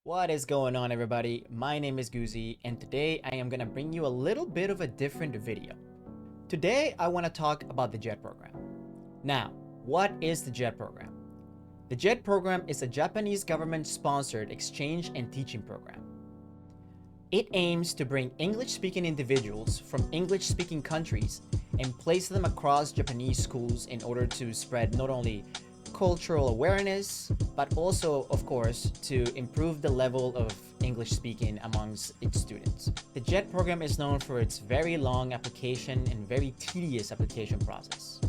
What is going on, everybody? My name is Guzi, and today I am gonna bring you a little bit of a different video. Today I want to talk about the JET program. Now, what is the JET program? The JET program is a Japanese government-sponsored exchange and teaching program. It aims to bring English-speaking individuals from English-speaking countries and place them across Japanese schools in order to spread not only cultural awareness, but also, of course, to improve the level of English speaking amongst its students. The JET program is known for its very long application and very tedious application process.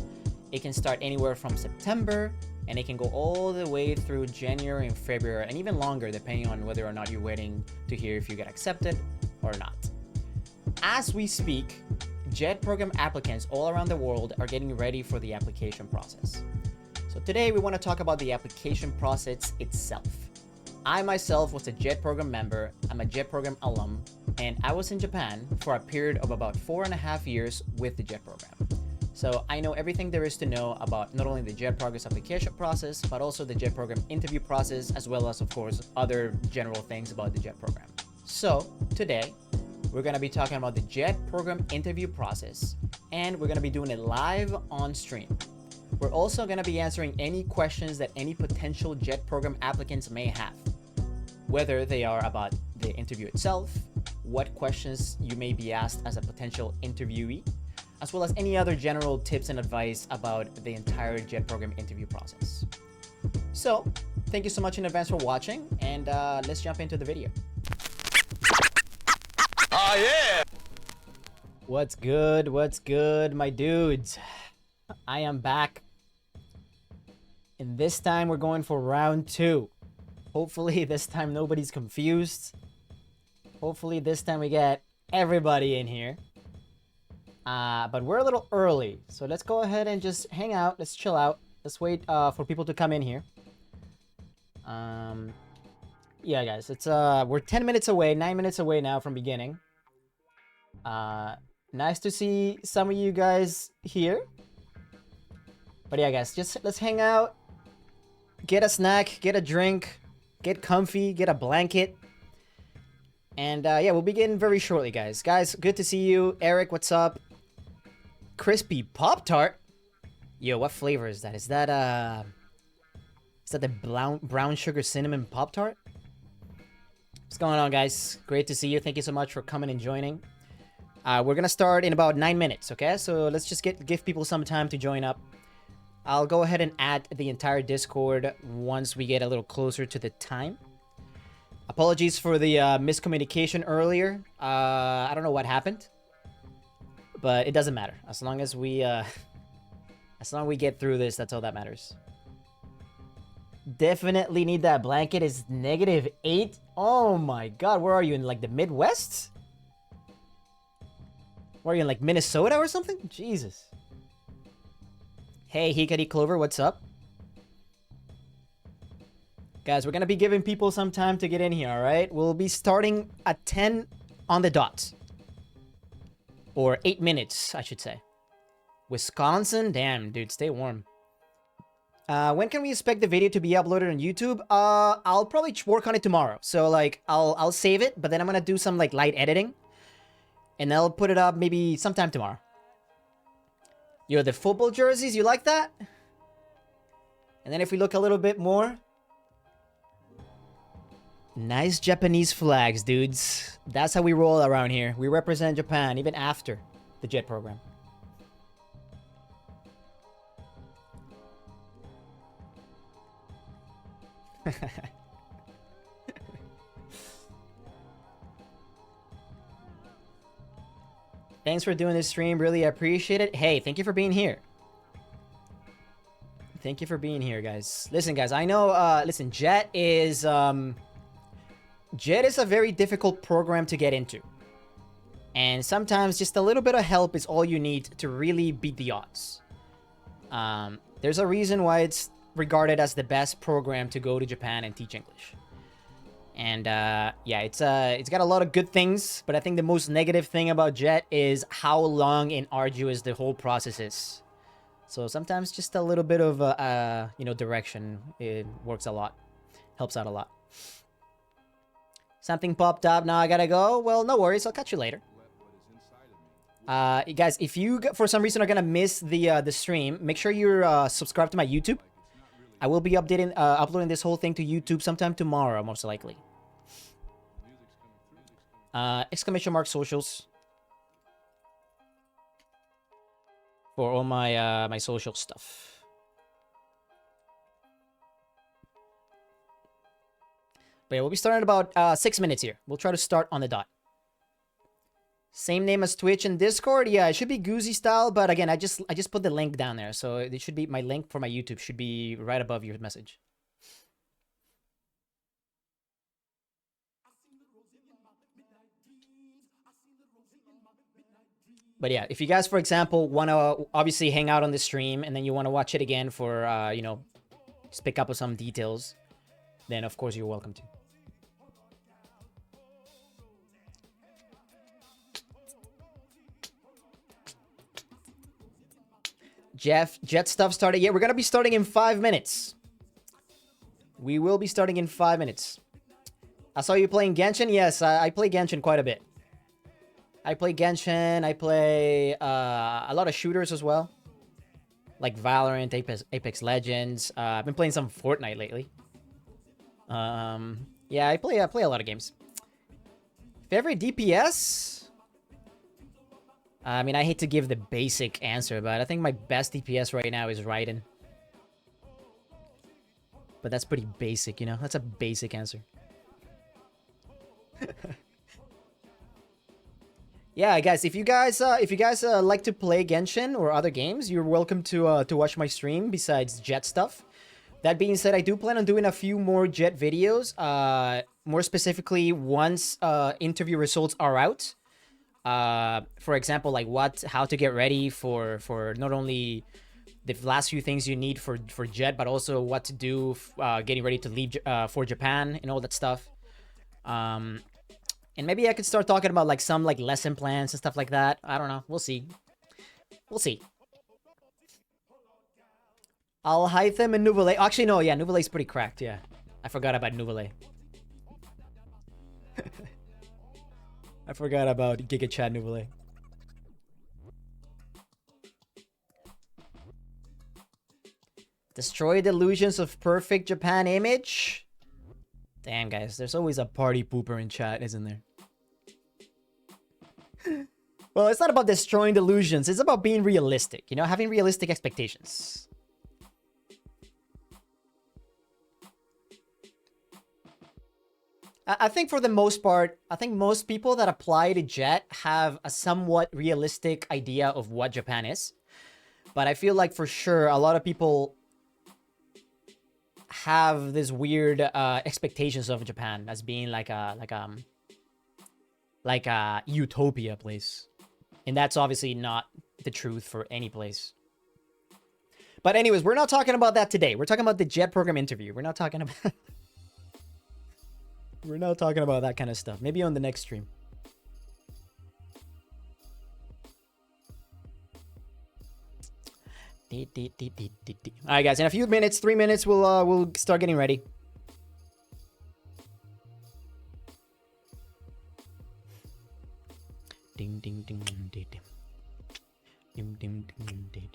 It can start anywhere from September, and it can go all the way through January and February, and even longer, depending on whether or not you're waiting to hear if you get accepted or not. As we speak, JET program applicants all around the world are getting ready for the application process. So today we want to talk about the application process itself. I myself was a JET program member, I'm a JET program alum, and I was in Japan for a period of about 4.5 years with the JET program. So I know everything there is to know about not only the JET Progress application process, but also the JET program interview process, as well as, of course, other general things about the JET program. So today, we're going to be talking about the JET program interview process, and we're going to be doing it live on stream. We're also going to be answering any questions that any potential JET program applicants may have, whether they are about the interview itself, what questions you may be asked as a potential interviewee, as well as any other general tips and advice about the entire JET program interview process. So, thank you so much in advance for watching, and let's jump into the video. Oh yeah! What's good? What's good, my dudes? I am back. And this time we're going for round 2. Hopefully this time nobody's confused. Hopefully this time we get everybody in here. But we're a little early, so let's go ahead and just hang out. Let's chill out. Let's wait for people to come in here. Yeah, guys, it's we're 10 minutes away, 9 minutes away now from beginning. Nice to see some of you guys here. But yeah, guys, just let's hang out. Get a snack, get a drink, get comfy, get a blanket. And yeah, we'll begin very shortly, guys. Guys, good to see you. Eric, what's up? Crispy Pop-Tart? Yo, what flavor is that? Is that the brown sugar cinnamon Pop-Tart? What's going on, guys? Great to see you. Thank you so much for coming and joining. We're gonna start in about 9 minutes, okay? So let's just give people some time to join up. I'll go ahead and add the entire Discord once we get a little closer to the time. Apologies for the miscommunication earlier. I don't know what happened, but it doesn't matter. As long as we get through this, that's all that matters. Definitely need that blanket. Is -8? Oh my god, where are you? In like the Midwest? Where are you, in like Minnesota or something? Jesus. Hey, Hikari Clover, what's up? Guys, we're going to be giving people some time to get in here, alright? We'll be starting at 10 on the dot. Or 8 minutes, I should say. Wisconsin? Damn, dude, stay warm. When can we expect the video to be uploaded on YouTube? I'll probably work on it tomorrow. So, like, I'll save it, but then I'm going to do some, like, light editing. And I'll put it up maybe sometime tomorrow. Yo, the football jerseys, you like that? And then if we look a little bit more. Nice Japanese flags, dudes. That's how we roll around here. We represent Japan, even after the JET program. Thanks for doing this stream. Really appreciate it. Hey, thank you for being here. Thank you for being here, guys. Listen, guys, I know, listen, JET is a very difficult program to get into. And sometimes just a little bit of help is all you need to really beat the odds. There's a reason why it's regarded as the best program to go to Japan and teach English. And yeah, it's got a lot of good things, but I think the most negative thing about JET is how long and arduous the whole process is. So sometimes just a little bit of you know, direction, it works a lot, helps out a lot. Something popped up. Now I gotta go. Well, no worries. I'll catch you later. Guys, if you for some reason are gonna miss the stream, make sure you're subscribed to my YouTube. I will be uploading this whole thing to YouTube sometime tomorrow, most likely. Exclamation mark socials for all my my social stuff. But yeah, we'll be starting in about 6 minutes here. We'll try to start on the dot. Same name as Twitch and Discord. Yeah, it should be Goozy style, but again, I just put the link down there, so it should be my link for my YouTube should be right above your message. But yeah, if you guys, for example, want to obviously hang out on the stream and then you want to watch it again for you know, just pick up on some details, then of course you're welcome to. Jet stuff started. Yeah, we're gonna be starting in 5 minutes. We will be starting in 5 minutes. I saw you playing Genshin. Yes, I play Genshin quite a bit. I play Genshin. I play a lot of shooters as well, like Valorant, Apex Legends. I've been playing some Fortnite lately. Yeah, I play a lot of games. Favorite DPS? I mean, I hate to give the basic answer, but I think my best DPS right now is Raiden. But that's pretty basic, you know? That's a basic answer. Yeah, guys, if you guys like to play Genshin or other games, you're welcome to watch my stream besides Jet stuff. That being said, I do plan on doing a few more Jet videos. More specifically, once interview results are out. For example, like how to get ready for not only the last few things you need for Jet, but also what to do getting ready to leave for Japan and all that stuff. And maybe I could start talking about like some like lesson plans and stuff like that. I don't know. We'll see. We'll see. I'll hide them in Nouvelle. Actually, no. Yeah, Nouvelle is pretty cracked. Yeah, I forgot about Nouvelle. I forgot about Giga Chat Nouvelle. Destroy delusions of perfect Japan image. Damn, guys, there's always a party pooper in chat, isn't there? Well, it's not about destroying delusions. It's about being realistic, you know, having realistic expectations. I think for the most part, I think most people that apply to Jet have a somewhat realistic idea of what Japan is. But I feel like for sure, a lot of people have this weird expectations of Japan as being like a utopia place. And that's obviously not the truth for any place. But anyways, we're not talking about that today. We're talking about the Jet program interview. We're not talking about... We're not talking about that kind of stuff. Maybe on the next stream. Alright, guys. In a few minutes, 3 minutes, we'll start getting ready. Ding ding ding ding ding ding ding ding ding.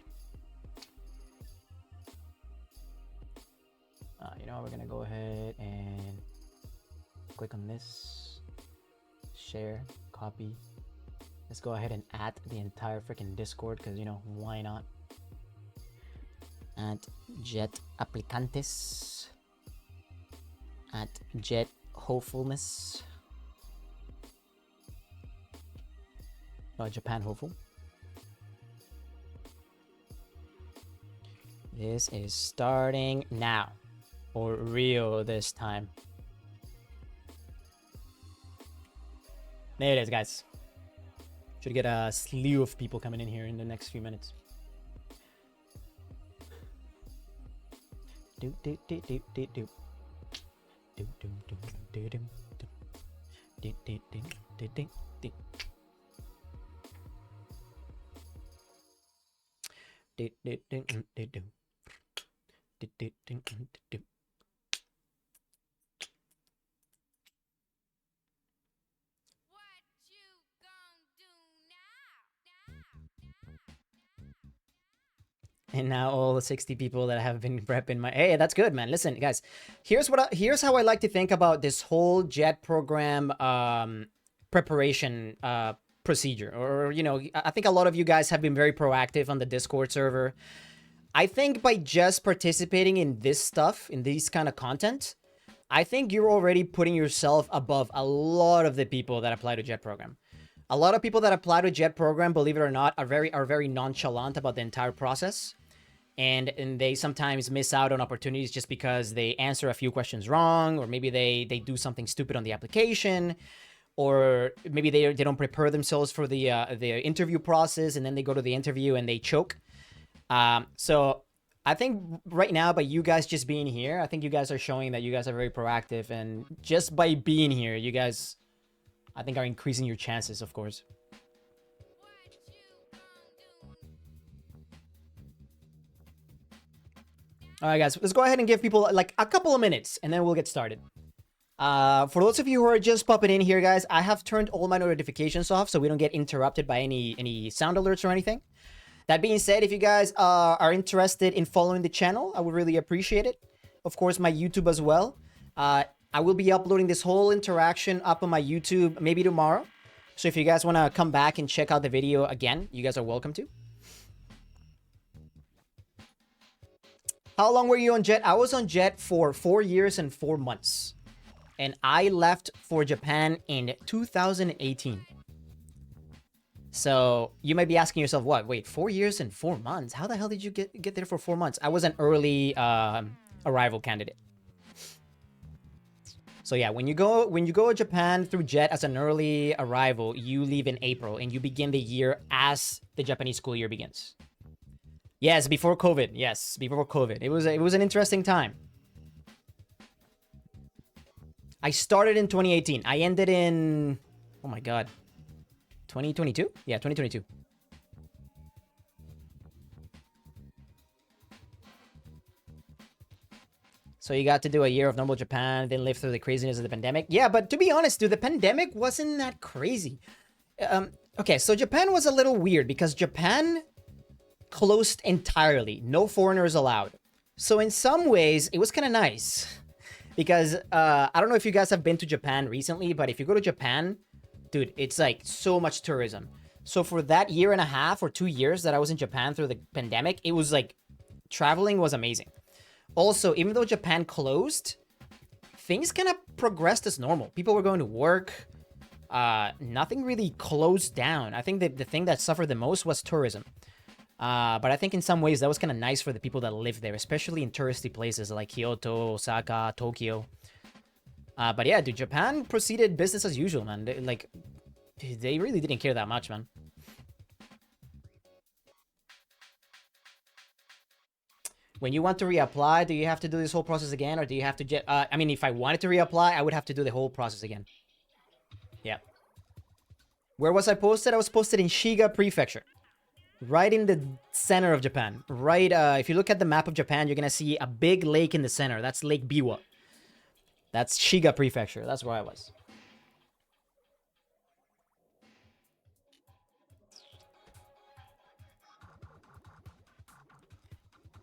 You know, we're gonna go ahead and click on this, share, copy. Let's go ahead and add the entire freaking Discord, because, you know, why not? Add Jet Applicantes. Add Jet Hopefulness. Japan Hopeful. This is starting now. For real this time. There it is, guys. Should get a slew of people coming in here in the next few minutes. Do do do do do do. Do do do do do do. Do do do do do do. Do do do do do. Do do do do do. And now all the 60 people that have been prepping my... Hey, that's good, man. Listen, guys, here's how I like to think about this whole JET program preparation procedure. Or, you know, I think a lot of you guys have been very proactive on the Discord server. I think by just participating in this stuff, in these kind of content, I think you're already putting yourself above a lot of the people that apply to JET program. A lot of people that apply to JET program, believe it or not, are very nonchalant about the entire process. And they sometimes miss out on opportunities just because they answer a few questions wrong, or maybe they do something stupid on the application, or maybe they don't prepare themselves for the interview process, and then they go to the interview and they choke. So I think right now, by you guys just being here, I think you guys are showing that you guys are very proactive, and just by being here, you guys, I think, are increasing your chances, of course. All right, guys, let's go ahead and give people like a couple of minutes, and then we'll get started. For those of you who are just popping in here, guys, I have turned all my notifications off so we don't get interrupted by any sound alerts or anything. That being said, if you guys are interested in following the channel, I would really appreciate it. Of course, my YouTube as well. I will be uploading this whole interaction up on my YouTube maybe tomorrow. So if you guys want to come back and check out the video again, you guys are welcome to. How long were you on JET? I was on JET for 4 years and 4 months. And I left for Japan in 2018. So you might be asking yourself, what? Wait, 4 years and 4 months? How the hell did you get there for 4 months? I was an early arrival candidate. So yeah, when you go to Japan through JET as an early arrival, you leave in April and you begin the year as the Japanese school year begins. Yes, before COVID. Yes, before COVID. It was an interesting time. I started in 2018. I ended in, oh my god, 2022? Yeah, 2022. So you got to do a year of normal Japan, then live through the craziness of the pandemic. Yeah, but to be honest, dude, the pandemic wasn't that crazy. Okay, so Japan was a little weird because Japan closed entirely. No foreigners allowed. So in some ways, it was kind of nice. Because I don't know if you guys have been to Japan recently, but if you go to Japan, dude, it's like so much tourism. So for that year and a half or 2 years that I was in Japan through the pandemic, it was like traveling was amazing. Also, even though Japan closed, things kind of progressed as normal. People were going to work. Nothing really closed down. I think that the thing that suffered the most was tourism. But I think in some ways that was kind of nice for the people that live there, especially in touristy places like Kyoto, Osaka, Tokyo. But yeah, dude, Japan proceeded business as usual, man. They really didn't care that much, man. When you want to reapply, do you have to do this whole process again, or do you have to just... I mean, if I wanted to reapply, I would have to do the whole process again. Yeah. Where was I posted? I was posted in Shiga Prefecture. Right in the center of Japan. Right, if you look at the map of Japan, you're gonna see a big lake in the center. That's Lake Biwa. That's Shiga Prefecture. That's where I was.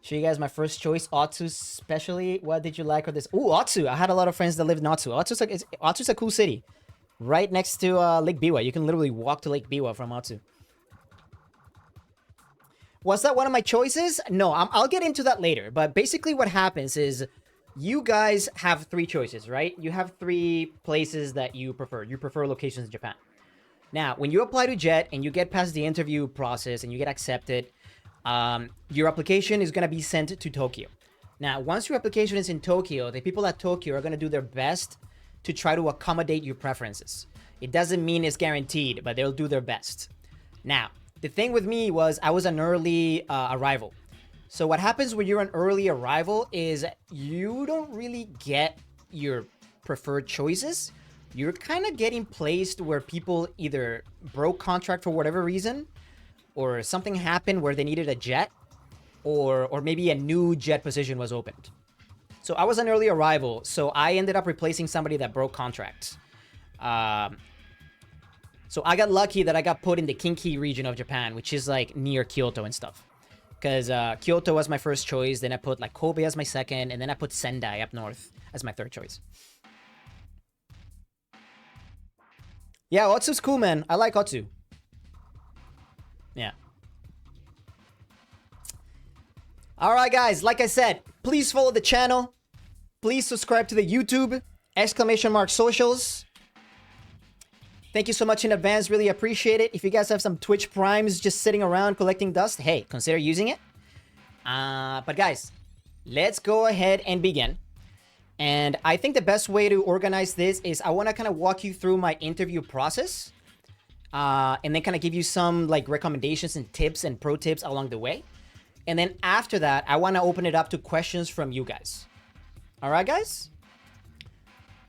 Shiga is my first choice. Otsu especially. What did you like of this? Ooh, Otsu. I had a lot of friends that lived in Otsu. Otsu's a cool city. Right next to Lake Biwa. You can literally walk to Lake Biwa from Otsu. Was that one of my choices? No, I'll get into that later. But basically what happens is you guys have 3 choices, right? You have 3 places that you prefer. You prefer locations in Japan. Now, when you apply to JET and you get past the interview process and you get accepted, your application is going to be sent to Tokyo. Now, once your application is in Tokyo, the people at Tokyo are going to do their best to try to accommodate your preferences. It doesn't mean it's guaranteed, but they'll do their best. Now, the thing with me was I was an early arrival. So what happens when you're an early arrival is you don't really get your preferred choices. You're kind of getting placed where people either broke contract for whatever reason, or something happened where they needed a jet, or maybe a new jet position was opened. So I was an early arrival, so I ended up replacing somebody that broke contracts. So I got lucky that I got put in the Kinki region of Japan, which is like near Kyoto and stuff. because Kyoto was my first choice. Then I put like Kobe as my second, and then I put Sendai up north as my third choice. Yeah, Otsu's cool, man. I like Otsu. Yeah. All right, guys. Like I said, please follow the channel. Please subscribe to the YouTube, !socials. Thank you so much in advance. Really appreciate it. If you guys have some Twitch Primes just sitting around collecting dust, hey, consider using it. But guys, let's go ahead and begin. And I think the best way to organize this is I want to kind of walk you through my interview process. And then kind of give you some like recommendations and tips and pro tips along the way. And then after that, I want to open it up to questions from you guys. All right, guys?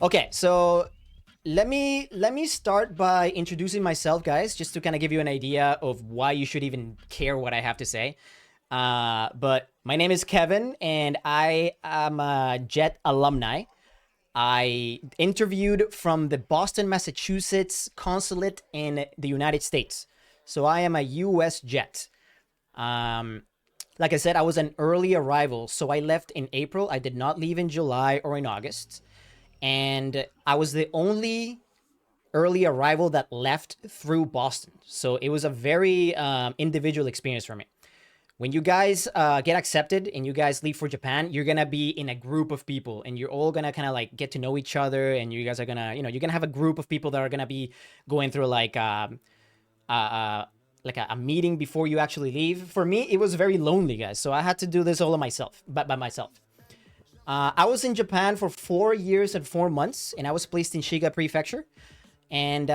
Okay, so let me start by introducing myself, guys, just to kind of give you an idea of why you should even care what I have to say. But my name is Kevin, and I am a JET alumni. I interviewed from the Boston, Massachusetts consulate in the United States. So I am a US JET. Like I said, I was an early arrival, so I left in April. I did not leave in July or in August. And I was the only early arrival that left through Boston. So it was a very individual experience for me. When you guys get accepted and you guys leave for Japan, you're going to be in a group of people and you're all going to kind of like get to know each other. And you guys are going to, you're going to have a group of people that are going to be going through like a meeting before you actually leave. For me, it was very lonely, guys. So I had to do this all by myself. I was in Japan for 4 years and 4 months, and I was placed in Shiga Prefecture. And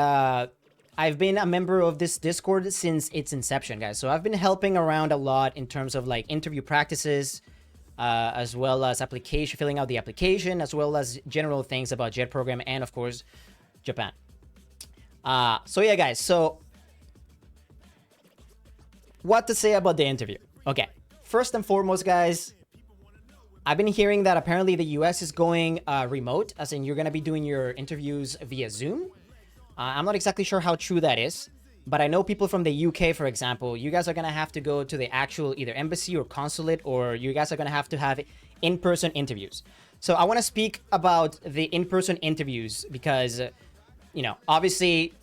I've been a member of this Discord since its inception, guys. So I've been helping around a lot in terms of like interview practices, as well as filling out the application, as well as general things about JET program and, of course, Japan. So yeah, guys. So what to say about the interview? Okay, first and foremost, guys, I've been hearing that apparently the US is going remote, as in you're going to be doing your interviews via Zoom. I'm not exactly sure how true that is, but I know people from the UK, for example, you guys are going to have to go to the actual either embassy or consulate, or you guys are going to have in-person interviews. So I want to speak about the in-person interviews because, obviously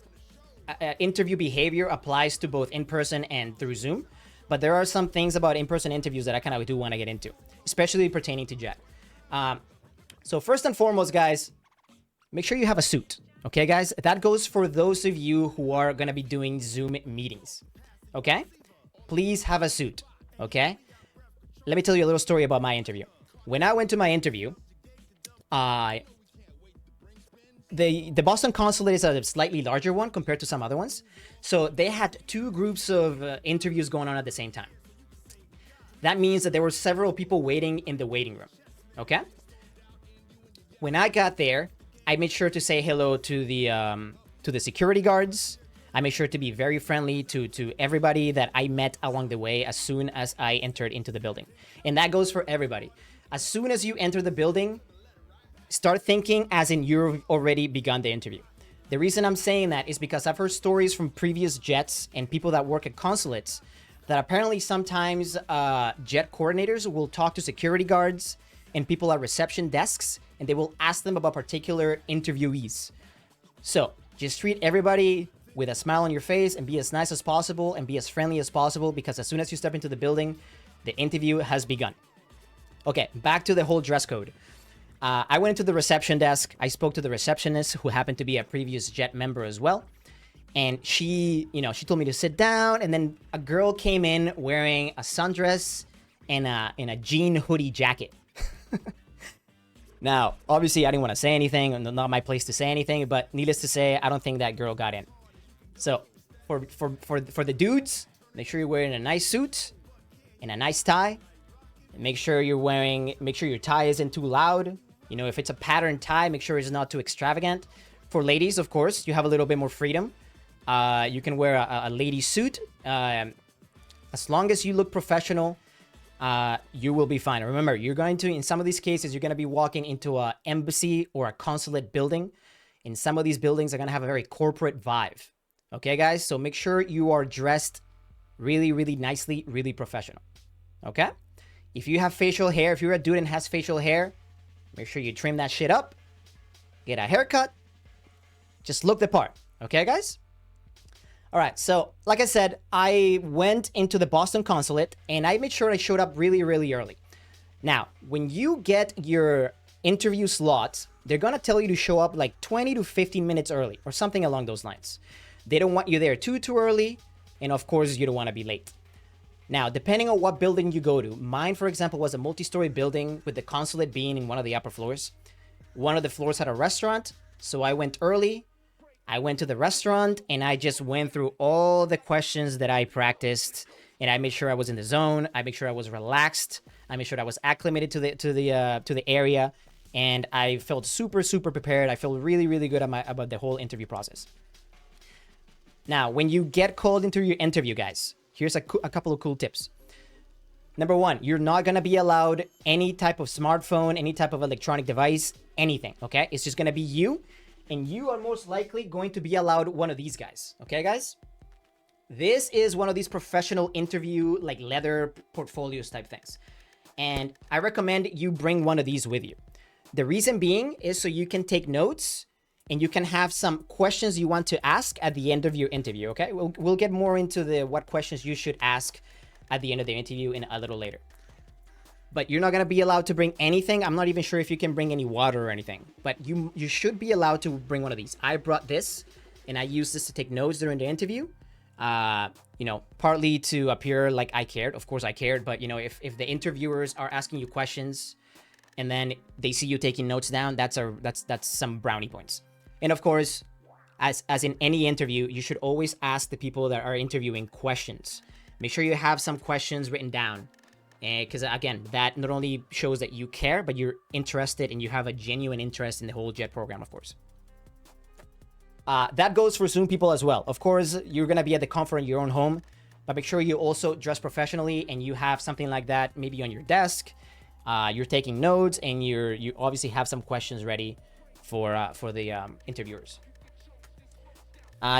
interview behavior applies to both in-person and through Zoom. But there are some things about in-person interviews that I kind of do want to get into, especially pertaining to JET. So first and foremost, guys, make sure you have a suit. Okay, guys? That goes for those of you who are going to be doing Zoom meetings. Okay? Please have a suit. Okay? Let me tell you a little story about my interview. When I went to my interview, the Boston consulate is a slightly larger one compared to some other ones. So they had 2 groups of interviews going on at the same time. That means that there were several people waiting in the waiting room. Okay? When I got there, I made sure to say hello to the security guards. I made sure to be very friendly to everybody that I met along the way as soon as I entered into the building. And that goes for everybody. As soon as you enter the building, start thinking as in you've already begun the interview. The reason I'm saying that is because I've heard stories from previous JETs and people that work at consulates that apparently sometimes JET coordinators will talk to security guards and people at reception desks, and they will ask them about particular interviewees. So just treat everybody with a smile on your face and be as nice as possible and be as friendly as possible, because as soon as you step into the building, the interview has begun. Okay, back to the whole dress code. I went into the reception desk. I spoke to the receptionist, who happened to be a previous JET member as well. And she told me to sit down. And then a girl came in wearing a sundress and a jean hoodie jacket. Now, obviously, I didn't want to say anything. Not my place to say anything. But needless to say, I don't think that girl got in. So for the dudes, make sure you're wearing a nice suit and a nice tie. And make sure your tie isn't too loud. If it's a patterned tie, make sure it's not too extravagant. For ladies, of course, you have a little bit more freedom. You can wear a lady suit. As long as you look professional, you will be fine. Remember, in some of these cases, you're going to be walking into an embassy or a consulate building. In some of these buildings are going to have a very corporate vibe. Okay, guys? So make sure you are dressed really, really nicely, really professional. okay? If you have facial hair, if you're a dude and has facial hair, make sure you trim that shit up, get a haircut, just look the part, okay, guys? All right, so like I said, I went into the Boston consulate and I made sure I showed up really, really early. Now, when you get your interview slot, they're gonna tell you to show up like 20 to 15 minutes early or something along those lines. They don't want you there too early, and of course, you don't want to be late. Now, depending on what building you go to, mine, for example, was a multi-story building with the consulate being in one of the upper floors. One of the floors had a restaurant, so I went early. I went to the restaurant and I just went through all the questions that I practiced, and I made sure I was in the zone. I made sure I was relaxed. I made sure I was acclimated to the area, and I felt super, super prepared. I felt really, really good about the whole interview process. Now, when you get called into your interview, guys, here's a couple of cool tips. Number one, you're not going to be allowed any type of smartphone, any type of electronic device, anything, okay? It's just going to be you, and you are most likely going to be allowed one of these guys, okay, guys? This is one of these professional interview, like leather portfolios type things. And I recommend you bring one of these with you. The reason being is so you can take notes and you can have some questions you want to ask at the end of your interview, okay? We'll get more into what questions you should ask at the end of the interview in a little later. But you're not gonna be allowed to bring anything. I'm not even sure if you can bring any water or anything, but you should be allowed to bring one of these. I brought this, and I used this to take notes during the interview. You know, partly to appear like I cared. Of course I cared, but you know, if the interviewers are asking you questions and then they see you taking notes down, that's some brownie points. And of course, as in any interview, you should always ask the people that are interviewing questions. Make sure you have some questions written down, because again, that not only shows that you care, but you're interested and you have a genuine interest in the whole JET program, of course. That goes for Zoom people as well. Of course, you're going to be at the comfort in your own home, but make sure you also dress professionally and you have something like that maybe on your desk. You're taking notes and you obviously have some questions ready for the interviewers.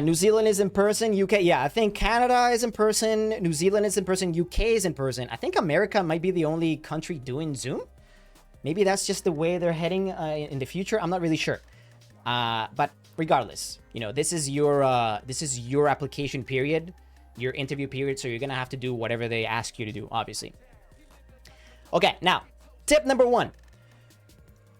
New Zealand is in person. UK, yeah, I think Canada is in person. New Zealand is in person. UK is in person. I think America might be the only country doing Zoom. Maybe that's just the way they're heading in the future. I'm not really sure. But regardless, you know, this is your application period, your interview period. So you're gonna have to do whatever they ask you to do, obviously. Okay, now tip number 1.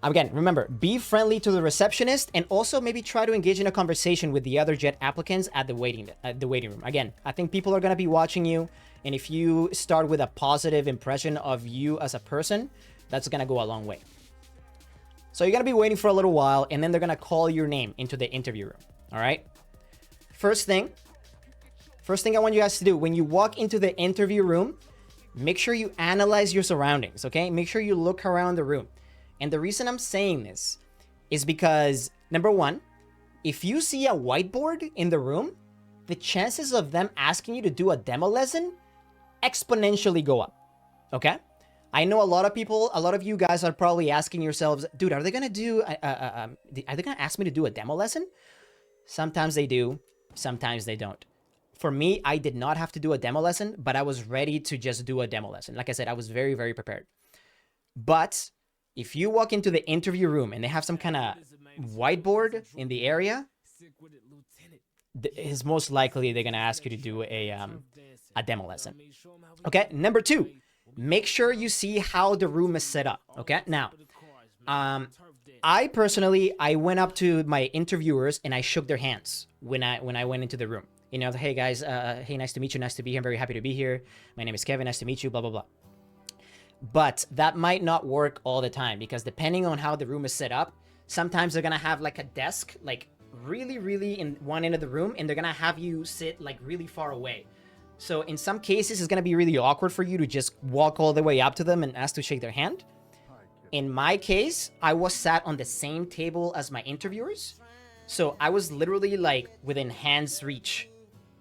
Again, remember, be friendly to the receptionist and also maybe try to engage in a conversation with the other JET applicants at the waiting room. Again, I think people are going to be watching you, and if you start with a positive impression of you as a person, that's going to go a long way. So you're going to be waiting for a little while, and then they're going to call your name into the interview room. All right? First thing I want you guys to do, when you walk into the interview room, make sure you analyze your surroundings, okay? Make sure you look around the room. And the reason I'm saying this is because, number 1, if you see a whiteboard in the room, the chances of them asking you to do a demo lesson exponentially go up, okay? I know a lot of you guys are probably asking yourselves, dude, are they gonna ask me to do a demo lesson? Sometimes they do, sometimes they don't. For me, I did not have to do a demo lesson, but I was ready to just do a demo lesson. Like I said, I was very, very prepared. But if you walk into the interview room and they have some kind of whiteboard in the area, it's most likely they're going to ask you to do a demo lesson. Okay, number 2, make sure you see how the room is set up. Okay, now, I personally went up to my interviewers and I shook their hands when I went into the room. You know, hey guys, hey, nice to meet you, nice to be here, I'm very happy to be here. My name is Kevin, nice to meet you, blah, blah, blah. But that might not work all the time because depending on how the room is set up, sometimes they're going to have like a desk, like really, really in one end of the room, and they're going to have you sit like really far away. So in some cases, it's going to be really awkward for you to just walk all the way up to them and ask to shake their hand. In my case, I was sat on the same table as my interviewers. So I was literally like within hand's reach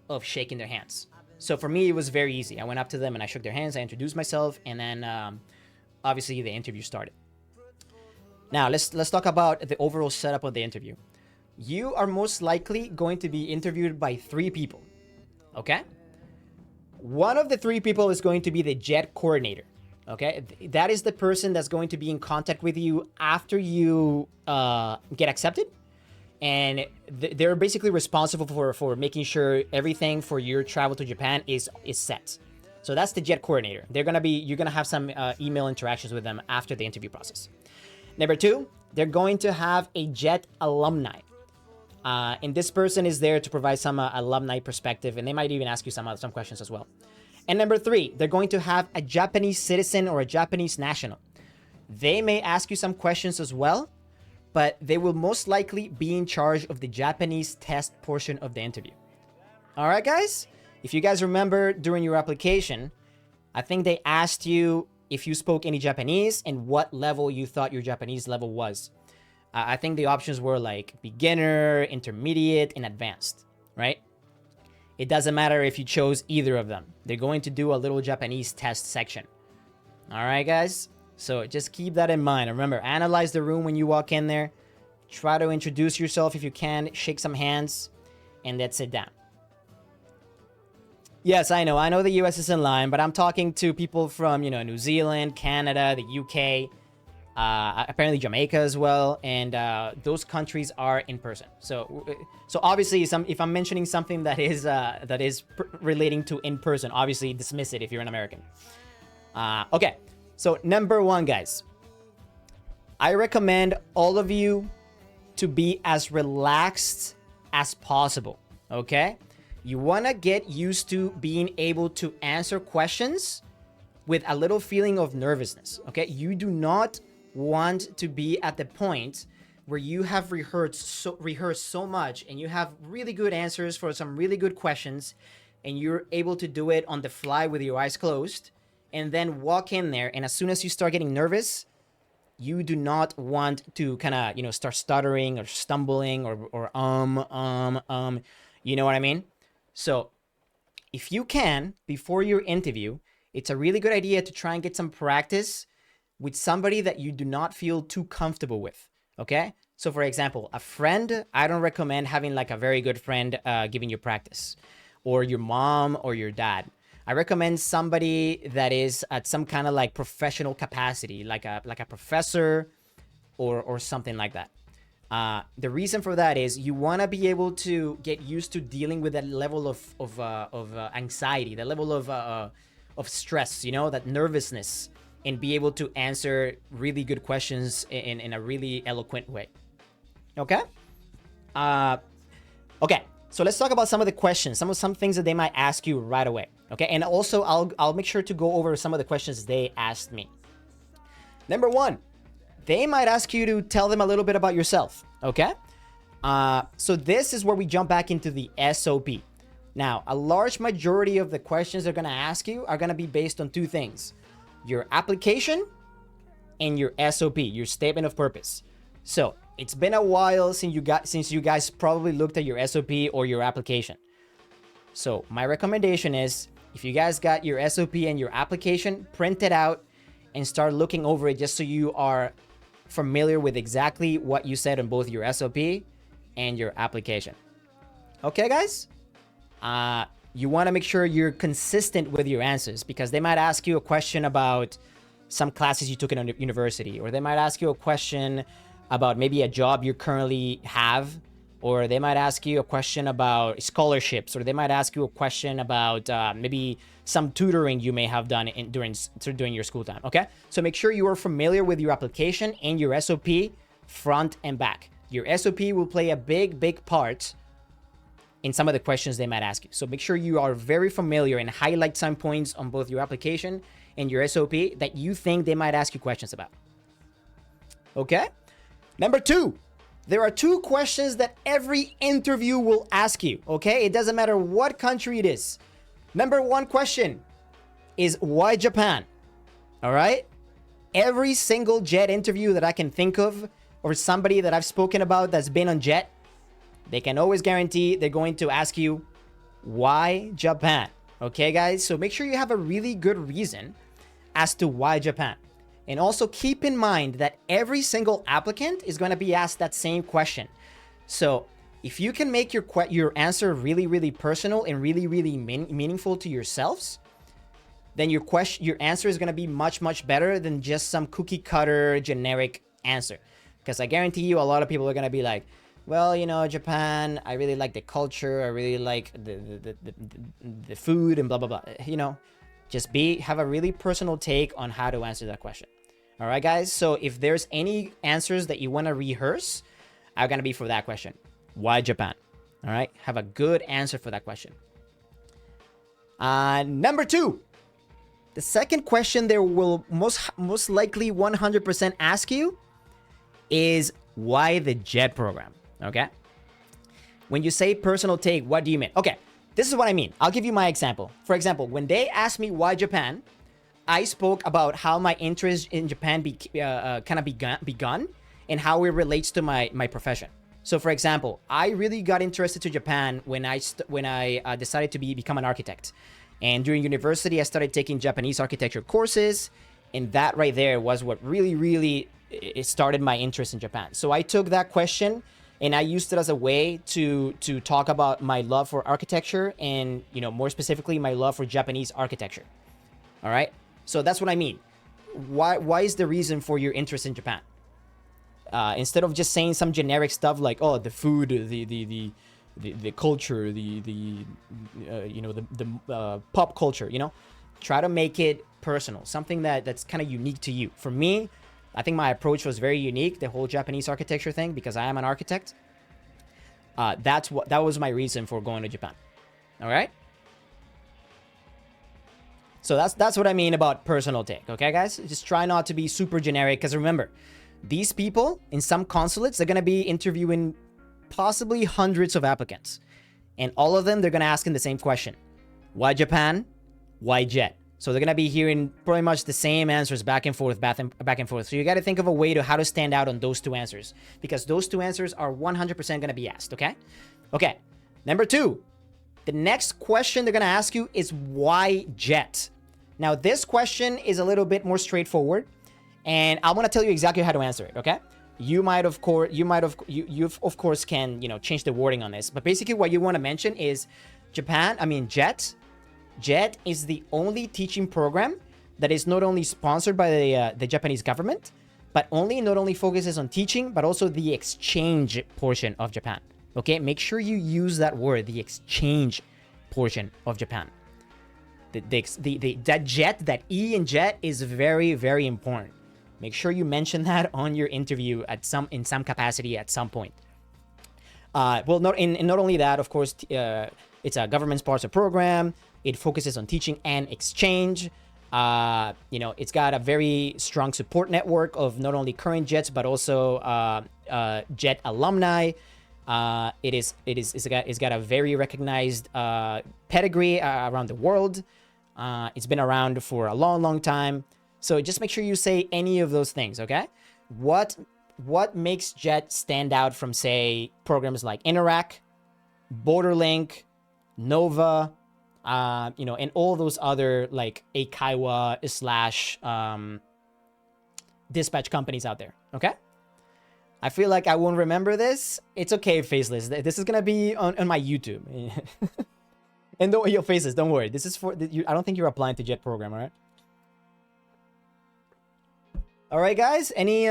of shaking their hands. So for me, it was very easy. I went up to them and I shook their hands. I introduced myself, and then obviously the interview started. Now let's talk about the overall setup of the interview. You are most likely going to be interviewed by 3 people. Okay? one of the three people is going to be the jet coordinator. Okay, that is the person that's going to be in contact with you after you get accepted. And they're basically responsible for making sure everything for your travel to Japan is set. So that's the jet coordinator. You're gonna have some email interactions with them after the interview process. Number two, they're going to have a jet alumni. And this person is there to provide some alumni perspective, and they might even ask you some questions as well. And number three, they're going to have a Japanese citizen or a Japanese national. They may ask you some questions as well, but they will most likely be in charge of the Japanese test portion of the interview. All right, guys? If you guys remember during your application, I think they asked you if you spoke any Japanese and what level you thought your Japanese level was. I think the options were like beginner, intermediate, and advanced, right? It doesn't matter if you chose either of them. They're going to do a little Japanese test section. All right, guys? So just keep that in mind. Remember, analyze the room when you walk in there. Try to introduce yourself if you can. Shake some hands. And then sit down. Yes, I know the US is in line, but I'm talking to people from, New Zealand, Canada, the UK, apparently Jamaica as well, and those countries are in person. So obviously, if I'm mentioning something that is relating to in person, obviously dismiss it if you're an American. Okay, so number one, guys, I recommend all of you to be as relaxed as possible. Okay, you want to get used to being able to answer questions with a little feeling of nervousness. Okay, you do not want to be at the point where you have rehearsed so much and you have really good answers for some really good questions and you're able to do it on the fly with your eyes closed and then walk in there, and as soon as you start getting nervous, you do not want to kind of, start stuttering or stumbling or you know what I mean? So if you can, before your interview, it's a really good idea to try and get some practice with somebody that you do not feel too comfortable with, okay? So for example, a friend, I don't recommend having like a very good friend giving you practice, or your mom or your dad. I recommend somebody that is at some kind of like professional capacity, like a professor or something like that. The reason for that is you want to be able to get used to dealing with that level of anxiety, that level of stress, that nervousness, and be able to answer really good questions in a really eloquent way. Okay? Okay, so let's talk about some of the questions, some things that they might ask you right away. Okay, and also I'll make sure to go over some of the questions they asked me. Number one, they might ask you to tell them a little bit about yourself. Okay? So this is where we jump back into the SOP. Now, a large majority of the questions they're going to ask you are going to be based on two things: your application and your SOP, your statement of purpose. So it's been a while since you guys probably looked at your SOP or your application. So my recommendation is, if you guys got your SOP and your application, print it out and start looking over it just so you are familiar with exactly what you said on both your SOP and your application. Okay, guys? You want to make sure you're consistent with your answers, because they might ask you a question about some classes you took in university, or they might ask you a question about maybe a job you currently have, or they might ask you a question about scholarships, or they might ask you a question about maybe some tutoring you may have done during your school time. Okay, so make sure you are familiar with your application and your SOP front and back. Your SOP will play a big part in some of the questions they might ask you. So make sure you are very familiar and highlight some points on both your application and your SOP that you think they might ask you questions about. Okay? Number two, there are two questions that every interview will ask you, okay? It doesn't matter what country it is. Number one question is, why Japan? All right? Every single jet interview that I can think of, or somebody that I've spoken about that's been on jet, they can always guarantee they're going to ask you, why Japan? Okay, guys? So make sure you have a really good reason as to why Japan. And also keep in mind that every single applicant is going to be asked that same question. So If you can make your answer really, really personal and really, really meaningful to yourselves, then your answer is going to be much, much better than just some cookie cutter generic answer. Because I guarantee you, a lot of people are going to be like, well, you know, Japan, I really like the culture, I really like the food and blah, blah, blah. You know, just have a really personal take on how to answer that question. All right, guys? So if there's any answers that you want to rehearse, are going to be for that question. Why Japan? All right? Have a good answer for that question. Number 2. The second question they will most likely 100% ask you is why the JET program, okay? When you say personal take, what do you mean? Okay, this is what I mean. I'll give you my example. For example, when they asked me why Japan, I spoke about how my interest in Japan kind of begun and how it relates to my profession. So, for example, I really got interested to Japan when I decided to become an architect. And during university, I started taking Japanese architecture courses. And that right there was what really, really started my interest in Japan. So I took that question and I used it as a way to talk about my love for architecture and, you know, more specifically, my love for Japanese architecture. All right. So that's what I mean. Why is the reason for your interest in Japan? Instead of just saying some generic stuff like, oh, the food, the culture, the pop culture, you know, try to make it personal, something that's kind of unique to you. For me, I think my approach was very unique, the whole Japanese architecture thing, because I am an architect. That was my reason for going to Japan. All right. So that's what I mean about personal take. Okay, guys, just try not to be super generic, because remember, these people in some consulates, they're going to be interviewing possibly hundreds of applicants. And all of them, they're going to ask them the same question. Why Japan? Why JET? So they're going to be hearing pretty much the same answers back and forth. So you got to think of a way to how to stand out on those two answers, because those two answers are 100% going to be asked, okay? Okay, number 2. The next question they're going to ask you is why JET? Now, this question is a little bit more straightforward, and I want to tell you exactly how to answer it, okay? You of course can, you know, change the wording on this, but basically what you want to mention is JET. JET is the only teaching program that is not only sponsored by the Japanese government, but not only focuses on teaching, but also the exchange portion of Japan. Okay, make sure you use that word, the exchange portion of Japan. That JET, that E in JET is very, very important. Make sure you mention that on your interview in some capacity at some point. Well, not only that, of course, it's a government-sponsored program. It focuses on teaching and exchange. You know, it's got a very strong support network of not only current JETs but also JET alumni. It's got a very recognized pedigree around the world. It's been around for a long, long time. So just make sure you say any of those things, okay? What makes JET stand out from, say, programs like Interac, Borderlink, Nova, you know, and all those other like Eikaiwa / dispatch companies out there, okay? I feel like I won't remember this. It's okay, Faceless. This is gonna be on my YouTube. And don't your Faceless, don't worry. This is for I don't think you're applying to JET program, all right? All right, guys. Any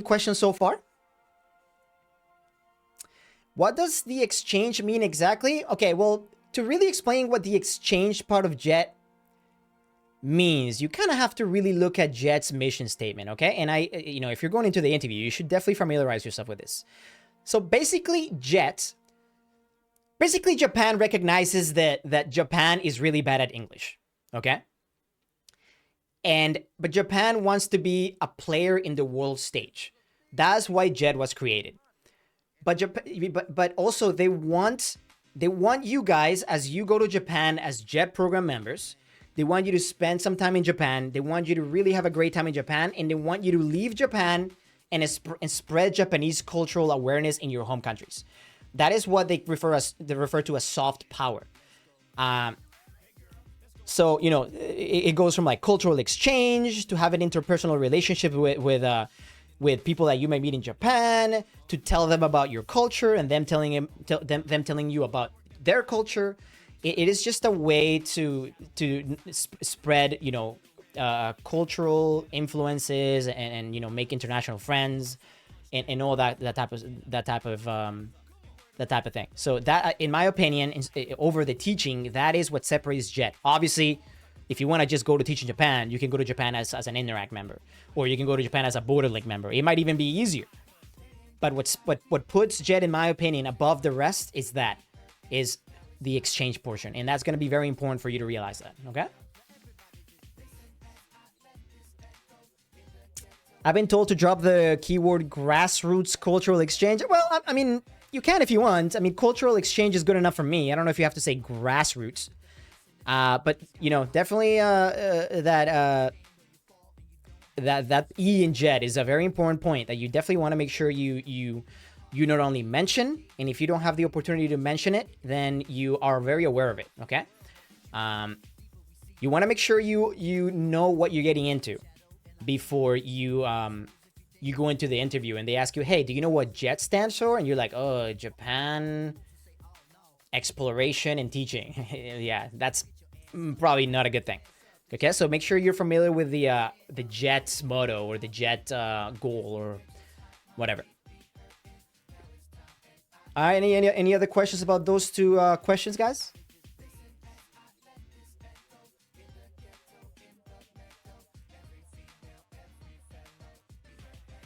questions so far? What does the exchange mean exactly? Okay, well, to really explain what the exchange part of JET means, you kind of have to really look at JET's mission statement, okay? And you know, if you're going into the interview, you should definitely familiarize yourself with this. So basically, Japan recognizes that Japan is really bad at English, okay? But Japan wants to be a player in the world stage. That's why JET was created. But also they want you guys, as you go to Japan as JET program members, they want you to spend some time in Japan. They want you to really have a great time in Japan, and they want you to leave Japan and spread Japanese cultural awareness in your home countries. That is what they refer to as soft power. So, you know, it goes from like cultural exchange to have an interpersonal relationship with with people that you may meet in Japan, to tell them about your culture and them telling you about their culture. It is just a way to spread, cultural influences and make international friends and all that type of thing. So that, in my opinion, over the teaching, that is what separates JET. Obviously, if you want to just go to teach in Japan, you can go to Japan as an Interact member, or you can go to Japan as a Border Link member. It might even be easier. But what puts JET, in my opinion, above the rest is the exchange portion, and that's going to be very important for you to realize that. Okay. I've been told to drop the keyword grassroots cultural exchange. Well, I mean, you can if you want. I mean, cultural exchange is good enough for me. I don't know if you have to say grassroots. But definitely that E in JET is a very important point that you definitely want to make sure you not only mention, and if you don't have the opportunity to mention it, then you are very aware of it. Okay. You want to make sure you know what you're getting into before you go into the interview and they ask you, hey, do you know what JET stands for? And you're like, oh, Japan Exploration and Teaching. Yeah, that's probably not a good thing. Okay, so make sure you're familiar with the JET motto or the JET goal or whatever. All right, any other questions about those two questions, guys?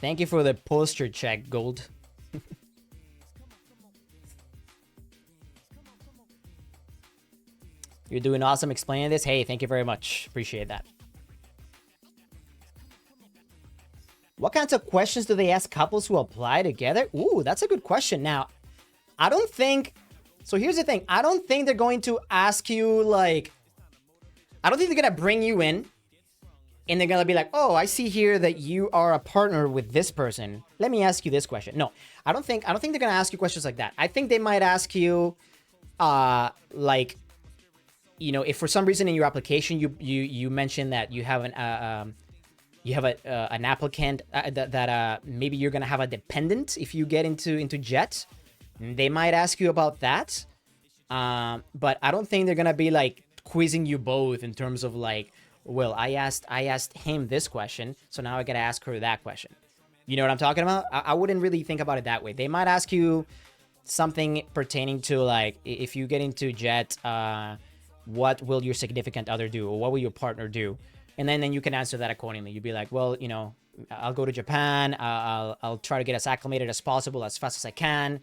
Thank you for the poster check, Gold. You're doing awesome explaining this. Hey, thank you very much. Appreciate that. What kinds of questions do they ask couples who apply together? Ooh, that's a good question. Now, I don't think... So here's the thing. I don't think they're going to ask you, like... I don't think they're going to bring you in and they're going to be like, oh, I see here that you are a partner with this person. Let me ask you this question. No, I don't think they're going to ask you questions like that. I think they might ask you, like... if for some reason in your application you mentioned that you have an applicant that maybe you're gonna have a dependent if you get into JET, they might ask you about that. But I don't think they're gonna be like quizzing you both in terms of like, well, I asked him this question, so now I gotta ask her that question. You know what I'm talking about? I wouldn't really think about it that way. They might ask you something pertaining to like, if you get into JET, what will your significant other do, or what will your partner do? And then you can answer that accordingly. You'd be like, well, I'll go to Japan. I'll try to get as acclimated as possible, as fast as I can.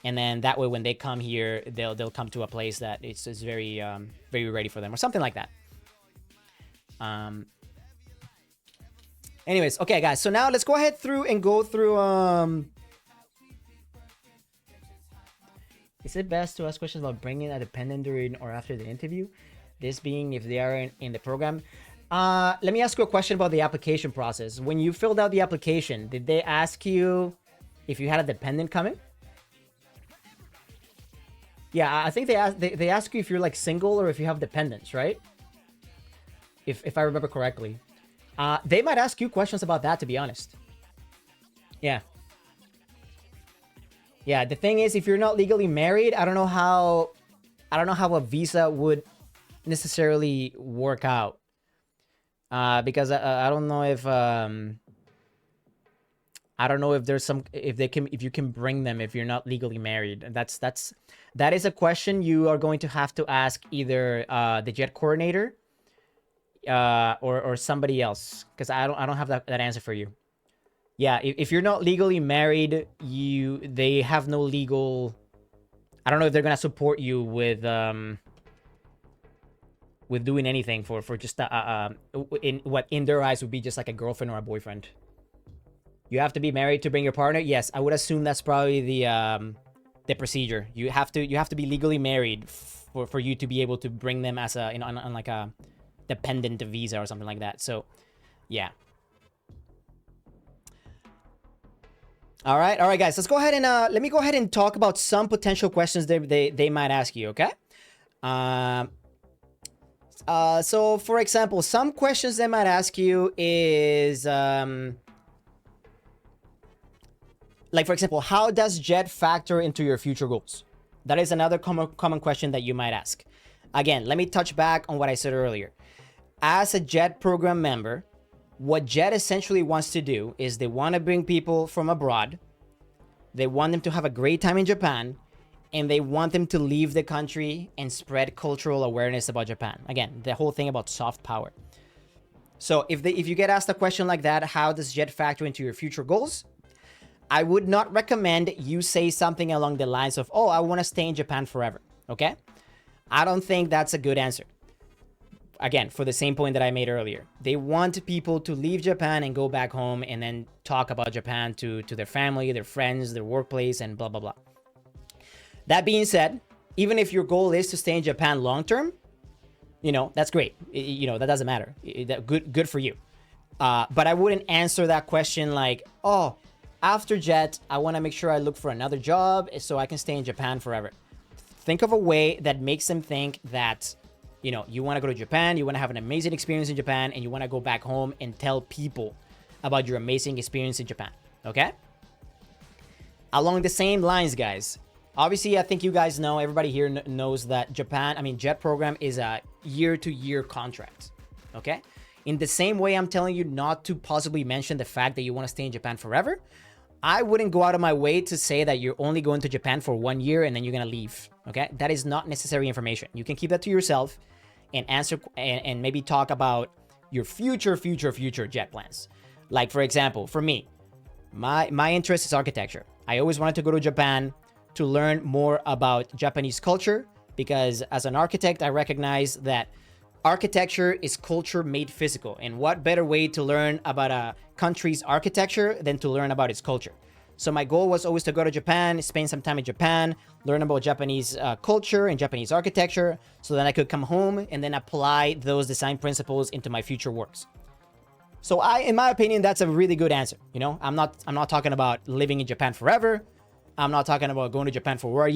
And then that way, when they come here, they'll come to a place that is very very ready for them, or something like that. Anyways, okay, guys. So now let's go ahead and go through. Is it best to ask questions about bringing a dependent during or after the interview? This being if they are in the program. Let me ask you a question about the application process. When you filled out the application, did they ask you if you had a dependent coming? Yeah, I think they ask you if you're like single or if you have dependents, right? If I remember correctly. They might ask you questions about that, to be honest. Yeah. Yeah, the thing is, if you're not legally married, I don't know how a visa would necessarily work out. Because I don't know if if you can bring them if you're not legally married. That is a question you are going to have to ask either the JET coordinator or somebody else, because I don't have that answer for you. Yeah, if you're not legally married, they have no legal... I don't know if they're gonna support you with doing anything for just in what in their eyes would be just like a girlfriend or a boyfriend. You have to be married to bring your partner. Yes, I would assume that's probably the procedure. You have to be legally married for you to be able to bring them as on like a dependent visa or something like that. So, yeah. All right, guys. Let's go ahead and let me go ahead and talk about some potential questions they might ask you. Okay. So for example, some questions they might ask you is Like, for example, how does JET factor into your future goals? That is another common question that you might ask. Again, let me touch back on what I said earlier. As a JET program member, what JET essentially wants to do is they want to bring people from abroad. They want them to have a great time in Japan, and they want them to leave the country and spread cultural awareness about Japan. Again, the whole thing about soft power. So if you get asked a question like that, how does JET factor into your future goals? I would not recommend you say something along the lines of, oh, I want to stay in Japan forever, okay? I don't think that's a good answer. Again, for the same point that I made earlier. They want people to leave Japan and go back home and then talk about Japan to their family, their friends, their workplace, and blah, blah, blah. That being said, even if your goal is to stay in Japan long-term, you know, that's great. You know, that doesn't matter. Good for you. But I wouldn't answer that question like, oh, after JET, I want to make sure I look for another job so I can stay in Japan forever. Think of a way that makes them think that, you know, you want to go to Japan, you want to have an amazing experience in Japan, and you want to go back home and tell people about your amazing experience in Japan, okay? Along the same lines, guys, obviously, I think you guys know, everybody here knows that JET program is a year-to-year contract, okay? In the same way I'm telling you not to possibly mention the fact that you want to stay in Japan forever, I wouldn't go out of my way to say that you're only going to Japan for 1 year and then you're going to leave, okay? That is not necessary information. You can keep that to yourself and answer and maybe talk about your future JET plans. Like, for example, for me, my interest is architecture. I always wanted to go to Japan to learn more about Japanese culture because as an architect, I recognize that architecture is culture made physical. And what better way to learn about a country's architecture than to learn about its culture? So my goal was always to go to Japan, spend some time in Japan, learn about Japanese culture and Japanese architecture, so that I could come home and then apply those design principles into my future works. So in my opinion, that's a really good answer. You know, I'm not talking about living in Japan forever. I'm not talking about going to Japan for 1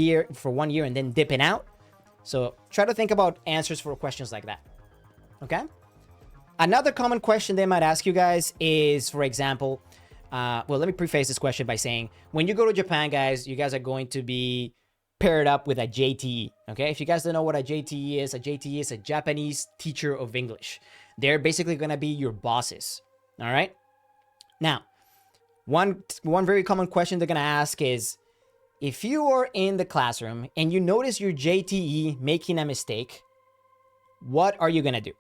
year and then dipping out. So try to think about answers for questions like that. Okay? Another common question they might ask you guys is, for example, well, let me preface this question by saying, when you go to Japan, guys, you guys are going to be paired up with a JTE. Okay? If you guys don't know what a JTE is a Japanese teacher of English. They're basically going to be your bosses. All right? Now, one very common question they're going to ask is, if you are in the classroom and you notice your JTE making a mistake, what are you going to do?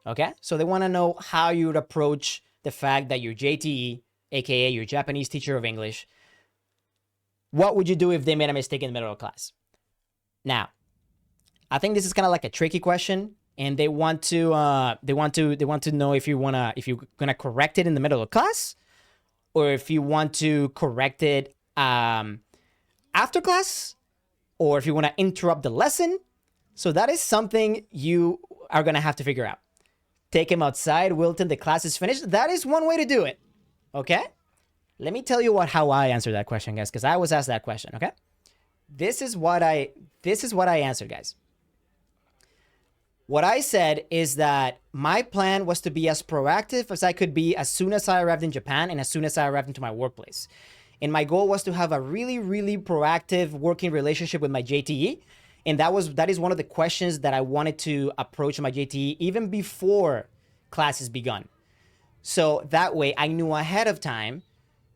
Okay? So they want to know how you would approach the fact that your JTE, aka your Japanese teacher of English, what would you do if they made a mistake in the middle of class? Now, I think this is kind of like a tricky question, and they want to know if you're gonna correct it in the middle of class, or if you want to correct it after class, or if you want to interrupt the lesson. So that is something you are gonna have to figure out. Take him outside, Wilton, the class is finished. That is one way to do it. Okay? Let me tell you how I answered that question, guys, because I was asked that question, okay? This is what I answered, guys. What I said is that my plan was to be as proactive as I could be as soon as I arrived in Japan and as soon as I arrived into my workplace. And my goal was to have a really, really proactive working relationship with my JTE. And that is one of the questions that I wanted to approach my JTE even before classes begun. So that way I knew ahead of time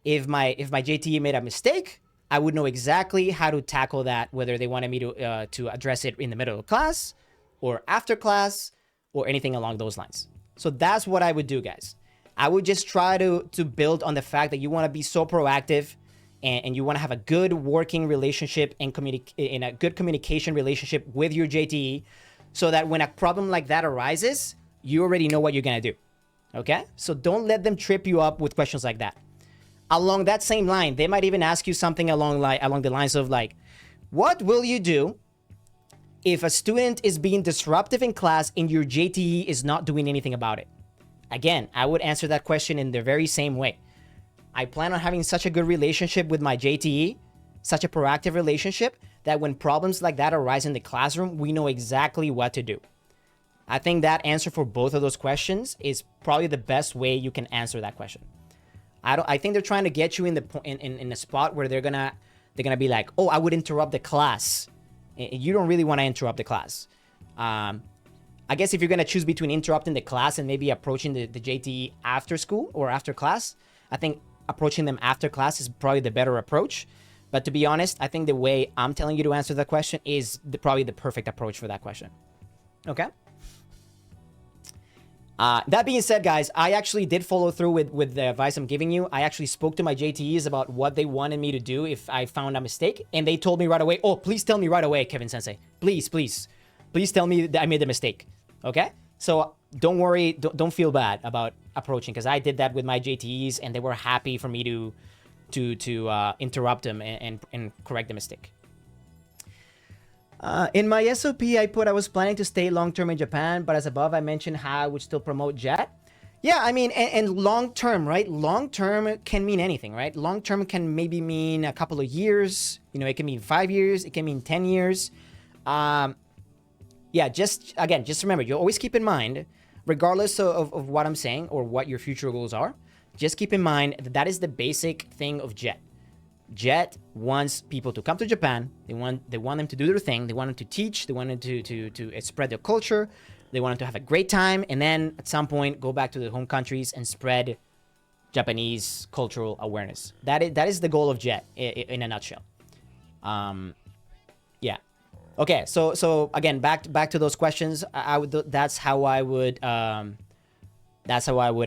if my JTE made a mistake, I would know exactly how to tackle that, whether they wanted me to address it in the middle of class or after class or anything along those lines. So that's what I would do, guys. I would just try to build on the fact that you want to be so proactive and you want to have a good working relationship and in a good communication relationship with your JTE, so that when a problem like that arises, you already know what you're going to do. Okay? So don't let them trip you up with questions like that. Along that same line, they might even ask you something along the lines of like, what will you do if a student is being disruptive in class and your JTE is not doing anything about it? Again, I would answer that question in the very same way. I plan on having such a good relationship with my JTE, such a proactive relationship, that when problems like that arise in the classroom, we know exactly what to do. I think that answer for both of those questions is probably the best way you can answer that question. I think they're trying to get you in the in a spot where they're gonna be like, oh, I would interrupt the class. You don't really want to interrupt the class. I guess if you're gonna choose between interrupting the class and maybe approaching the JTE after school or after class, I think approaching them after class is probably the better approach. But to be honest, I think the way I'm telling you to answer that question is probably the perfect approach for that question. Okay? That being said, guys, I actually did follow through with the advice I'm giving you. I actually spoke to my JTEs about what they wanted me to do if I found a mistake. And they told me right away, oh, please tell me right away, Kevin Sensei. Please, please. Please tell me that I made a mistake. Okay? So don't worry. Don't feel bad about approaching, because I did that with my JTEs and they were happy for me to interrupt them and correct the mistake. In my SOP, I put I was planning to stay long-term in Japan, but as above, I mentioned how I would still promote JET. Yeah, I mean, and long-term, right? Long-term can mean anything, right? Long-term can maybe mean a couple of years. You know, it can mean 5 years. It can mean 10 years. Yeah, just remember, you always keep in mind, regardless of what I'm saying or what your future goals are, just keep in mind that is the basic thing of JET. JET wants people to come to Japan. They want them to do their thing. They want them to teach. They want them to spread their culture. They want them to have a great time, and then at some point go back to their home countries and spread Japanese cultural awareness. That is the goal of JET in a nutshell. Yeah. Okay. So again, back to those questions. That's how I would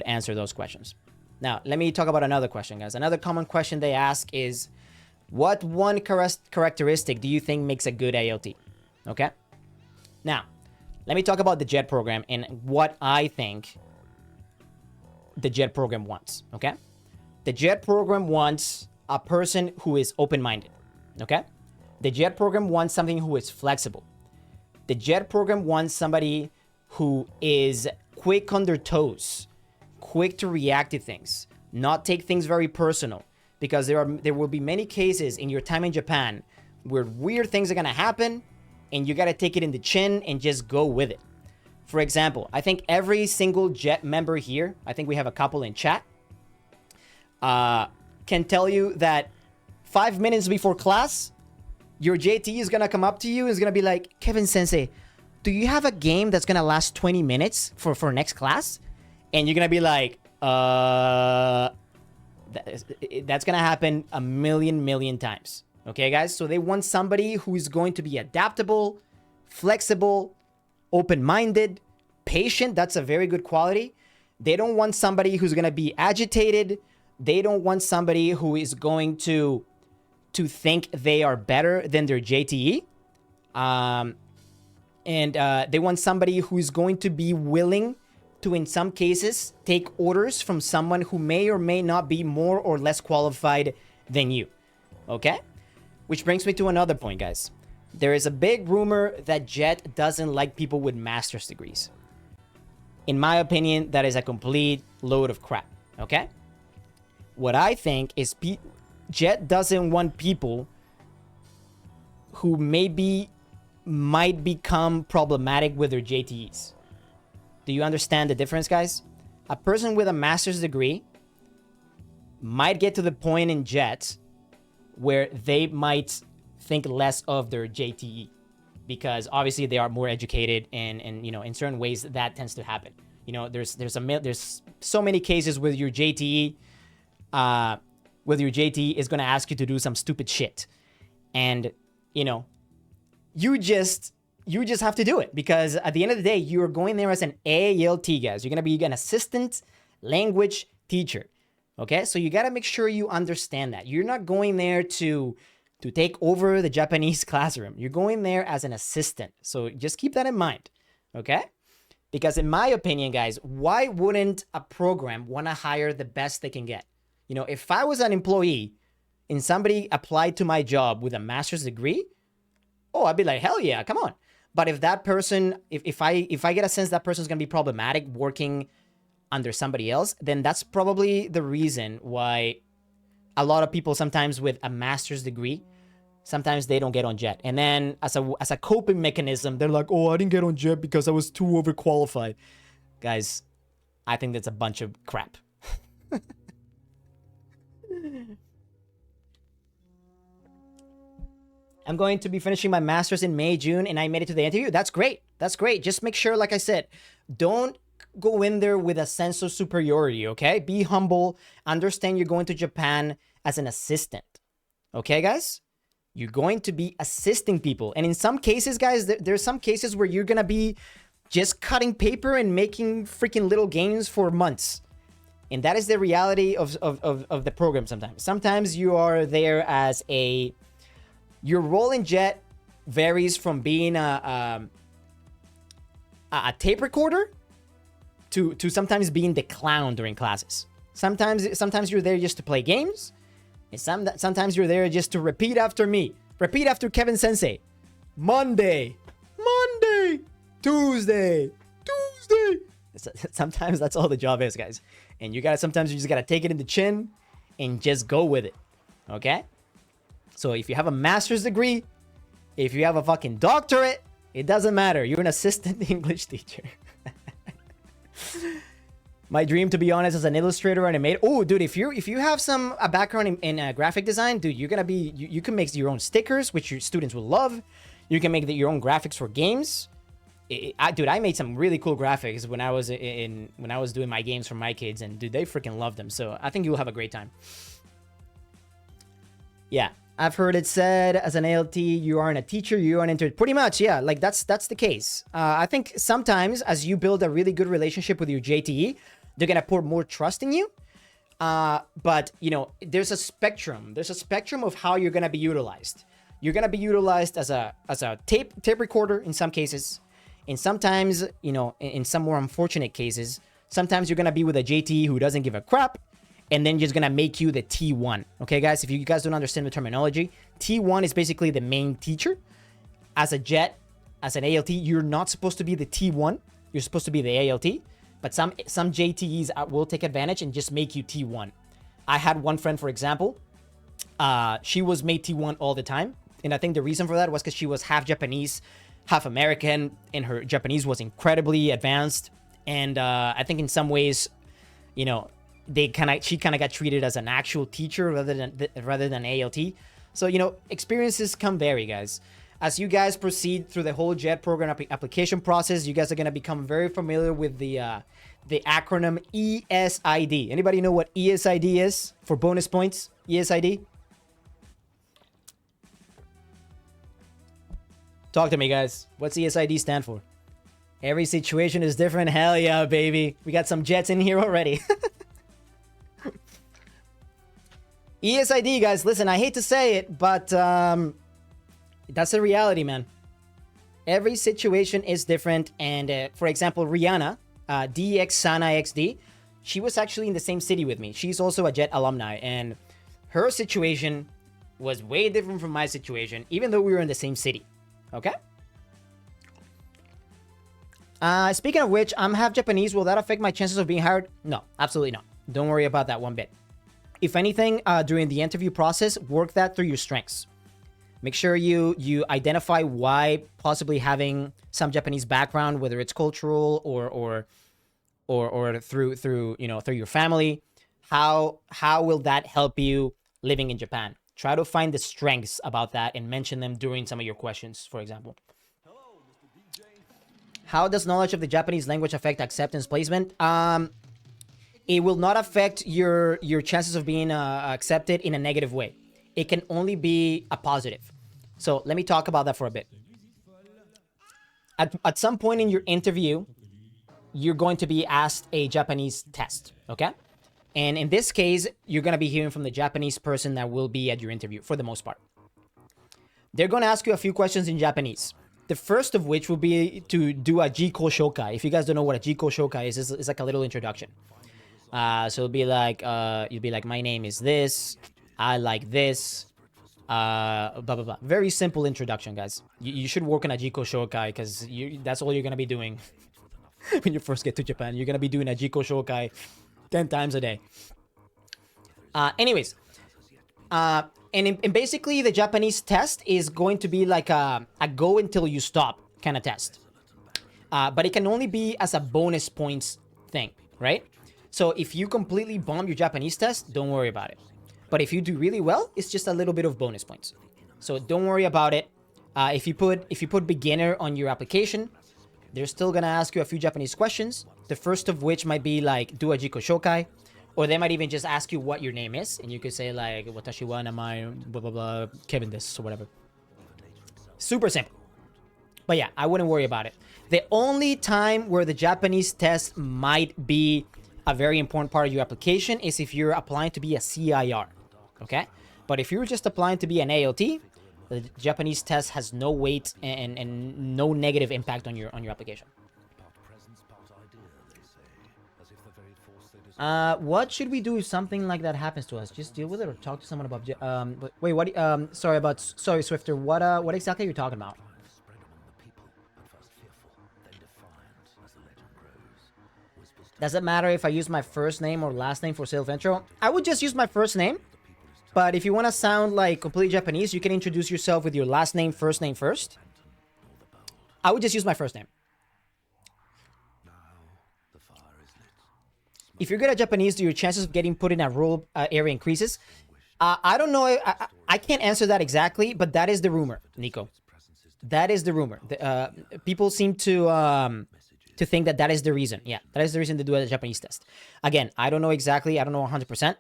answer those questions. Now, let me talk about another question, guys. Another common question they ask is, what one characteristic do you think makes a good ALT? Okay? Now, let me talk about the JET program and what I think the JET program wants, okay? The JET program wants a person who is open-minded, okay? The JET program wants something who is flexible. The JET program wants somebody who is quick on their toes, quick to react to things, not take things very personal, because there will be many cases in your time in Japan where weird things are going to happen and you got to take it in the chin and just go with it. For example, I think every single JET member here, I think we have a couple in chat, can tell you that 5 minutes before class, your JT is going to come up to you and is going to be like, Kevin Sensei, do you have a game that's going to last 20 minutes for next class? And you're going to be like, that's going to happen a million times. Okay, guys? So they want somebody who is going to be adaptable, flexible, open-minded, patient. That's a very good quality. They don't want somebody who's going to be agitated. They don't want somebody who is going to think they are better than their JTE. And they want somebody who is going to be willing to, in some cases, take orders from someone who may or may not be more or less qualified than you. Okay? Which brings me to another point, guys. There is a big rumor that JET doesn't like people with master's degrees. In my opinion, that is a complete load of crap. Okay? What I think is JET doesn't want people who might become problematic with their JTEs. Do you understand the difference, guys? A person with a master's degree might get to the point in JET where they might think less of their JTE, because obviously they are more educated, and you know, in certain ways that tends to happen. You know, there's so many cases with your JTE is going to ask you to do some stupid shit, and you know, you just have to do it, because at the end of the day, you're going there as an ALT, guys. You're going to be an assistant language teacher. Okay? So you got to make sure you understand that. You're not going there to take over the Japanese classroom. You're going there as an assistant. So just keep that in mind. Okay? Because in my opinion, guys, why wouldn't a program want to hire the best they can get? You know, if I was an employee and somebody applied to my job with a master's degree, oh, I'd be like, hell yeah, come on. But if that person, if I get a sense that person is going to be problematic working under somebody else, then that's probably the reason why a lot of people sometimes with a master's degree, sometimes they don't get on JET. And then as a coping mechanism, they're like, oh, I didn't get on JET because I was too overqualified. Guys, I think that's a bunch of crap. I'm going to be finishing my master's in May, June, and I made it to the interview. That's great. That's great. Just make sure, like I said, don't go in there with a sense of superiority, okay? Be humble. Understand you're going to Japan as an assistant, okay, guys? You're going to be assisting people. And in some cases, guys, there's some cases where you're going to be just cutting paper and making freaking little games for months. And that is the reality of the program sometimes. Sometimes you are there as a... Your role in JET varies from being a tape recorder to sometimes being the clown during classes. Sometimes you're there just to play games. And sometimes you're there just to repeat after me. Repeat after Kevin Sensei. Monday. Tuesday. Sometimes that's all the job is, guys. And sometimes you just gotta take it in the chin and just go with it. Okay? So if you have a master's degree, if you have a fucking doctorate, it doesn't matter. You're an assistant English teacher. My dream, to be honest, as an illustrator and animator. Oh, dude, if you have a background in graphic design, dude, you're gonna be you can make your own stickers, which your students will love. You can make your own graphics for games. Dude, I made some really cool graphics when I was doing my games for my kids, and dude, they freaking love them. So I think you'll have a great time. Yeah, I've heard it said as an ALT, you aren't a teacher, you aren't entered. Pretty much, yeah. Like that's the case. I think sometimes as you build a really good relationship with your JTE, they're gonna put more trust in you. But you know, there's a spectrum. There's a spectrum of how you're gonna be utilized. You're gonna be utilized as a tape recorder in some cases. And sometimes, you know, in some more unfortunate cases, sometimes you're going to be with a JTE who doesn't give a crap and then just going to make you the T1. Okay, guys? If you guys don't understand the terminology, T1 is basically the main teacher. As a JET, as an ALT, you're not supposed to be the T1. You're supposed to be the ALT. But some JTEs will take advantage and just make you T1. I had one friend, for example. She was made T1 all the time. And I think the reason for that was because she was half Japanese, half American, and her Japanese was incredibly advanced. And I think in some ways, you know, she kind of got treated as an actual teacher rather than ALT. So, you know, experiences can vary, guys. As you guys proceed through the whole JET program application process, you guys are going to become very familiar with the acronym ESID. Anybody know what ESID is for bonus points? ESID? Talk to me, guys. What's ESID stand for? Every situation is different. Hell yeah, baby. We got some jets in here already. ESID, guys. Listen, I hate to say it, but that's the reality, man. Every situation is different. And for example, Rihanna, DX Sana XD, she was actually in the same city with me. She's also a JET alumni. And her situation was way different from my situation, even though we were in the same city. Okay. Speaking of which, I'm half Japanese. Will that affect my chances of being hired? No, absolutely not. Don't worry about that one bit. If anything, during the interview process, work that through your strengths. Make sure you identify why possibly having some Japanese background, whether it's cultural or through you know, through your family, how will that help you living in Japan? Try to find the strengths about that and mention them during some of your questions, for example. How does knowledge of the Japanese language affect acceptance placement? It will not affect your chances of being accepted in a negative way. It can only be a positive. So let me talk about that for a bit. At some point in your interview, you're going to be asked a Japanese test, okay? And in this case, you're going to be hearing from the Japanese person that will be at your interview for the most part. They're going to ask you a few questions in Japanese. The first of which will be to do a Jiko Shokai. If you guys don't know what a Jiko Shokai is, it's like a little introduction. So it'll be like, you'll be like, my name is this. I like this. Blah, blah, blah. Very simple introduction, guys. You should work on a Jiko Shokai because that's all you're going to be doing when you first get to Japan. You're going to be doing a Jiko Shokai 10 times a day. Anyways, and basically the Japanese test is going to be like a go until you stop kind of test. But it can only be as a bonus points thing, right? So if you completely bomb your Japanese test, don't worry about it. But if you do really well, it's just a little bit of bonus points. So don't worry about it. If you put beginner on your application, they're still gonna ask you a few Japanese questions. The first of which might be like, do a jiko shokai. Or they might even just ask you what your name is. And you could say like, watashi wa namae, blah, blah, blah, Kevin this, or whatever. Super simple. But yeah, I wouldn't worry about it. The only time where the Japanese test might be a very important part of your application is if you're applying to be a CIR. Okay? But if you're just applying to be an ALT, the Japanese test has no weight and no negative impact on your application. What should we do if something like that happens to us? Just deal with it or talk to someone about... wait, what... Sorry, Swifter. What exactly are you talking about? Does it matter if I use my first name or last name for self-intro? I would just use my first name. But if you want to sound like completely Japanese, you can introduce yourself with your last name first. I would just use my first name. If you're good at Japanese, do your chances of getting put in a rural area increases? I don't know. I can't answer that exactly, but that is the rumor, Nico. That is the rumor. People seem to think that is the reason. Yeah, that is the reason to do a Japanese test. Again, I don't know exactly. I don't know 100%.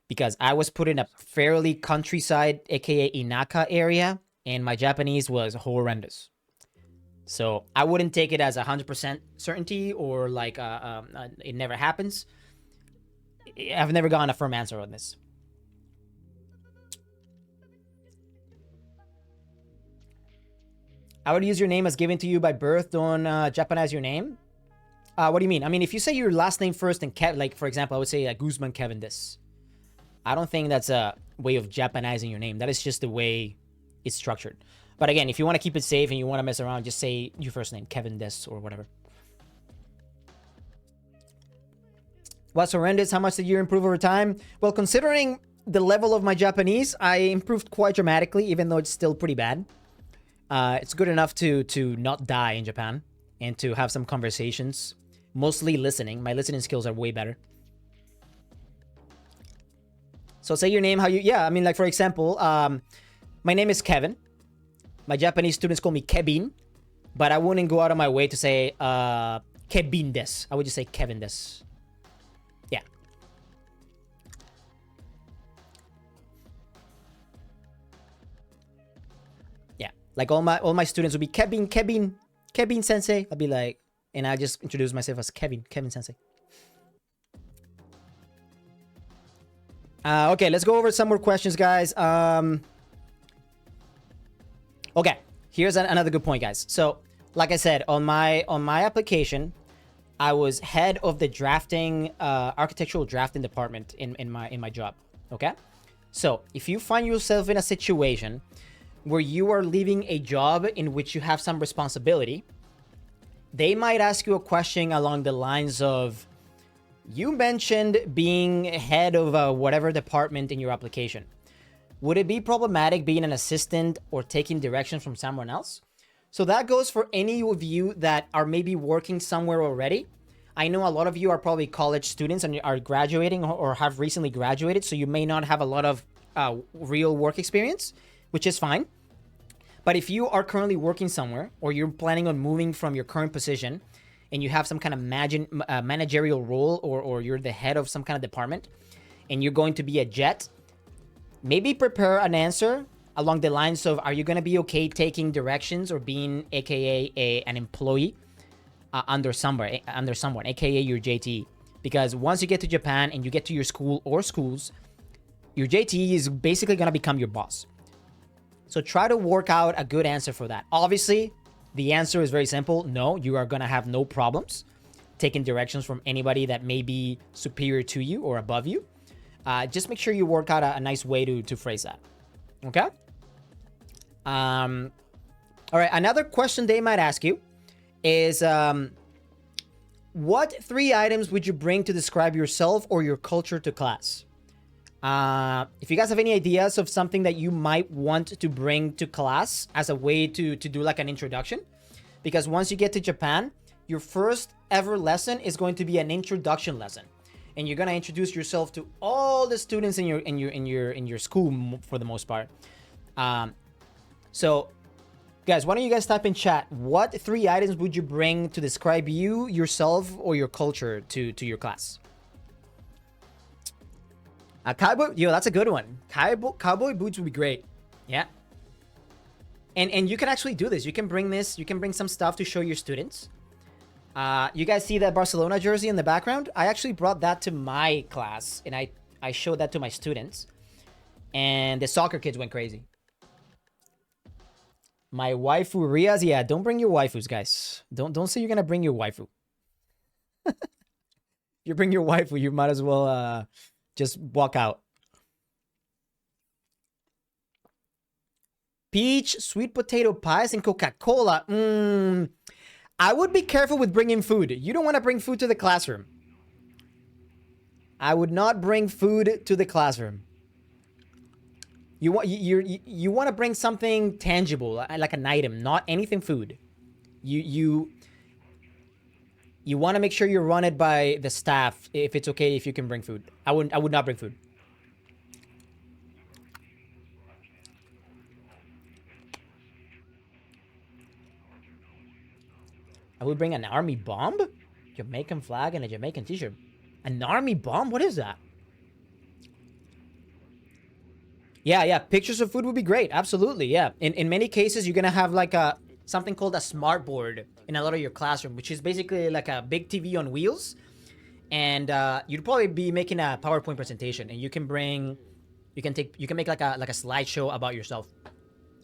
Because I was put in a fairly countryside, aka Inaka area, and my Japanese was horrendous. So I wouldn't take it as 100% certainty or like it never happens. I've never gotten a firm answer on this. I would use your name as given to you by birth. Don't Japanize your name. What do you mean? I mean, if you say your last name first and like for example, I would say Guzman Kevin this. I don't think that's a way of Japanizing your name. That is just the way it's structured. But again, if you want to keep it safe and you want to mess around, just say your first name, Kevin this or whatever. What's horrendous? How much did you improve over time? Well, considering the level of my Japanese, I improved quite dramatically, even though it's still pretty bad. It's good enough to not die in Japan and to have some conversations. Mostly listening. My listening skills are way better. So say your name, yeah, I mean, like, for example, my name is Kevin. My Japanese students call me Kevin, but I wouldn't go out of my way to say, Kevin des. I would just say Kevin des. Yeah. Yeah. Like, all my students would be Kevin sensei. I'd be like, and I just introduce myself as Kevin sensei. Okay, let's go over some more questions, guys. Okay, here's another good point, guys. So, like I said, on my application, I was head of the drafting, architectural drafting department in my job. Okay, so if you find yourself in a situation where you are leaving a job in which you have some responsibility, they might ask you a question along the lines of, you mentioned being head of whatever department in your application. Would it be problematic being an assistant or taking direction from someone else? So that goes for any of you that are maybe working somewhere already. I know a lot of you are probably college students and are graduating or have recently graduated, so you may not have a lot of real work experience, which is fine. But if you are currently working somewhere or you're planning on moving from your current position and you have some kind of managerial role or you're the head of some kind of department and you're going to be a jet, maybe prepare an answer along the lines of, are you going to be okay taking directions or being aka an employee under someone, aka your JTE? Because once you get to Japan and you get to your school or schools, your JTE is basically going to become your boss. So try to work out a good answer for that. Obviously, the answer is very simple. No, you are going to have no problems taking directions from anybody that may be superior to you or above you. Just make sure you work out a nice way to phrase that. Okay? All right, another question they might ask you is, what 3 items would you bring to describe yourself or your culture to class? If you guys have any ideas of something that you might want to bring to class as a way to do like an introduction, because once you get to Japan, your first ever lesson is going to be an introduction lesson. and you're gonna introduce yourself to all the students in your school for the most part. So guys, why don't you guys type in chat, what 3 items would you bring to describe you, yourself, or your culture to your class? Cowboy, yo, that's a good one. Cowboy boots would be great. Yeah. And you can actually do this. You can bring this. You can bring some stuff to show your students. You guys see that Barcelona jersey in the background? I actually brought that to my class, and I showed that to my students, and the soccer kids went crazy. My waifu Riaz, yeah, don't bring your waifus, guys. Don't say you're gonna bring your waifu. If you bring your waifu, you might as well just walk out. Peach, sweet potato pies, and Coca-Cola. I would be careful with bringing food. You don't want to bring food to the classroom. I would not bring food to the classroom. You want to bring something tangible, like an item, not anything food. You want to make sure you run it by the staff if it's okay if you can bring food. I would not bring food. I would bring an army bomb, Jamaican flag, and a Jamaican t-shirt. An army bomb? What is that? Yeah, pictures of food would be great. Absolutely, yeah. In many cases, you're gonna have like something called a smart board in a lot of your classroom, which is basically like a big TV on wheels. And you'd probably be making a PowerPoint presentation, and you can make like a slideshow about yourself.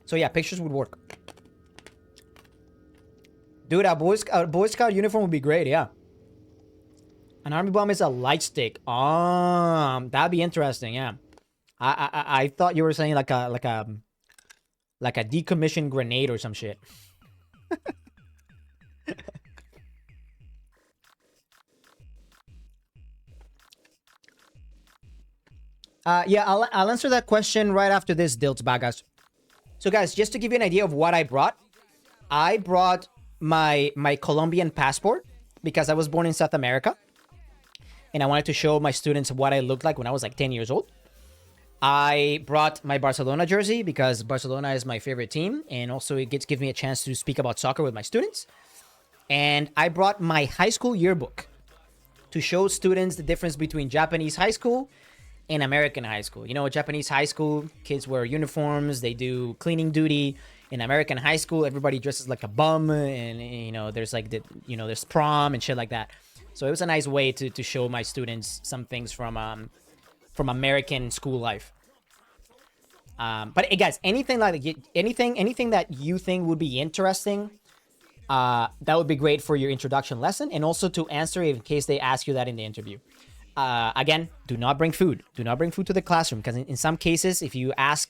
So yeah, pictures would work. Dude, a Boy Scout uniform would be great, yeah. An army bomb is a light stick. That'd be interesting, yeah. I thought you were saying like a decommissioned grenade or some shit. Yeah, I'll answer that question right after this, Dilts Bagas. So guys, just to give you an idea of what I brought my Colombian passport because I was born in South America, and I wanted to show my students what I looked like when I was like 10 years old. I brought my Barcelona jersey because Barcelona is my favorite team, and also it gives me a chance to speak about soccer with my students. And I brought my high school yearbook to show students the difference between Japanese high school and American high school. You know, Japanese high school, kids wear uniforms, they do cleaning duty. In American high school, everybody dresses like a bum, and you know, there's like there's prom and shit like that. So it was a nice way to show my students some things from American school life. But hey, guys, anything that you think would be interesting, that would be great for your introduction lesson, and also to answer in case they ask you that in the interview. Again, do not bring food. Do not bring food to the classroom, because in some cases, if you ask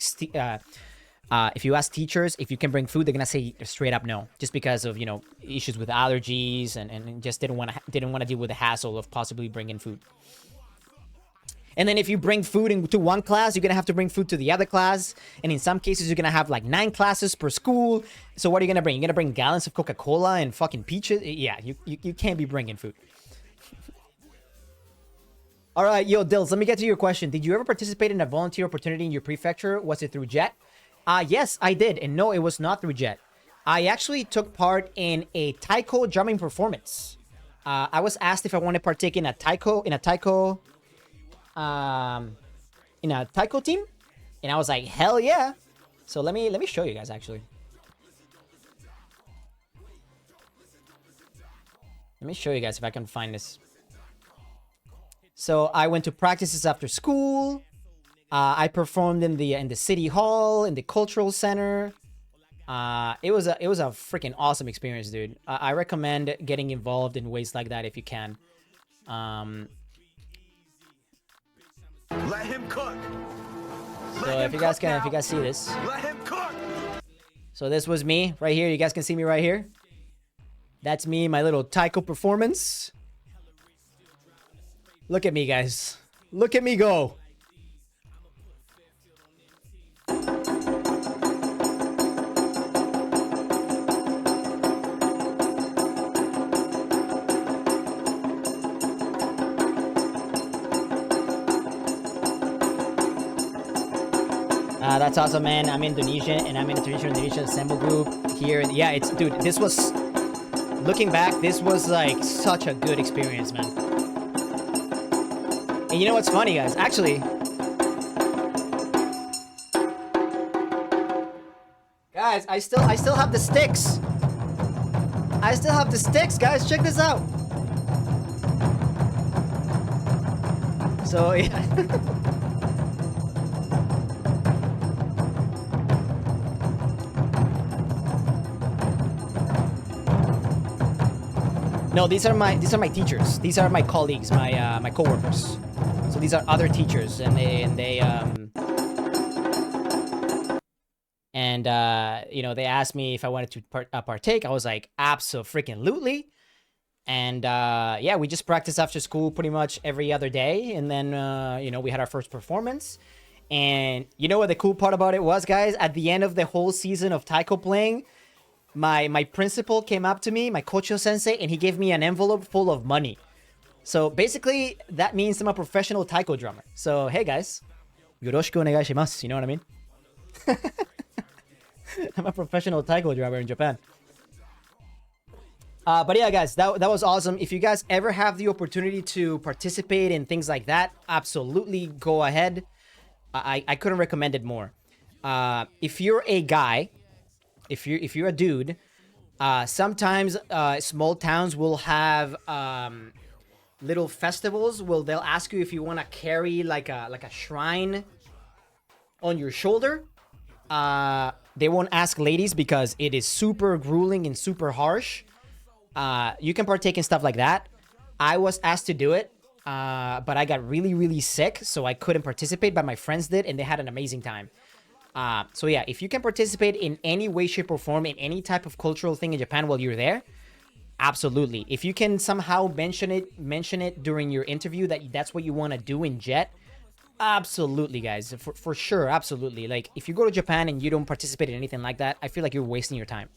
teachers if you can bring food, they're gonna say straight up no, just because of issues with allergies and just didn't want to deal with the hassle of possibly bringing food. And then if you bring food into one class, you're gonna have to bring food to the other class, and in some cases you're gonna have like 9 classes per school. So what are you gonna bring? You're gonna bring gallons of Coca-Cola and fucking peaches? Yeah, you can't be bringing food. All right, yo, Dills, let me get to your question. Did you ever participate in a volunteer opportunity in your prefecture? Was it through JET? Yes, I did. And no, it was not through JET. I actually took part in a taiko drumming performance. I was asked if I wanted to partake in a taiko team. And I was like, hell yeah. So let me show you guys, actually. Let me show you guys if I can find this. So I went to practices after school. I performed in the city hall, in the cultural center. It was a freaking awesome experience, dude. I recommend getting involved in ways like that if you can. Let him cook. So if you guys see this. Let him cook. So this was me right here. You guys can see me right here. That's me, my little taiko performance. Look at me, guys. Look at me go. That's awesome, man. I'm Indonesian, and I'm in Indonesian Assemble group here. Yeah, it's dude. This was, looking back, this was like such a good experience, man. And you know what's funny, guys? Actually, guys, I still have the sticks. I still have the sticks, guys. Check this out. So yeah. No, these are my teachers. These are my colleagues, my coworkers. So these are other teachers, and they you know, they asked me if I wanted to partake. I was like, abso-freaking-lutely. And yeah, we just practiced after school pretty much every other day, and then you know, we had our first performance. And you know what the cool part about it was, guys? At the end of the whole season of taiko playing, my principal came up to me, my Kocho sensei, and he gave me an envelope full of money. So basically, that means I'm a professional taiko drummer. So hey guys, yoroshiku onegai shimasu. You know what I mean? I'm a professional taiko drummer in Japan. But yeah, guys, that was awesome. If you guys ever have the opportunity to participate in things like that, absolutely go ahead. I couldn't recommend it more. If you're a guy, if you're a dude, sometimes small towns will have little festivals. They'll ask you if you want to carry like a shrine on your shoulder. They won't ask ladies because it is super grueling and super harsh. You can partake in stuff like that. I was asked to do it, but I got really sick, so I couldn't participate, but my friends did, and they had an amazing time. So yeah, if you can participate in any way, shape, or form in any type of cultural thing in Japan while you're there, absolutely. If you can somehow mention it during your interview that's what you want to do in JET, absolutely, guys, for sure, absolutely. Like, if you go to Japan and you don't participate in anything like that, I feel like you're wasting your time.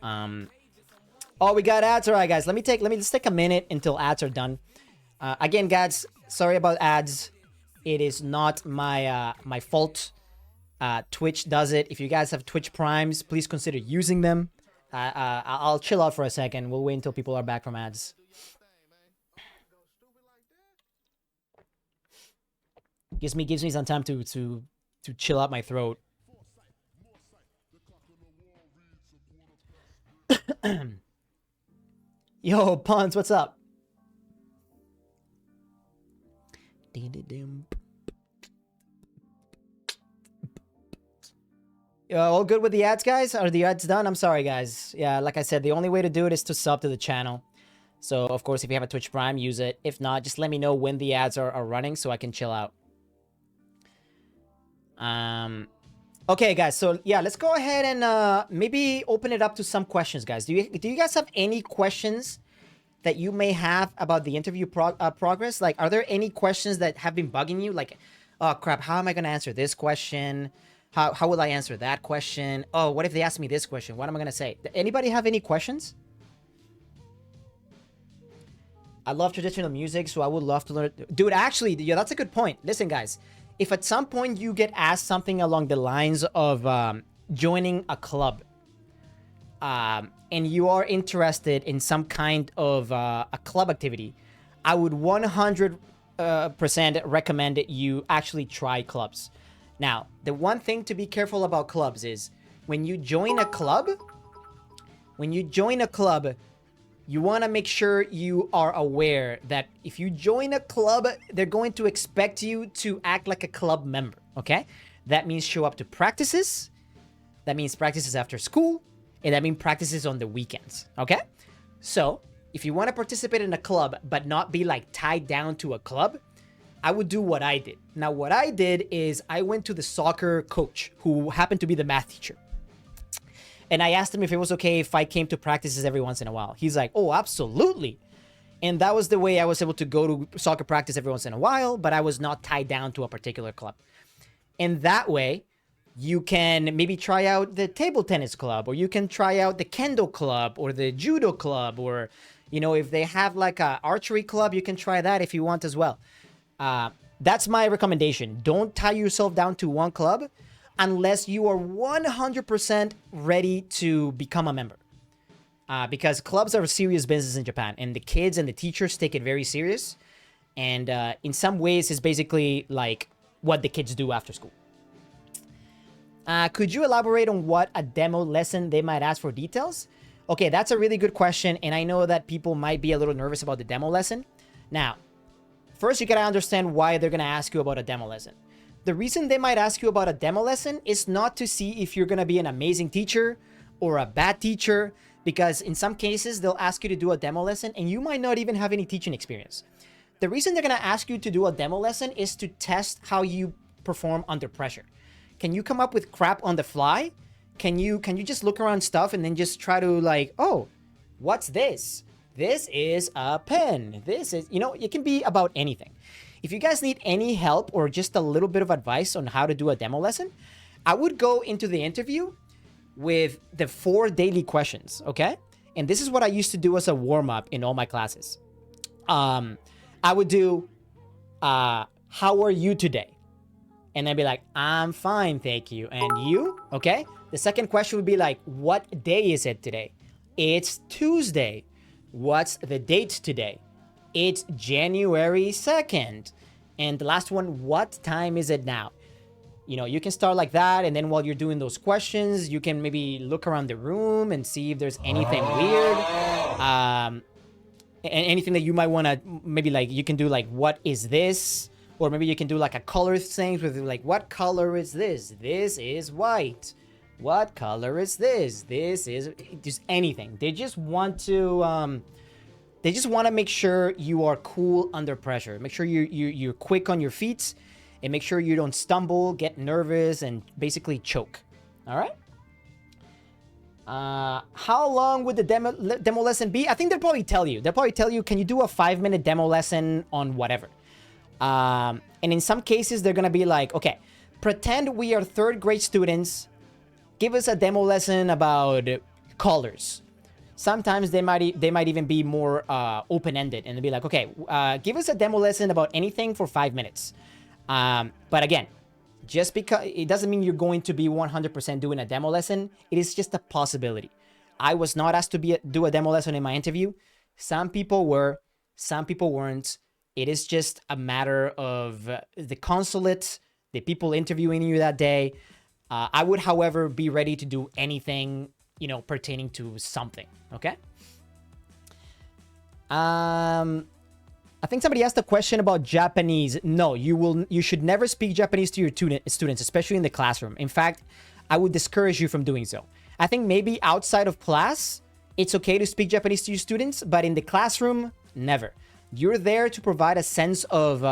Oh, we got ads. All right, guys, let's take a minute until ads are done. Again, guys, sorry about ads. It is not my my fault. Twitch does it. If you guys have Twitch Primes, please consider using them. I'll chill out for a second. We'll wait until people are back from ads. Gives me some time to chill out my throat. Yo, Pons, what's up? All good with the ads, guys? Are the ads done? I'm sorry, guys. Yeah, like I said, the only way to do it is to sub to the channel. So, of course, if you have a Twitch Prime, use it. If not, just let me know when the ads are running so I can chill out. Okay, guys. So, yeah, let's go ahead and maybe open it up to some questions, guys. Do you guys have any questions that you may have about the interview progress? Like, are there any questions that have been bugging you? Like, oh, crap, how am I going to answer this question? How will I answer that question? Oh, what if they ask me this question? What am I going to say? Anybody have any questions? I love traditional music, so I would love to learn. Dude, actually, yeah, that's a good point. Listen, guys, if at some point you get asked something along the lines of joining a club, and you are interested in some kind of a club activity, I would 100% recommend you actually try clubs. Now, the one thing to be careful about clubs is when you join a club, you want to make sure you are aware that if you join a club, they're going to expect you to act like a club member, okay? That means show up to practices. That means practices after school. And that means practices on the weekends, okay? So, if you want to participate in a club but not be like tied down to a club, I would do what I did. Now, what I did is I went to the soccer coach who happened to be the math teacher. And I asked him if it was okay if I came to practices every once in a while. He's like, oh, absolutely. And that was the way I was able to go to soccer practice every once in a while, but I was not tied down to a particular club. And that way, you can maybe try out the table tennis club, or you can try out the kendo club or the judo club, or, you know, if they have like a archery club, you can try that if you want as well. That's my recommendation. Don't tie yourself down to one club. unless you are 100% ready to become a member. Because clubs are a serious business in Japan, and the kids and the teachers take it very serious. And in some ways, it's basically like what the kids do after school. Could you elaborate on what a demo lesson they might ask for details? Okay, that's a really good question, and I know that people might be a little nervous about the demo lesson. Now, first you gotta understand why they're gonna ask you about a demo lesson. The reason they might ask you about a demo lesson is not to see if you're gonna be an amazing teacher or a bad teacher, because in some cases, they'll ask you to do a demo lesson and you might not even have any teaching experience. The reason they're gonna ask you to do a demo lesson is to test how you perform under pressure. Can you come up with crap on the fly? Can you just look around stuff and then just try to like, oh, what's this? This is a pen. This is, it can be about anything. If you guys need any help or just a little bit of advice on how to do a demo lesson, I would go into the interview with the 4 daily questions, okay? And this is what I used to do as a warm-up in all my classes. I would do, how are you today? And then be like, I'm fine, thank you. And you? Okay? The second question would be like, what day is it today? It's Tuesday. What's the date today? It's January 2nd. And the last one, what time is it now? You can start like that, and then while you're doing those questions, you can maybe look around the room and see if there's anything weird. Anything that you might want to, maybe like, you can do like, what is this? Or maybe you can do like a color thing with like, what color is this? This is white. What color is this? This is just anything. They just want to make sure you are cool under pressure. Make sure you're quick on your feet, and make sure you don't stumble, get nervous, and basically choke. All right? How long would the demo lesson be? I think they'll probably tell you. They'll probably tell you, can you do a 5-minute demo lesson on whatever? And in some cases, they're going to be like, okay, pretend we are 3rd grade students. Give us a demo lesson about colors. Sometimes they might even be more open-ended, and they'll be like, okay, give us a demo lesson about anything for 5 minutes. But again, just because it doesn't mean you're going to be 100% doing a demo lesson. It is just a possibility. I was not asked to do a demo lesson in my interview. Some people were, some people weren't. It is just a matter of the consulate, the people interviewing you that day. I would, however, be ready to do anything, pertaining to something. Okay. I think somebody asked a question about Japanese. No, you should never speak Japanese to your students, especially in the classroom. In fact, I would discourage you from doing so. I think maybe outside of class, it's okay to speak Japanese to your students, but in the classroom, never. You're there to provide a sense of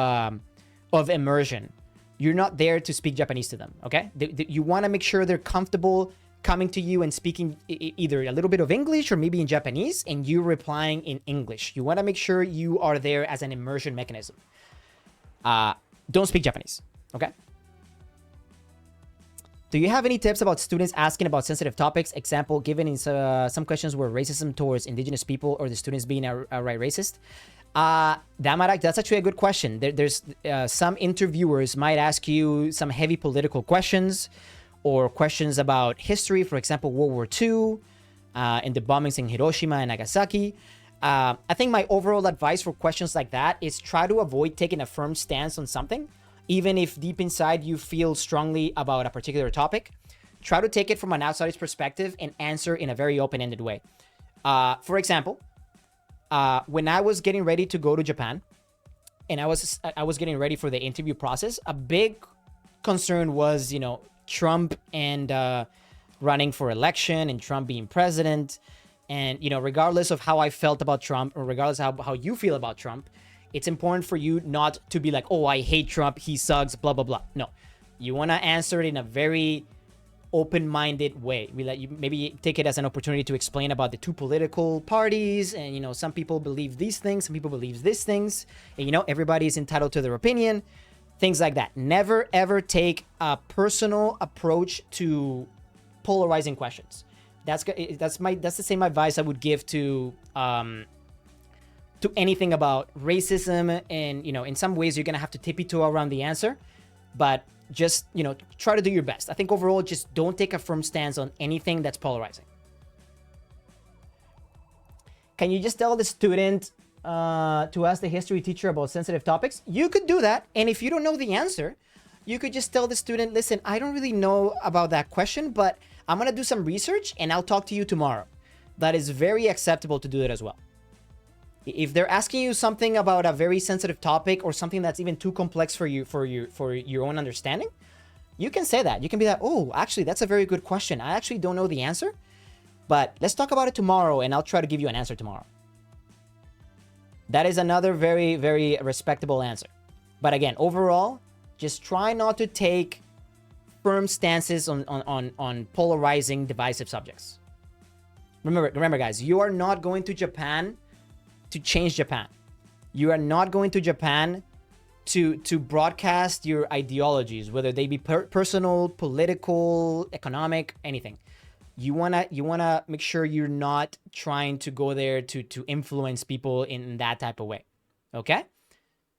immersion. You're not there to speak Japanese to them, okay? You want to make sure they're comfortable coming to you and speaking either a little bit of English or maybe in Japanese, and you replying in English. You want to make sure you are there as an immersion mechanism. Don't speak Japanese, okay? Do you have any tips about students asking about sensitive topics? Example, given in some questions were racism towards indigenous people or the students being outright racist? That's actually a good question. There's some interviewers might ask you some heavy political questions, or questions about history, for example, World War II, and the bombings in Hiroshima and Nagasaki. I think my overall advice for questions like that is try to avoid taking a firm stance on something, even if deep inside you feel strongly about a particular topic. Try to take it from an outsider's perspective and answer in a very open-ended way. For example, when I was getting ready to go to Japan, and I was getting ready for the interview process, a big concern was, Trump and running for election and Trump being president. And, regardless of how I felt about Trump, or regardless of how you feel about Trump, it's important for you not to be like, oh, I hate Trump, he sucks, blah, blah, blah. No, you want to answer it in a very open-minded way. Maybe take it as an opportunity to explain about the two political parties. And, some people believe these things, some people believe these things. And, everybody is entitled to their opinion. Things like that. Never, ever take a personal approach to polarizing questions. That's the same advice I would give to anything about racism. And, in some ways, you're going to have to tippy-toe around the answer. But just, you know, try to do your best. I think overall, just don't take a firm stance on anything that's polarizing. Can you just tell the student to ask the history teacher about sensitive topics? You could do that. And if you don't know the answer, you could just tell the student, listen, I don't really know about that question, but I'm going to do some research and I'll talk to you tomorrow. That is very acceptable to do it as well. If they're asking you something about a very sensitive topic or something that's even too complex for your own understanding, you can say that. You can be like, oh, actually, that's a very good question. I actually don't know the answer, but let's talk about it tomorrow and I'll try to give you an answer tomorrow. That is another very, very respectable answer. But again, overall, just try not to take firm stances on polarizing, divisive subjects. Remember, guys, you are not going to Japan to change Japan. You are not going to Japan to broadcast your ideologies, whether they be personal, political, economic, anything. You wanna make sure you're not trying to go there to influence people in that type of way. Okay?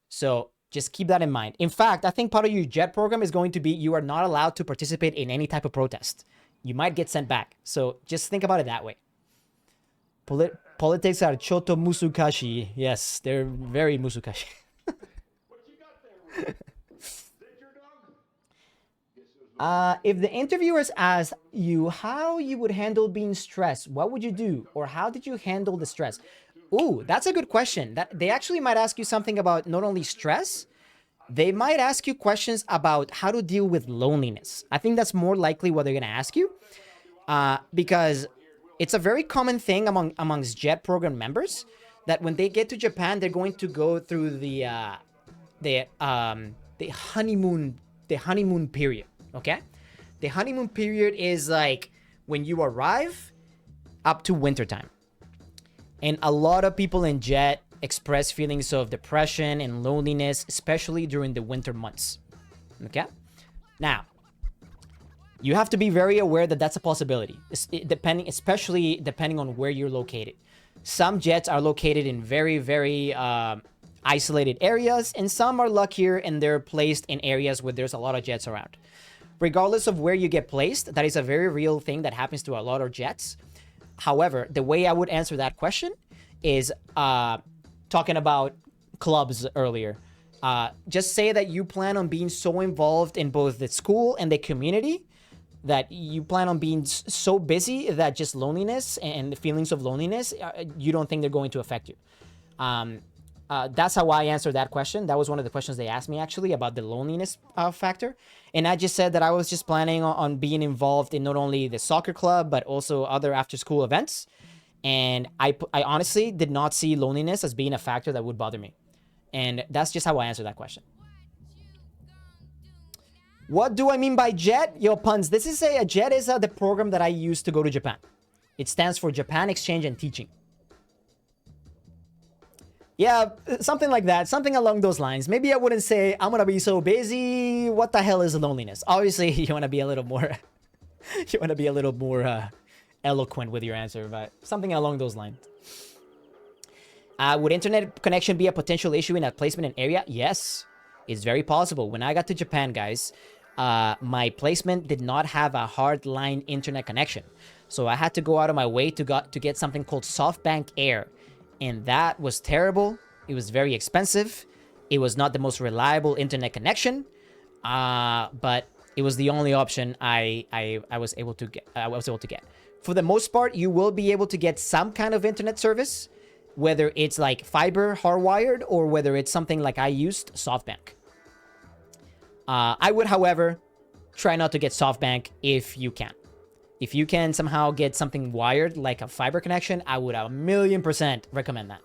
So just keep that in mind. In fact, I think part of your JET program is going to be you are not allowed to participate in any type of protest. You might get sent back. So just think about it that way. Politics are choto musukashi. Yes, they're very musukashi. If the interviewers ask you how you would handle being stressed, what would you do? Or how did you handle the stress? Ooh, that's a good question. That they actually might ask you something about not only stress, they might ask you questions about how to deal with loneliness. I think that's more likely what they're going to ask you, because it's a very common thing amongst JET program members that when they get to Japan, they're going to go through the honeymoon period. Okay, the honeymoon period is like when you arrive up to wintertime. And a lot of people in JET express feelings of depression and loneliness, especially during the winter months. Okay? Now, you have to be very aware that that's a possibility, especially depending on where you're located. Some JETs are located in very, very isolated areas, and some are luckier and they're placed in areas where there's a lot of JETs around. Regardless of where you get placed, that is a very real thing that happens to a lot of JETs. However, the way I would answer that question is talking about clubs earlier. Just say that you plan on being so involved in both the school and the community that you plan on being so busy that just loneliness and the feelings of loneliness, you don't think they're going to affect you. That's how I answered that question. That was one of the questions they asked me, actually, about the loneliness factor. And I just said that I was just planning on being involved in not only the soccer club, but also other after-school events. And I honestly did not see loneliness as being a factor that would bother me. And that's just how I answered that question. What do I mean by JET? Yo, puns. This is a JET is the program that I use to go to Japan. It stands for Japan Exchange and Teaching. Yeah, something like that. Something along those lines. Maybe I wouldn't say, I'm going to be so busy. What the hell is loneliness? Obviously, you want to be a little more... you want to be a little more eloquent with your answer, but something along those lines. Would internet connection be a potential issue in a placement and area? Yes, it's very possible. When I got to Japan, guys, my placement did not have a hardline internet connection. So I had to go out of my way to get something called SoftBank Air. And that was terrible. It was very expensive. It was not the most reliable internet connection, but it was the only option I was able to get. For the most part, you will be able to get some kind of internet service, whether it's like fiber hardwired or whether it's something like I used, SoftBank. I would, however, try not to get SoftBank if you can. If you can somehow get something wired, like a fiber connection, I would 1,000,000% recommend that.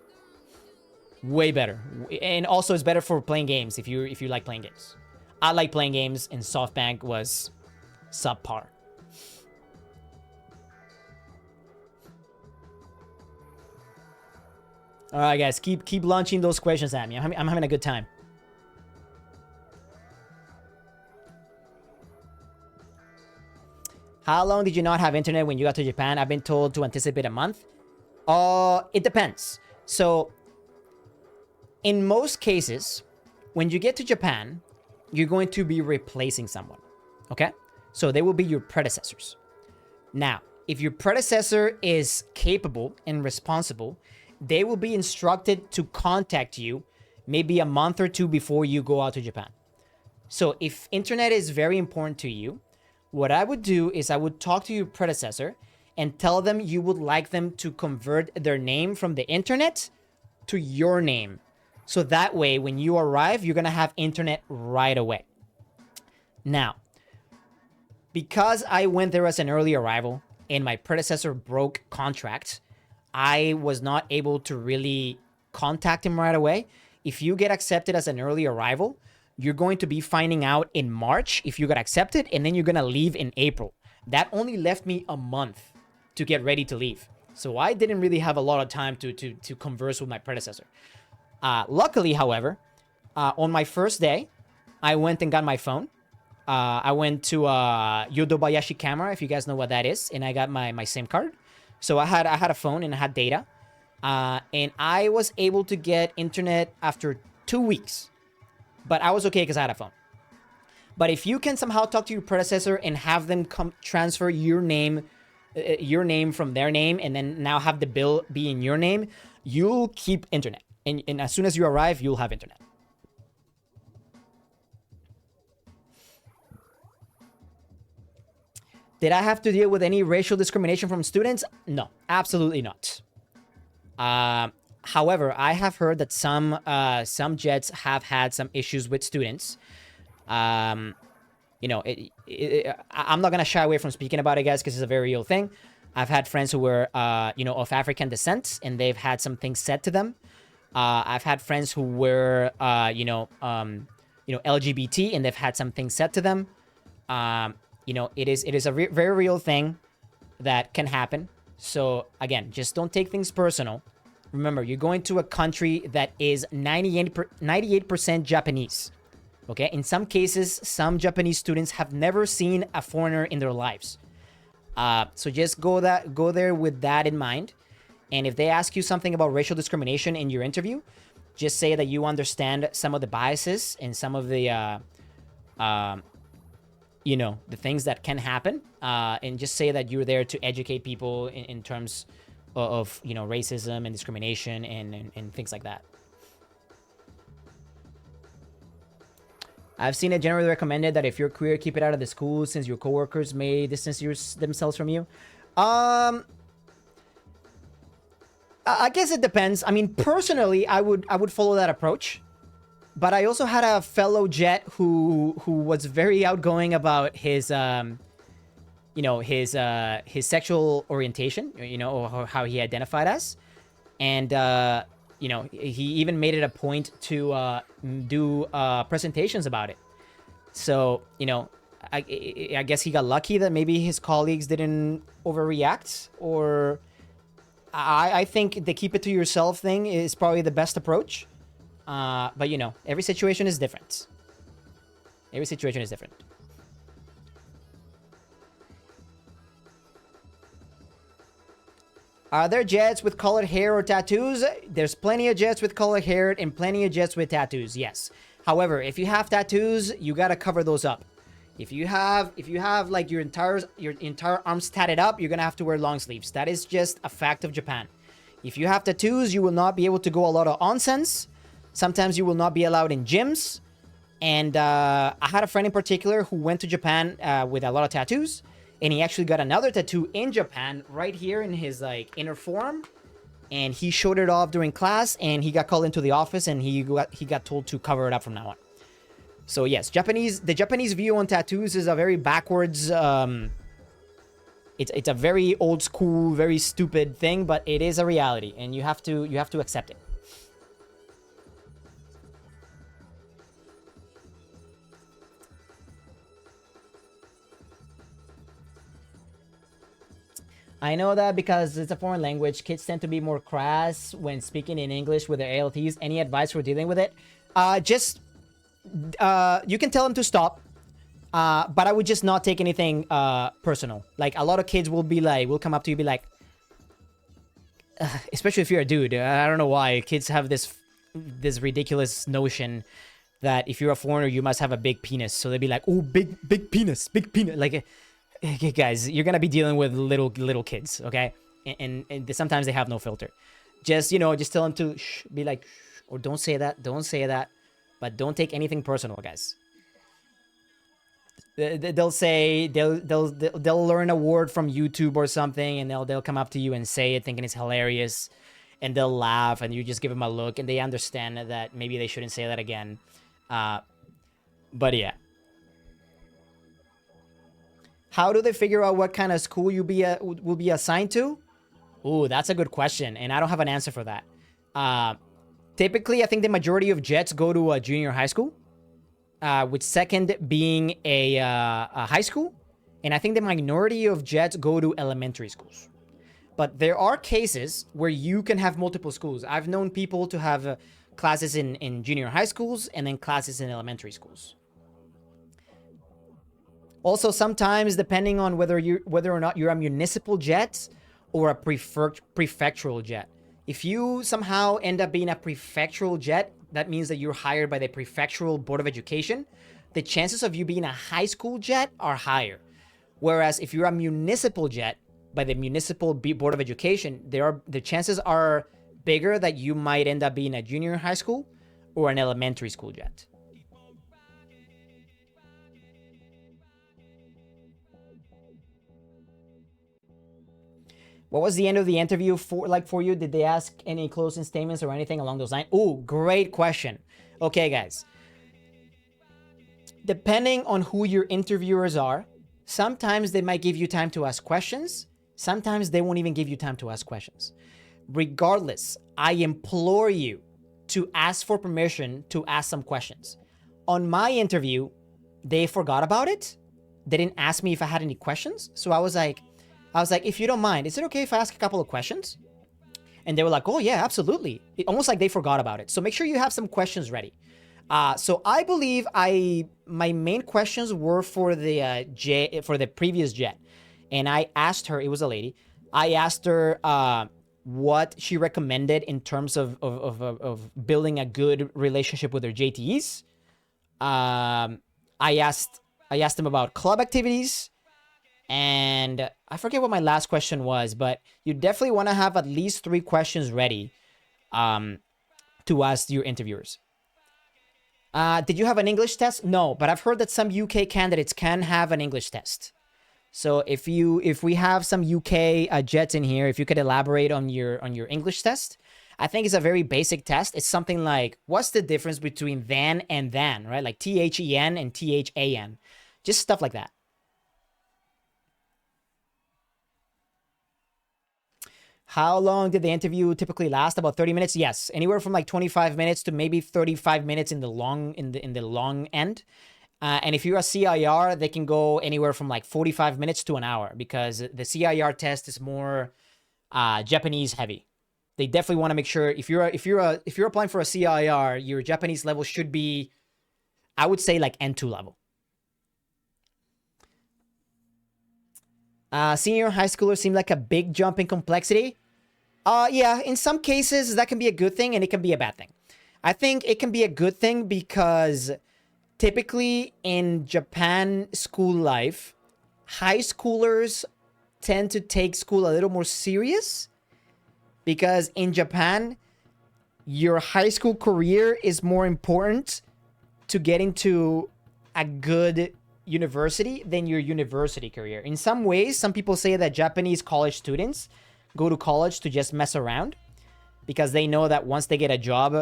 Way better. And also it's better for playing games if you like playing games. I like playing games, and SoftBank was subpar. All right, guys, keep launching those questions at me. I'm having a good time. How long did you not have internet when you got to Japan? I've been told to anticipate a month. It depends. So, in most cases, when you get to Japan, you're going to be replacing someone. Okay? So they will be your predecessors. Now, if your predecessor is capable and responsible, they will be instructed to contact you maybe a month or two before you go out to Japan. So if internet is very important to you, what I would do is I would talk to your predecessor and tell them you would like them to convert their name from the internet to your name. So that way, when you arrive, you're going to have internet right away. Now, because I went there as an early arrival and my predecessor broke contract, I was not able to really contact him right away. If you get accepted as an early arrival, you're going to be finding out in March if you got accepted, and then you're going to leave in April. That only left me a month to get ready to leave. So I didn't really have a lot of time to converse with my predecessor. Luckily, however, on my first day, I went and got my phone. I went to Yodobayashi Camera, if you guys know what that is, and I got my SIM card. So I had a phone and I had data. And I was able to get internet after 2 weeks. But I was okay because I had a phone. But if you can somehow talk to your predecessor and have them transfer your name from their name, and then now have the bill be in your name, you'll keep internet. And as soon as you arrive, you'll have internet. Did I have to deal with any racial discrimination from students? No, absolutely not. However, I have heard that some jets have had some issues with students. You know, I'm not gonna shy away from speaking about it, guys, because it's a very real thing. I've had friends who were, you know, of African descent, and they've had some things said to them. I've had friends who were, you know, LGBT, and they've had some things said to them. You know, it is a very real thing that can happen. So again, just don't take things personal. Remember, you're going to a country that is 98% Japanese. Okay? In some cases, some Japanese students have never seen a foreigner in their lives. So just go there with that in mind. And if they ask you something about racial discrimination in your interview, just say that you understand some of the biases and some of the, you know, the things that can happen. And just say that you're there to educate people in terms of, you know, racism and discrimination and things like that. I've seen it generally recommended that if you're queer, keep it out of the school since your coworkers may distance themselves from you. I guess it depends. I mean, personally, I would follow that approach. But I also had a fellow Jet who was very outgoing about his you know, his sexual orientation, you know, or how he identified as. And you know, he even made it a point to do presentations about it. So, you know, I guess he got lucky that maybe his colleagues didn't overreact, or I think the keep it to yourself thing is probably the best approach. But, you know, every situation is different. Every situation is different. Are there Jets with colored hair or tattoos? There's plenty of Jets with colored hair and plenty of Jets with tattoos, yes. However, if you have tattoos, you gotta cover those up. If you have like your entire arms tatted up, you're gonna have to wear long sleeves. That is just a fact of Japan. If you have tattoos, you will not be able to go a lot of onsens. Sometimes you will not be allowed in gyms. And I had a friend in particular who went to Japan with a lot of tattoos. And he actually got another tattoo in Japan right here in his like inner forearm. And he showed it off during class, and he got called into the office, and he got told to cover it up from now on. So yes, the Japanese view on tattoos is a very backwards, it's a very old school, very stupid thing, but it is a reality, and you have to accept it. I know that because it's a foreign language, kids tend to be more crass when speaking in English with their ALTs. Any advice for dealing with it? Just you can tell them to stop, but I would just not take anything personal. Like, a lot of kids will come up to you, be like, especially if you're a dude. I don't know why kids have this ridiculous notion that if you're a foreigner, you must have a big penis. So they'd be like, oh, big penis, big penis. Like, hey, guys, you're gonna be dealing with little kids, okay? And sometimes they have no filter. Just, you know, just tell them to be like, shh, or don't say that, but don't take anything personal, guys. They'll say they'll learn a word from YouTube or something, and they'll come up to you and say it, thinking it's hilarious, and they'll laugh, and you just give them a look, and they understand that maybe they shouldn't say that again. But yeah. How do they figure out what kind of school you will be assigned to? Ooh, that's a good question, and I don't have an answer for that. Typically, I think the majority of jets go to a junior high school, with second being a high school, and I think the minority of jets go to elementary schools. But there are cases where you can have multiple schools. I've known people to have classes in junior high schools and then classes in elementary schools. Also, sometimes depending on whether or not you're a municipal jet or a prefectural jet. If you somehow end up being a prefectural jet, that means that you're hired by the prefectural board of education. The chances of you being a high school jet are higher. Whereas if you're a municipal jet by the municipal board of education, the chances are bigger that you might end up being a junior high school or an elementary school jet. What was the end of the interview for you? Did they ask any closing statements or anything along those lines? Oh, great question. Okay, guys. Depending on who your interviewers are, sometimes they might give you time to ask questions. Sometimes they won't even give you time to ask questions. Regardless, I implore you to ask for permission to ask some questions. On my interview, they forgot about it. They didn't ask me if I had any questions. So I was like, if you don't mind, is it okay if I ask a couple of questions? And they were like, oh yeah, absolutely. Almost like they forgot about it. So make sure you have some questions ready. So I believe my main questions were for the previous jet. And I asked her, it was a lady, I asked her what she recommended in terms of building a good relationship with her JTEs. I asked them about club activities. And I forget what my last question was, but you definitely want to have at least 3 questions ready to ask your interviewers. Did you have an English test? No, but I've heard that some UK candidates can have an English test. So if we have some UK jets in here, if you could elaborate on your English test, I think it's a very basic test. It's something like, what's the difference between then and than, right? Like THEN and THAN, just stuff like that. How long did the interview typically last? About 30 minutes? Yes, anywhere from like 25 minutes to maybe 35 minutes in the long end. And if you're a CIR, they can go anywhere from like 45 minutes to an hour because the CIR test is more Japanese heavy. They definitely want to make sure if you're applying for a CIR, your Japanese level should be, I would say, like N2 level. Senior high schoolers seem like a big jump in complexity. Yeah, in some cases that can be a good thing and it can be a bad thing. I think it can be a good thing because typically in Japan school life, high schoolers tend to take school a little more serious because in Japan, your high school career is more important to get into a good university than your university career. In some ways, some people say that Japanese college students go to college to just mess around because they know that once they get a job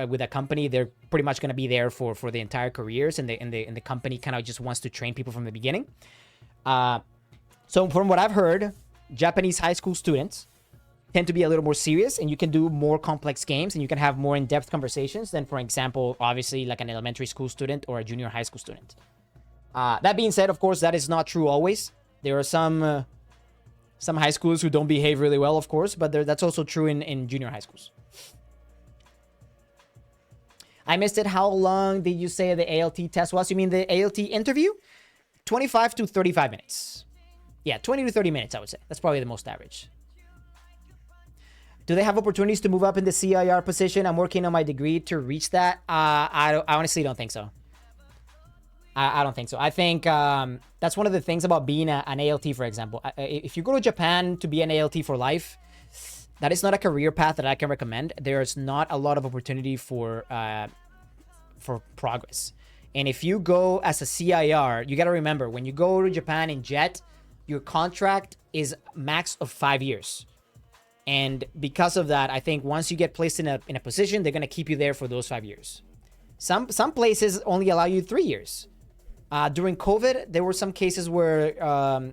with a company, they're pretty much going to be there for the entire careers, and the company kind of just wants to train people from the beginning. So from what I've heard, Japanese high school students tend to be a little more serious, and you can do more complex games, and you can have more in-depth conversations than, for example, obviously like an elementary school student or a junior high school student. That being said, of course, that is not true always. There are some high schools who don't behave really well, of course, but that's also true in junior high schools. I missed it. How long did you say the ALT test was? You mean the ALT interview? 25 to 35 minutes. Yeah, 20 to 30 minutes, I would say. That's probably the most average. Do they have opportunities to move up in the CIR position? I'm working on my degree to reach that. I honestly don't think so. I don't think so. I think that's one of the things about being an ALT, for example. If you go to Japan to be an ALT for life, that is not a career path that I can recommend. There's not a lot of opportunity for progress. And if you go as a CIR, you got to remember, when you go to Japan in JET, your contract is max of 5 years. And because of that, I think once you get placed in a position, they're going to keep you there for those 5 years. Some places only allow you 3 years. During COVID, there were some cases where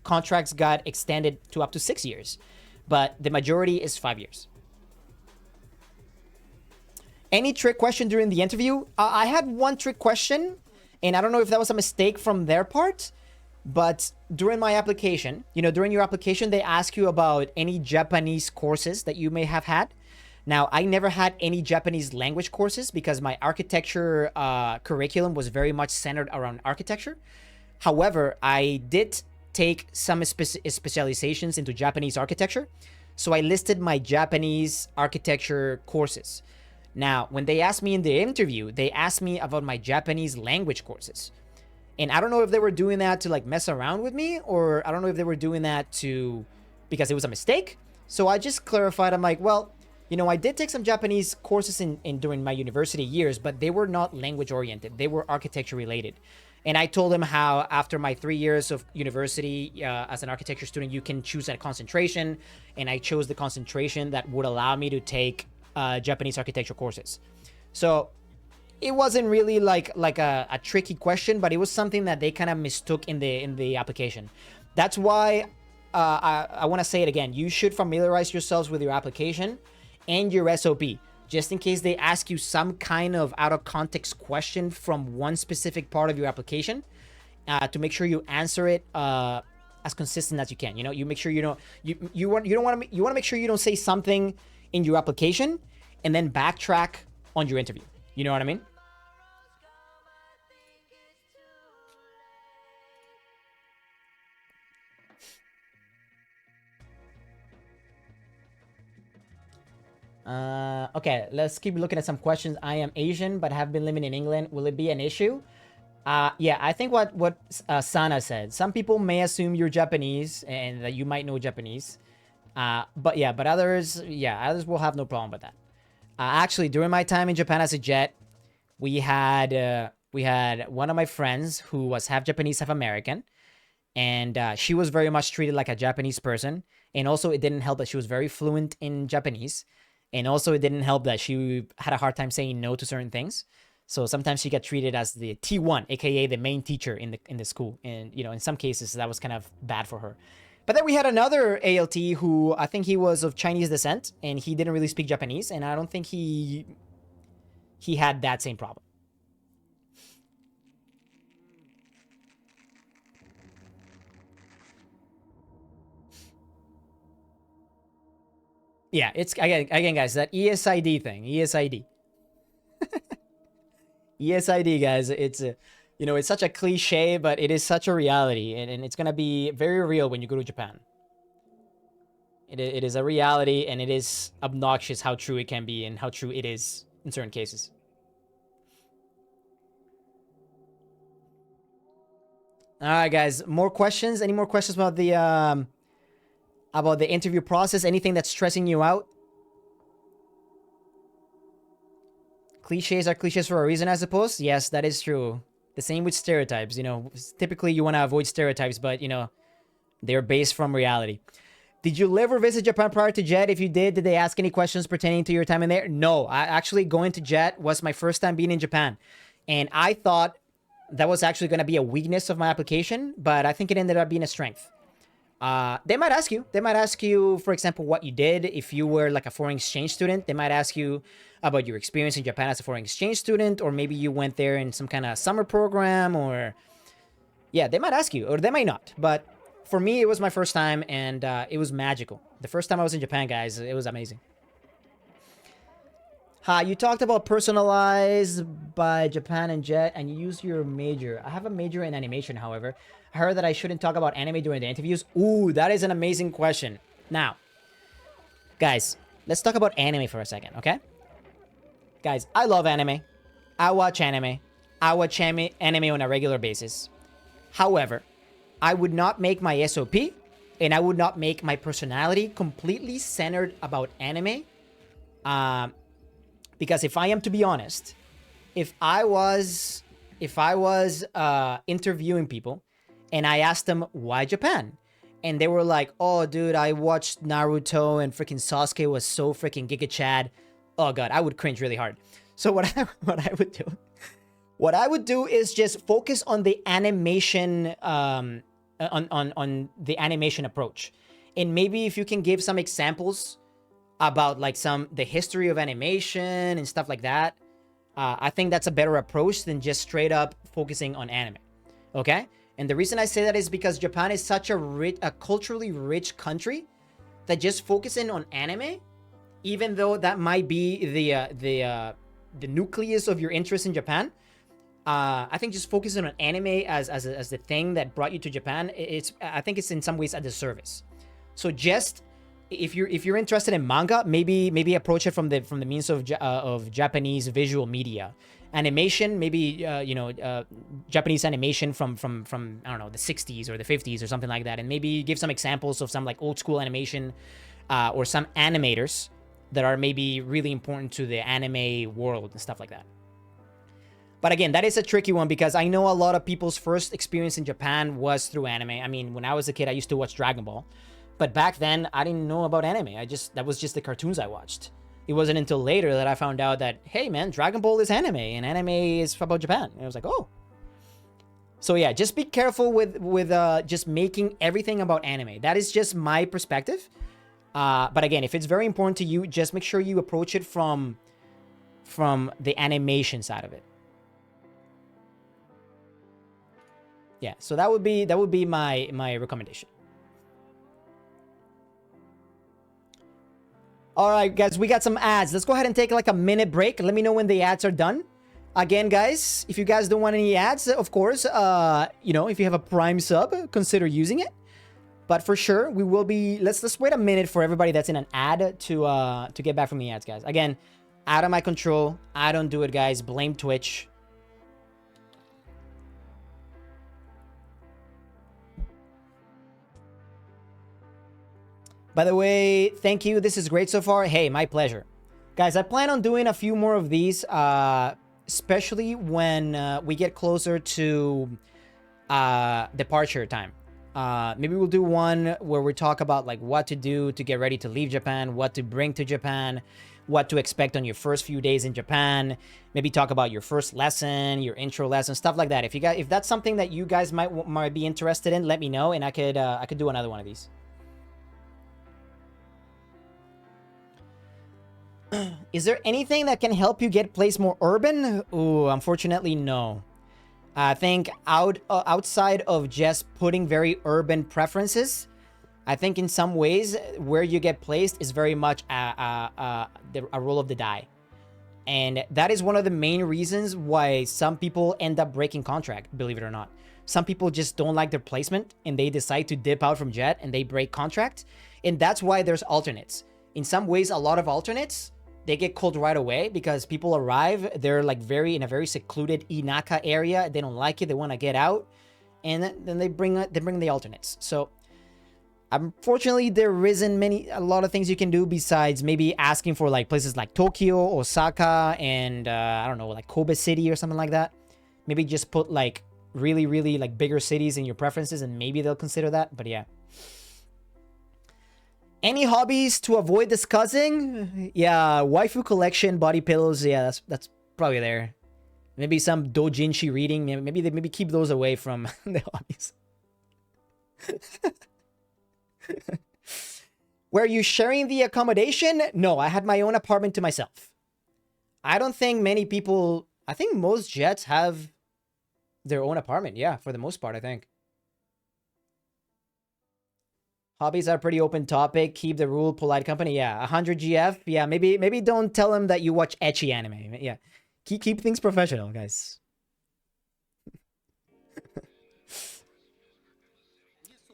contracts got extended to up to 6 years, but the majority is 5 years. Any trick question during the interview? I had one trick question, and I don't know if that was a mistake from their part, but during my application, during your application, they ask you about any Japanese courses that you may have had. Now, I never had any Japanese language courses because my architecture curriculum was very much centered around architecture. However, I did take some specializations into Japanese architecture. So I listed my Japanese architecture courses. Now, when they asked me in the interview, they asked me about my Japanese language courses. And I don't know if they were doing that to like mess around with me, or I don't know if they were doing that because it was a mistake. So I just clarified. I'm like, well, I did take some Japanese courses during my university years, but they were not language oriented. They were architecture related. And I told them how after my 3 years of university as an architecture student, you can choose a concentration. And I chose the concentration that would allow me to take Japanese architecture courses. So it wasn't really like a tricky question, but it was something that they kind of mistook in the application. That's why I want to say it again. You should familiarize yourselves with your application and your SOP, just in case they ask you some kind of out of context question from one specific part of your application, to make sure you answer it as consistent as you can. You make sure you want to make sure you don't say something in your application and then backtrack on your interview. You know what I mean? Okay, let's keep looking at some questions. I am Asian, but have been living in England. Will it be an issue? Yeah, I think what Sana said. Some people may assume you're Japanese and that you might know Japanese. But others will have no problem with that. Actually, during my time in Japan as a jet, we had one of my friends who was half Japanese, half American, and she was very much treated like a Japanese person. And also, it didn't help that she was very fluent in Japanese. And also, it didn't help that she had a hard time saying no to certain things. So sometimes she got treated as the T1, aka the main teacher in the school. And in some cases, that was kind of bad for her. But then we had another ALT who I think he was of Chinese descent, and he didn't really speak Japanese, and I don't think he had that same problem. Yeah, it's again, guys, that ESID thing, ESID. ESID, guys, it's it's such a cliche, but it is such a reality, and it's gonna be very real when you go to Japan. It is a reality, and it is obnoxious how true it can be and how true it is in certain cases. All right, guys, more questions? Any more questions about the interview process? Anything that's stressing you out? Cliches are cliches for a reason, I suppose. Yes, that is true. The same with stereotypes. Typically you want to avoid stereotypes, but they're based from reality. Did you live or visit Japan prior to JET? If you did they ask any questions pertaining to your time in there? No, actually going to JET was my first time being in Japan. And I thought that was actually going to be a weakness of my application, but I think it ended up being a strength. They might ask you. They might ask you, for example, what you did if you were like a foreign exchange student. They might ask you about your experience in Japan as a foreign exchange student, or maybe you went there in some kind of summer program, or yeah, they might ask you, or they might not. But for me, it was my first time, and it was magical. The first time I was in Japan, guys, it was amazing. Hi, you talked about personalized by Japan and JET, and you used your major. I have a major in animation, however. I heard that I shouldn't talk about anime during the interviews. Ooh, that is an amazing question. Now, guys, let's talk about anime for a second, okay? Guys, I love anime. I watch anime. I watch anime on a regular basis. However, I would not make my SOP and I would not make my personality completely centered about anime. Because if I am to be honest, if I was interviewing people and I asked them why Japan, and they were like, "Oh, dude, I watched Naruto and freaking Sasuke was so freaking Giga Chad." Oh god, I would cringe really hard. So what I would do is just focus on the animation, on the animation approach, and maybe if you can give some examples about like the history of animation and stuff like that. I think that's a better approach than just straight up focusing on anime. Okay? And the reason I say that is because Japan is such a culturally rich country that just focusing on anime, even though that might be the nucleus of your interest in Japan, I think just focusing on anime as the thing that brought you to Japan, I think it's in some ways a disservice. So just if you're interested in manga, maybe approach it from the means of Japanese visual media, animation, maybe Japanese animation from I don't know, the 60s or the 50s or something like that, and maybe give some examples of some like old school animation, or some animators that are maybe really important to the anime world and stuff like that. But again, that is a tricky one because I know a lot of people's first experience in Japan was through anime. I mean, when I was a kid, I used to watch Dragon Ball. But back then, I didn't know about anime. That was just the cartoons I watched. It wasn't until later that I found out that, hey man, Dragon Ball is anime, and anime is about Japan. And I was like, oh. So yeah, just be careful with just making everything about anime. That is just my perspective. But again, if it's very important to you, just make sure you approach it from the animation side of it. Yeah, so that would be my recommendation. All right, guys, we got some ads. Let's go ahead and take like a minute break. Let me know when the ads are done. Again, guys, if you guys don't want any ads, of course, if you have a Prime sub, consider using it. But for sure, we will be. Let's wait a minute for everybody that's in an ad to get back from the ads, guys. Again, out of my control. I don't do it, guys. Blame Twitch. By the way, thank you. This is great so far. Hey, my pleasure. Guys, I plan on doing a few more of these, especially when we get closer to departure time. Maybe we'll do one where we talk about like what to do to get ready to leave Japan, what to bring to Japan, what to expect on your first few days in Japan. Maybe talk about your first lesson, your intro lesson, stuff like that. If that's something that you guys might be interested in, let me know, and I could do another one of these. Is there anything that can help you get placed more urban? Ooh, unfortunately, no. I think outside of just putting very urban preferences, I think in some ways where you get placed is very much a roll of the die. And that is one of the main reasons why some people end up breaking contract, believe it or not. Some people just don't like their placement and they decide to dip out from Jet and they break contract. And that's why there's alternates. In some ways, a lot of alternates, they get called right away because people arrive, they're like in a very secluded Inaka area. They don't like it. They want to get out. And then they bring the alternates. So unfortunately, there isn't a lot of things you can do besides maybe asking for like places like Tokyo, Osaka, and I don't know, like Kobe City or something like that. Maybe just put like really, really like bigger cities in your preferences and maybe they'll consider that. But yeah. Any hobbies to avoid discussing? Yeah, waifu collection, body pillows. Yeah, that's probably there. Maybe some doujinshi reading. Maybe keep those away from the hobbies. Were you sharing the accommodation? No, I had my own apartment to myself. I don't think many people. I think most Jets have their own apartment. Yeah, for the most part, I think. Hobbies are pretty open topic. Keep the rule, polite company. Yeah, 100 GF. Yeah, maybe don't tell them that you watch ecchi anime. Yeah, keep things professional, guys.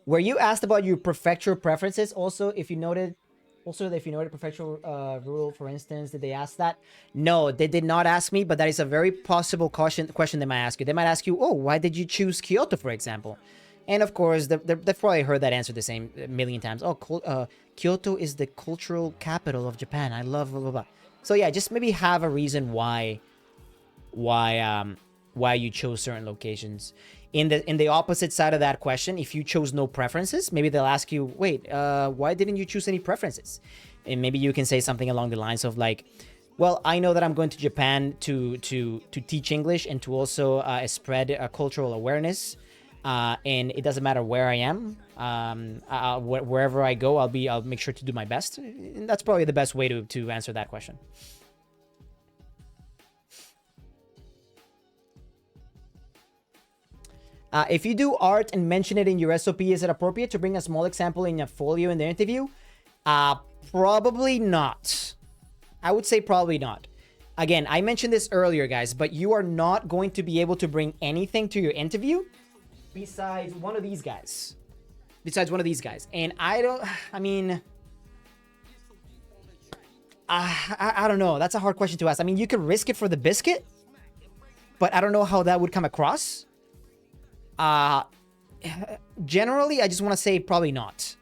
Were you asked about your prefecture preferences? Also, if you noted, Also, if you know the prefectural rule, for instance, did they ask that? No, they did not ask me, but that is a very possible question they might ask you. They might ask you, oh, why did you choose Kyoto, for example? And of course, they've probably heard that answer the same a million times. Oh, Kyoto is the cultural capital of Japan. I love blah, blah, blah. So yeah, just maybe have a reason why you chose certain locations. In the opposite side of that question, if you chose no preferences, maybe they'll ask you, wait, why didn't you choose any preferences? And maybe you can say something along the lines of like, well, I know that I'm going to Japan to teach English and to also spread cultural awareness. And it doesn't matter where I am. Wherever I go, I'll make sure to do my best. And that's probably the best way to answer that question. If you do art and mention it in your SOP, is it appropriate to bring a small example in a folio in the interview? Probably not. I would say probably not. Again, I mentioned this earlier, guys, but you are not going to be able to bring anything to your interview besides one of these guys. And I don't know. That's a hard question to ask. I mean, you could risk it for the biscuit, but I don't know how that would come across. Generally, I just want to say probably not.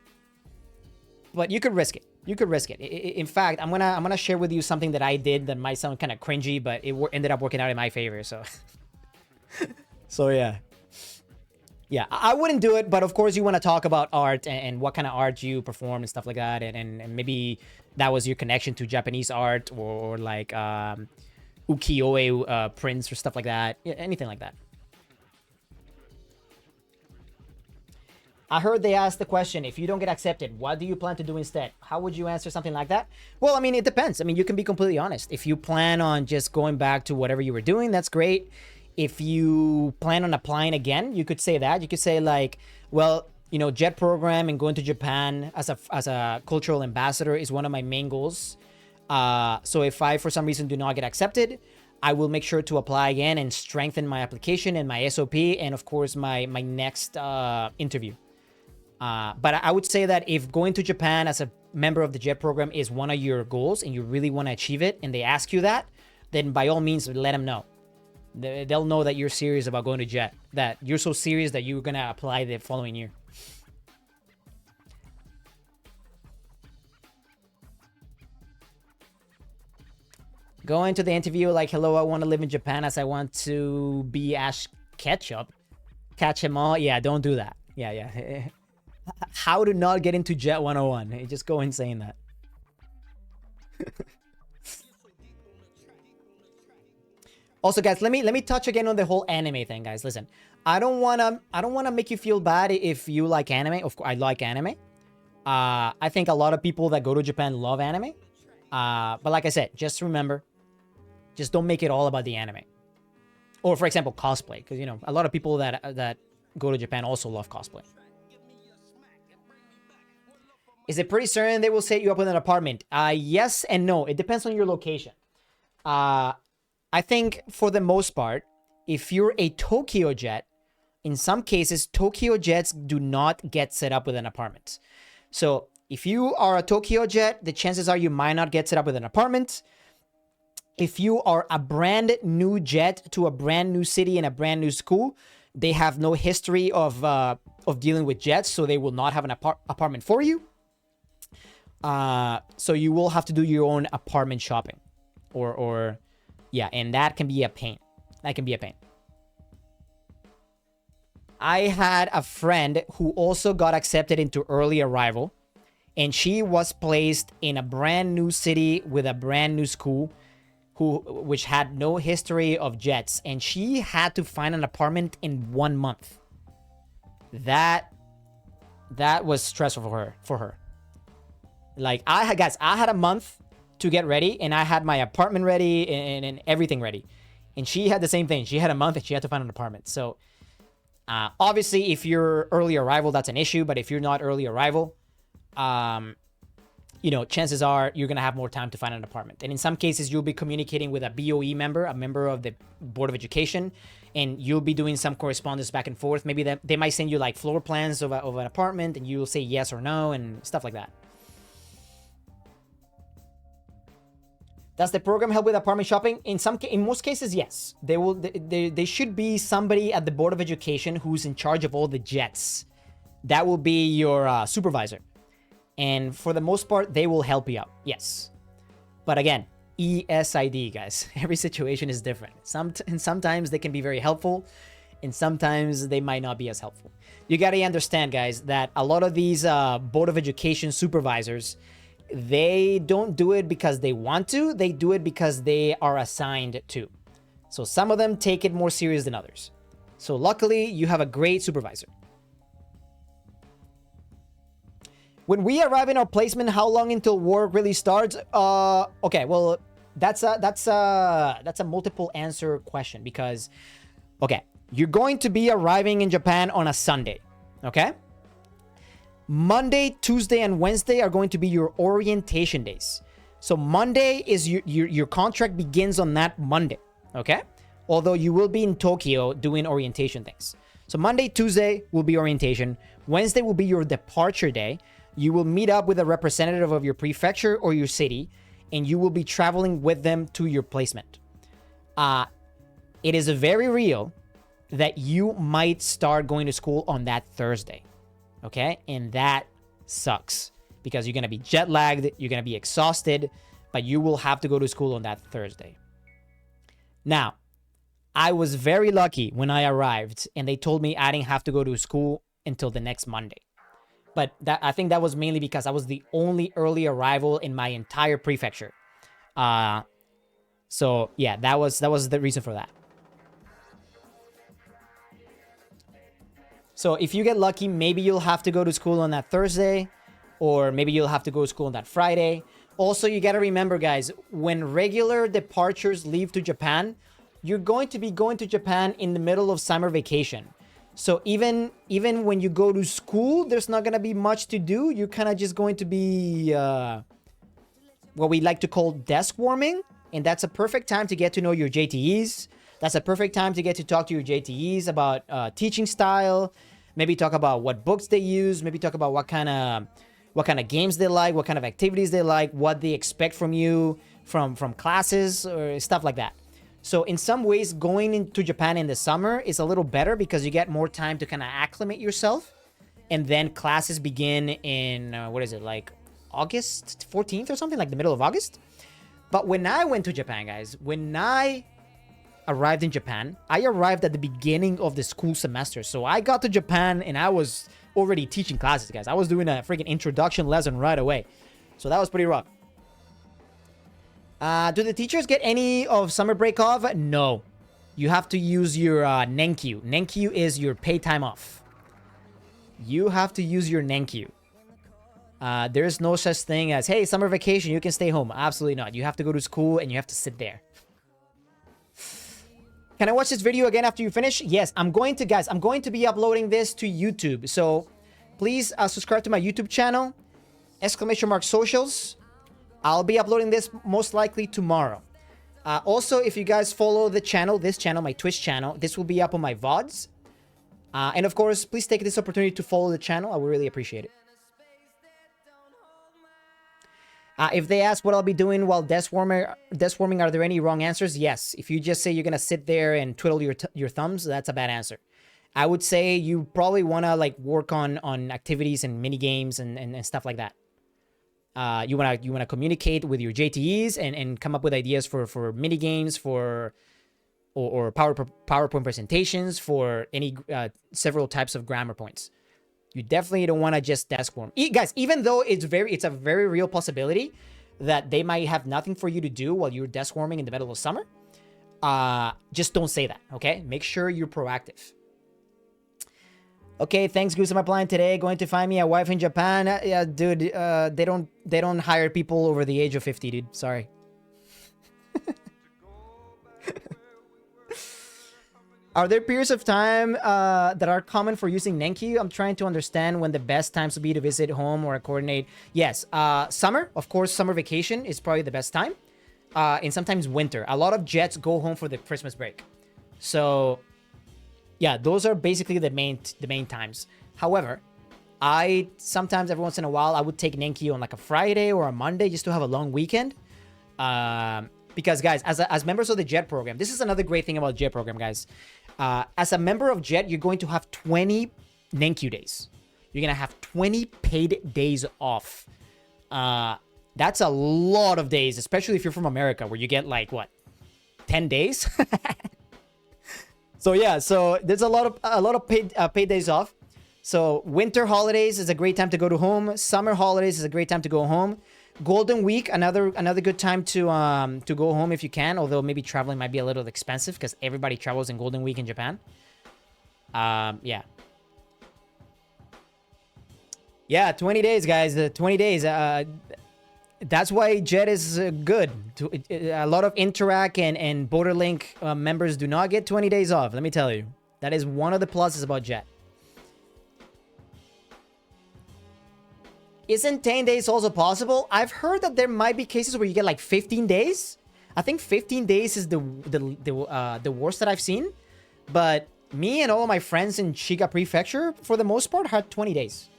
But you could risk it. In fact, I'm gonna share with you something that I did that might sound kind of cringy, but it ended up working out in my favor. So, so yeah. I wouldn't do it, but of course you want to talk about art and what kind of art you perform and stuff like that, and maybe that was your connection to Japanese art or like ukiyo-e prints or stuff like that. Anything like that. I heard they asked the question, if you don't get accepted, what do you plan to do instead? How would you answer something like that? Well, I mean, it depends. I mean, you can be completely honest. If you plan on just going back to whatever you were doing, that's great. If you plan on applying again, you could say that. You could say like, well, you know, JET program and going to Japan as a cultural ambassador is one of my main goals. So if I, for some reason, do not get accepted, I will make sure to apply again and strengthen my application and my SOP and, of course, my next interview. But I would say that if going to Japan as a member of the JET program is one of your goals and you really want to achieve it and they ask you that, then by all means, let them know. They'll know that you're serious about going to JET, that you're so serious that you're going to apply the following year. Go into the interview like, hello, I want to live in Japan as I want to be Ash Ketchup. Catch them all. Yeah, don't do that. Yeah. How to not get into JET 101. Just go in saying that. Also, guys, let me touch again on the whole anime thing, guys. Listen, I don't wanna make you feel bad if you like anime. Of course, I like anime. I think a lot of people that go to Japan love anime. But like I said, just remember, just don't make it all about the anime. Or for example, cosplay, because you know a lot of people that go to Japan also love cosplay. Is it pretty certain they will set you up with an apartment? Yes and no. It depends on your location. I think for the most part, if you're a Tokyo jet, in some cases, Tokyo jets do not get set up with an apartment. So if you are a Tokyo jet, the chances are you might not get set up with an apartment. If you are a brand new jet to a brand new city and a brand new school, they have no history of dealing with jets, so they will not have an apartment for you. So you will have to do your own apartment shopping, or yeah, and that can be a pain. I had a friend who also got accepted into early arrival, and she was placed in a brand new city with a brand new school, which had no history of jets, and she had to find an apartment in 1 month. That was stressful for her. Like, I had a month to get ready, and I had my apartment ready and everything ready. And she had the same thing. She had a month and she had to find an apartment. So, obviously, if you're early arrival, that's an issue. But if you're not early arrival, you know, chances are you're going to have more time to find an apartment. And in some cases, you'll be communicating with a BOE member, a member of the Board of Education, and you'll be doing some correspondence back and forth. Maybe they might send you like floor plans of an apartment, and you'll say yes or no and stuff like that. Does the program help with apartment shopping? In most cases, yes. They should be somebody at the Board of Education who's in charge of all the jets. That will be your supervisor. And for the most part, they will help you out. Yes. But again, ESID, guys. Every situation is different. Sometimes they can be very helpful, and sometimes they might not be as helpful. You got to understand, guys, that a lot of these Board of Education supervisors, they don't do it because they want to. They do it because they are assigned to. So some of them take it more serious than others. So luckily, you have a great supervisor. When we arrive in our placement, how long until work really starts? Okay, well, that's a multiple answer question because, okay, you're going to be arriving in Japan on a Sunday, okay? Monday, Tuesday, and Wednesday are going to be your orientation days. So Monday is your contract begins on that Monday, okay? Although you will be in Tokyo doing orientation things. So Monday, Tuesday will be orientation. Wednesday will be your departure day. You will meet up with a representative of your prefecture or your city, and you will be traveling with them to your placement. It is very real that you might start going to school on that Thursday. Okay, and that sucks because you're going to be jet lagged, you're going to be exhausted, but you will have to go to school on that Thursday. Now, I was very lucky when I arrived and they told me I didn't have to go to school until the next Monday. But I think that was mainly because I was the only early arrival in my entire prefecture. So yeah, that was the reason for that. So if you get lucky, maybe you'll have to go to school on that Thursday, or maybe you'll have to go to school on that Friday. Also, you got to remember, guys, when regular departures leave to Japan, you're going to be going to Japan in the middle of summer vacation. So even when you go to school, there's not going to be much to do. You're kind of just going to be what we like to call desk warming. And that's a perfect time to get to know your JTEs. That's a perfect time to get to talk to your JTEs about teaching style. Maybe talk about what books they use. Maybe talk about what kind of games they like, what kind of activities they like, what they expect from you from classes or stuff like that. So in some ways, going into Japan in the summer is a little better because you get more time to kind of acclimate yourself. And then classes begin in, like August 14th or something, like the middle of August. But when I went to Japan, guys, when I arrived in Japan, I arrived at the beginning of the school semester. So I got to Japan and I was already teaching classes, guys. I was doing a freaking introduction lesson right away. So that was pretty rough. Do the teachers get any of summer break off? No. You have to use your Nenkyu. Nenkyu is your pay time off. You have to use your Nenkyu. There's no such thing as, hey, summer vacation, you can stay home. Absolutely not. You have to go to school and you have to sit there. Can I watch this video again after you finish? Yes, I'm going to be uploading this to YouTube. So please subscribe to my YouTube channel, !socials. I'll be uploading this most likely tomorrow. Also, if you guys follow the channel, my Twitch channel, this will be up on my VODs. And of course, please take this opportunity to follow the channel. I would really appreciate it. If they ask what I'll be doing while desk warming, are there any wrong answers? Yes. If you just say you're going to sit there and twiddle your thumbs, that's a bad answer. I would say you probably want to like work on activities and mini games and stuff like that. You want to communicate with your JTEs and come up with ideas for mini games, or PowerPoint presentations, for any several types of grammar points. You definitely don't want to just desk warm. Guys, even though it's a very real possibility that they might have nothing for you to do while you're desk warming in the middle of summer, just don't say that, okay? Make sure you're proactive. Okay, thanks, Goose. I'm applying today. Going to find me a wife in Japan. Yeah, dude, they don't hire people over the age of 50, dude. Sorry. Are there periods of time that are common for using Nenkyu? I'm trying to understand when the best times to be to visit home or coordinate. Yes, summer. Of course, summer vacation is probably the best time. And sometimes winter. A lot of jets go home for the Christmas break. So, yeah, those are basically the main times. However, sometimes every once in a while, I would take Nenkyu on like a Friday or a Monday just to have a long weekend. Because guys, as members of the JET program, this is another great thing about JET program, guys. As a member of JET, you're going to have 20 Nenkyu days. You're gonna have 20 paid days off. That's a lot of days, especially if you're from America, where you get like what, 10 days. So yeah, so there's a lot of paid days off. So winter holidays is a great time to go to home. Summer holidays is a great time to go home. Golden Week, another good time to go home if you can. Although maybe traveling might be a little expensive because everybody travels in Golden Week in Japan. Yeah. Yeah, 20 days, guys. 20 days. That's why JET is good. A lot of Interac and Borderlink members do not get 20 days off. Let me tell you. That is one of the pluses about JET. Isn't 10 days also possible? I've heard that there might be cases where you get like 15 days. I think 15 days is the worst that I've seen. But me and all of my friends in Shiga Prefecture, for the most part, had 20 days.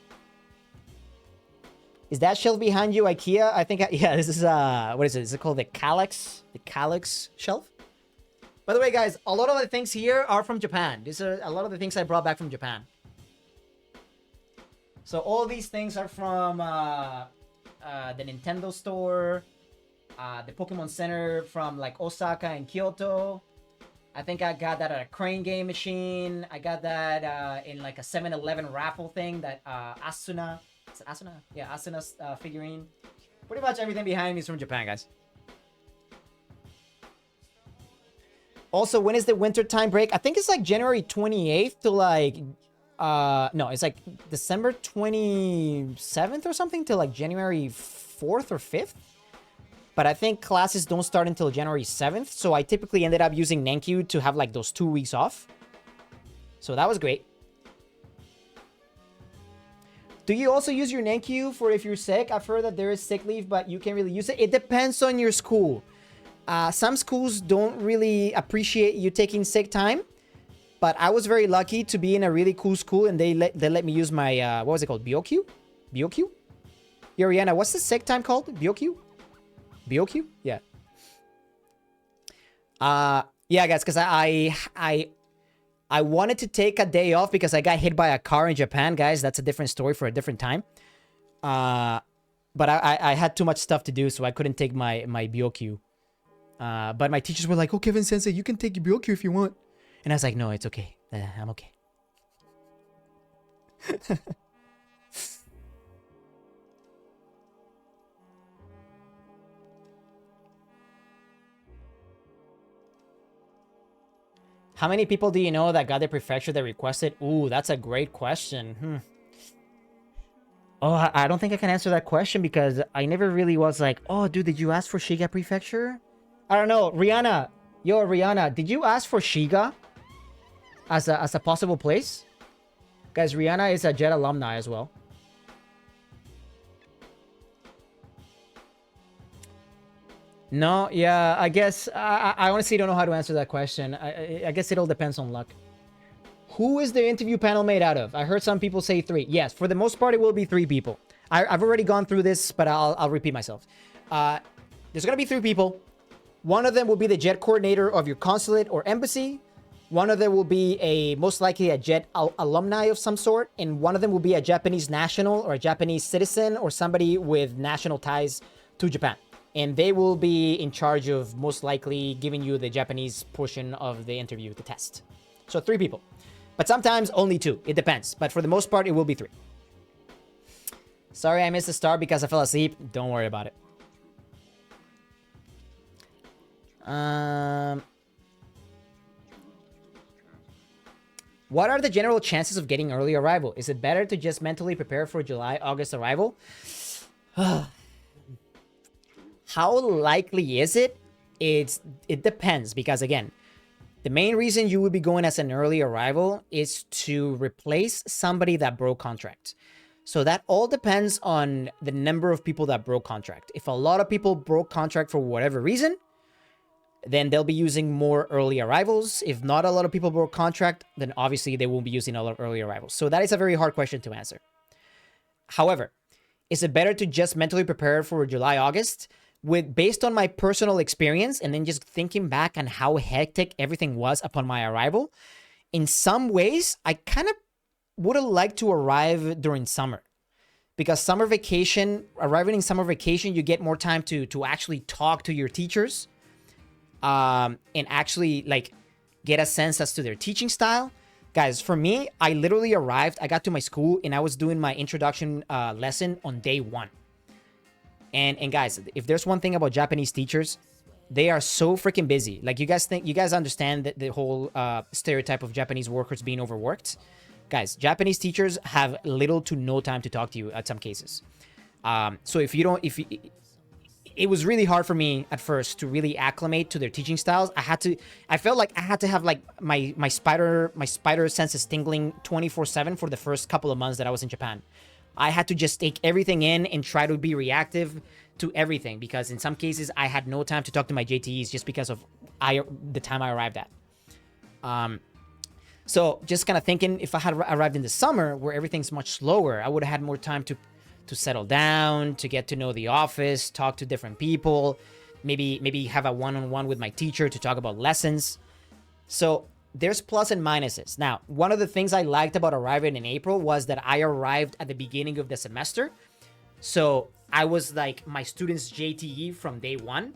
Is that shelf behind you IKEA? I think, yeah, this is, what is it? Is it called the Calyx? The Calyx shelf? By the way, guys, a lot of the things here are from Japan. These are a lot of the things I brought back from Japan. So all these things are from the Nintendo store, the Pokemon Center from like Osaka and Kyoto. I think I got that at a crane game machine. I got that in like a 7-Eleven raffle thing that Asuna. Is it Asuna? Yeah, Asuna's figurine. Pretty much everything behind me is from Japan, guys. Also, when is the winter time break? I think it's like January 28th to like... no, it's like December 27th or something to like January 4th or 5th. But I think classes don't start until January 7th. So I typically ended up using Nenkyu to have like those 2 weeks off. So that was great. Do you also use your Nenkyu for if you're sick? I've heard that there is sick leave, but you can't really use it. It depends on your school. Some schools don't really appreciate you taking sick time. But I was very lucky to be in a really cool school, and they let me use my, what was it called? BOQ? BOQ? Yeah, Rihanna, what's the sick time called? BOQ? BOQ? Yeah. Yeah, guys, because I wanted to take a day off because I got hit by a car in Japan, guys. That's a different story for a different time. But I had too much stuff to do, so I couldn't take my BOQ. But my teachers were like, oh, Kevin Sensei, you can take your BOQ if you want. And I was like, no, it's okay. I'm okay. How many people do you know that got their prefecture that requested? Ooh, that's a great question. Oh, I don't think I can answer that question because I never really was like, oh, dude, did you ask for Shiga Prefecture? I don't know. Rihanna. Yo, Rihanna, did you ask for Shiga as a possible place? Guys, Rihanna is a JET alumni as well. No, yeah, I guess I honestly don't know how to answer that question. I guess it all depends on luck. Who is the interview panel made out of? I heard some people say 3. Yes, for the most part, it will be 3 people. I've already gone through this, but I'll repeat myself. There's going to be 3 people. One of them will be the JET coordinator of your consulate or embassy. One of them will be most likely a JET alumni of some sort. And one of them will be a Japanese national or a Japanese citizen or somebody with national ties to Japan. And they will be in charge of most likely giving you the Japanese portion of the interview, the test. So 3 people. But sometimes only 2. It depends. But for the most part, it will be 3. Sorry I missed the start because I fell asleep. Don't worry about it. What are the general chances of getting early arrival? Is it better to just mentally prepare for July, August arrival? How likely is it? It depends because, again, the main reason you would be going as an early arrival is to replace somebody that broke contract. So that all depends on the number of people that broke contract. If a lot of people broke contract for whatever reason, then they'll be using more early arrivals. If not a lot of people broke contract, then obviously they won't be using a lot of early arrivals. So that is a very hard question to answer. However, is it better to just mentally prepare for July, August? based on my personal experience and then just thinking back on how hectic everything was upon my arrival, in some ways, I kind of would have liked to arrive during summer. Because summer vacation, arriving in summer vacation, you get more time to actually talk to your teachers, and actually like get a sense as to their teaching style. Guys, for me, I literally arrived, I got to my school and I was doing my introduction lesson on day 1. And guys, if there's one thing about Japanese teachers, they are so freaking busy. Like, you guys understand that the whole stereotype of Japanese workers being overworked. Guys, Japanese teachers have little to no time to talk to you at some cases. So it was really hard for me at first to really acclimate to their teaching styles. I felt like I had to have like my spider senses tingling 24/7 for the first couple of months that I was in Japan. I had to just take everything in and try to be reactive to everything, because in some cases I had no time to talk to my JTEs just because of the time I arrived at. So just kind of thinking, if I had arrived in the summer where everything's much slower, I would have had more time to settle down, to get to know the office, talk to different people, maybe have a one-on-one with my teacher to talk about lessons. So there's plus and minuses. Now, one of the things I liked about arriving in April was that I arrived at the beginning of the semester. So I was like my student's JTE from day 1.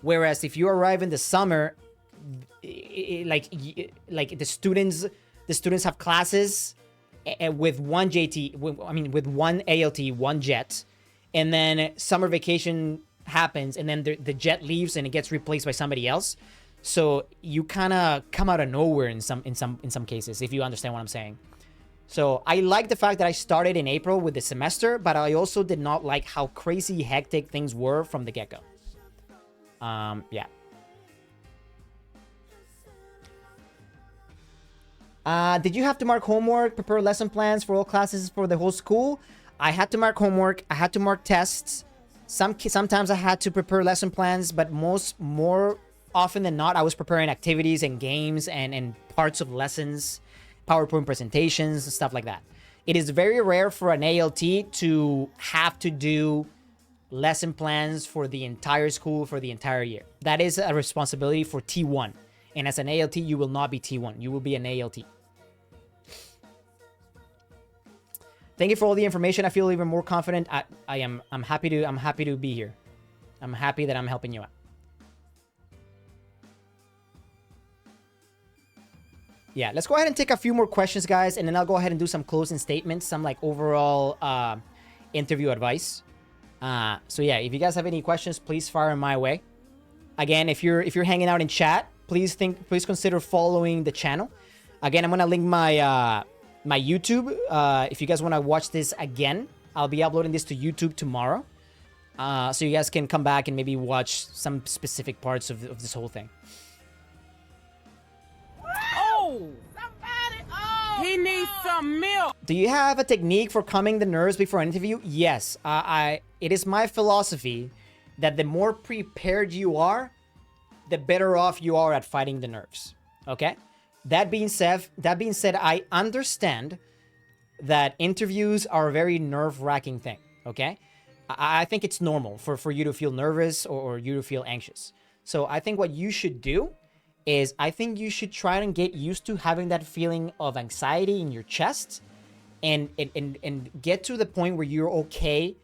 Whereas if you arrive in the summer, like the students have classes with one JT, with one ALT, one jet, and then summer vacation happens, and then the jet leaves and it gets replaced by somebody else. So you kind of come out of nowhere in some cases, if you understand what I'm saying. So I like the fact that I started in April with the semester, but I also did not like how crazy hectic things were from the get-go. Yeah. Did you have to mark homework, prepare lesson plans for all classes for the whole school? I had to mark homework. I had to mark tests. Sometimes I had to prepare lesson plans, but more often than not, I was preparing activities and games and parts of lessons, PowerPoint presentations, and stuff like that. It is very rare for an ALT to have to do lesson plans for the entire school for the entire year. That is a responsibility for T1. And as an ALT, you will not be T1. You will be an ALT. Thank you for all the information. I feel even more confident. I'm happy to be here. I'm happy that I'm helping you out. Yeah, let's go ahead and take a few more questions, guys, and then I'll go ahead and do some closing statements, some like overall interview advice. So yeah, if you guys have any questions, please fire them my way. Again, if you're hanging out in chat, please consider following the channel. Again, I'm gonna link my my YouTube. If you guys want to watch this again, I'll be uploading this to YouTube tomorrow. So you guys can come back and maybe watch some specific parts of this whole thing. Oh! Somebody! Oh! He needs some milk! Do you have a technique for calming the nerves before an interview? Yes. It is my philosophy that the more prepared you are, the better off you are at fighting the nerves. Okay? That being said, I understand that interviews are a very nerve-wracking thing. Okay? I think it's normal for you to feel nervous or you to feel anxious. So I think what you should do is I think you should try and get used to having that feeling of anxiety in your chest and get to the point where you're okay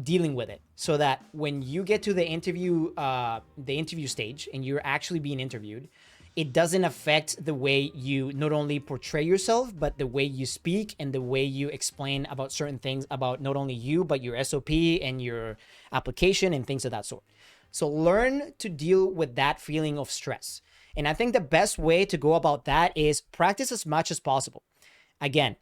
dealing with it, so that when you get to the interview stage and you're actually being interviewed, it doesn't affect the way you not only portray yourself, but the way you speak and the way you explain about certain things about not only you, but your SOP and your application and things of that sort. So learn to deal with that feeling of stress. And I think the best way to go about that is practice as much as possible. Again,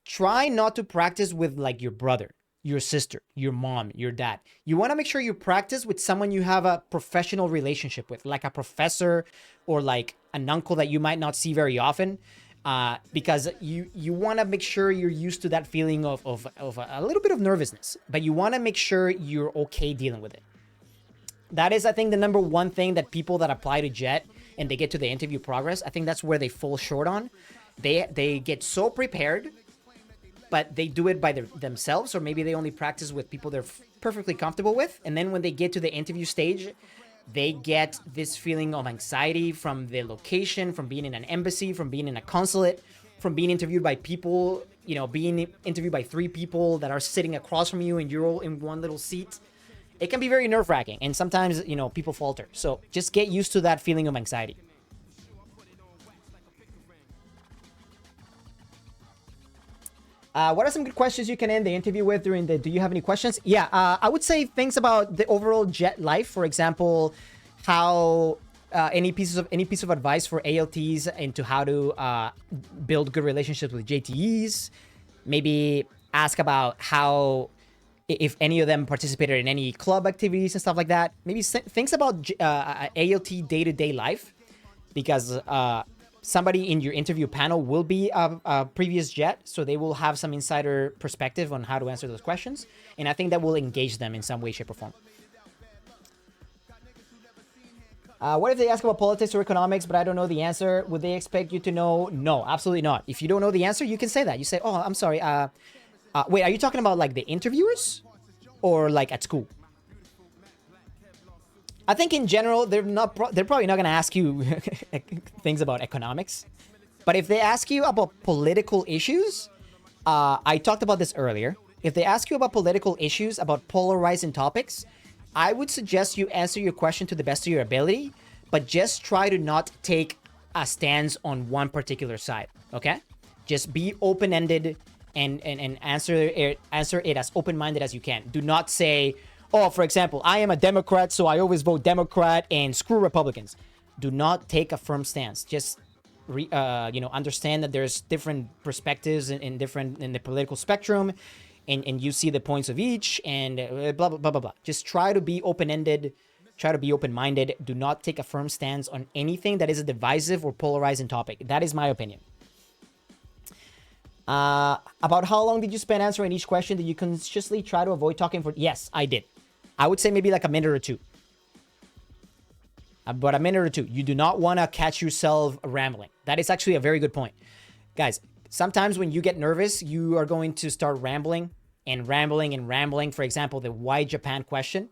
try not to practice with like your brother, your sister, your mom, your dad. You want to make sure you practice with someone you have a professional relationship with, like a professor or like an uncle that you might not see very often, because you want to make sure you're used to that feeling of a little bit of nervousness, but you want to make sure you're okay dealing with it. That is, I think, the number one thing that people that apply to JET and they get to the interview progress, I think that's where they fall short on. They get so prepared but they do it by themselves, or maybe they only practice with people they're perfectly comfortable with. And then when they get to the interview stage, they get this feeling of anxiety from the location, from being in an embassy, from being in a consulate, from being interviewed by people, you know, being interviewed by 3 people that are sitting across from you and you're all in one little seat. It can be very nerve-wracking, and sometimes, you know, people falter. So just get used to that feeling of anxiety. What are some good questions you can end the interview with during the, do you have any questions? Yeah, I would say things about the overall jet life. For example, how any piece of advice for ALTs into how to build good relationships with JTEs. Maybe ask about how, if any of them participated in any club activities and stuff like that. Maybe things about ALT day-to-day life, because somebody in your interview panel will be a previous jet, so they will have some insider perspective on how to answer those questions, and I think that will engage them in some way, shape, or form. What if they ask about politics or economics, but I don't know the answer? Would they expect you to know? No, absolutely not. If you don't know the answer, you can say that. You say, oh, I'm sorry. Wait, are you talking about like the interviewers or like at school? I think in general, they're probably not going to ask you things about economics. But if they ask you about political issues, I talked about this earlier. If they ask you about political issues, about polarizing topics, I would suggest you answer your question to the best of your ability, but just try to not take a stance on one particular side, okay? Just be open-ended and answer it as open-minded as you can. Do not say, oh, for example, I am a Democrat, so I always vote Democrat and screw Republicans. Do not take a firm stance. Just understand that there's different perspectives in the political spectrum, and you see the points of each, and blah, blah, blah, blah, blah. Just try to be open-ended. Try to be open-minded. Do not take a firm stance on anything that is a divisive or polarizing topic. That is my opinion. About how long did you spend answering each question? Did you consciously try to avoid talking for... Yes, I did. I would say maybe like a minute or two. About a minute or two. You do not want to catch yourself rambling. That is actually a very good point. Guys, sometimes when you get nervous, you are going to start rambling and rambling and rambling. For example, the why Japan question.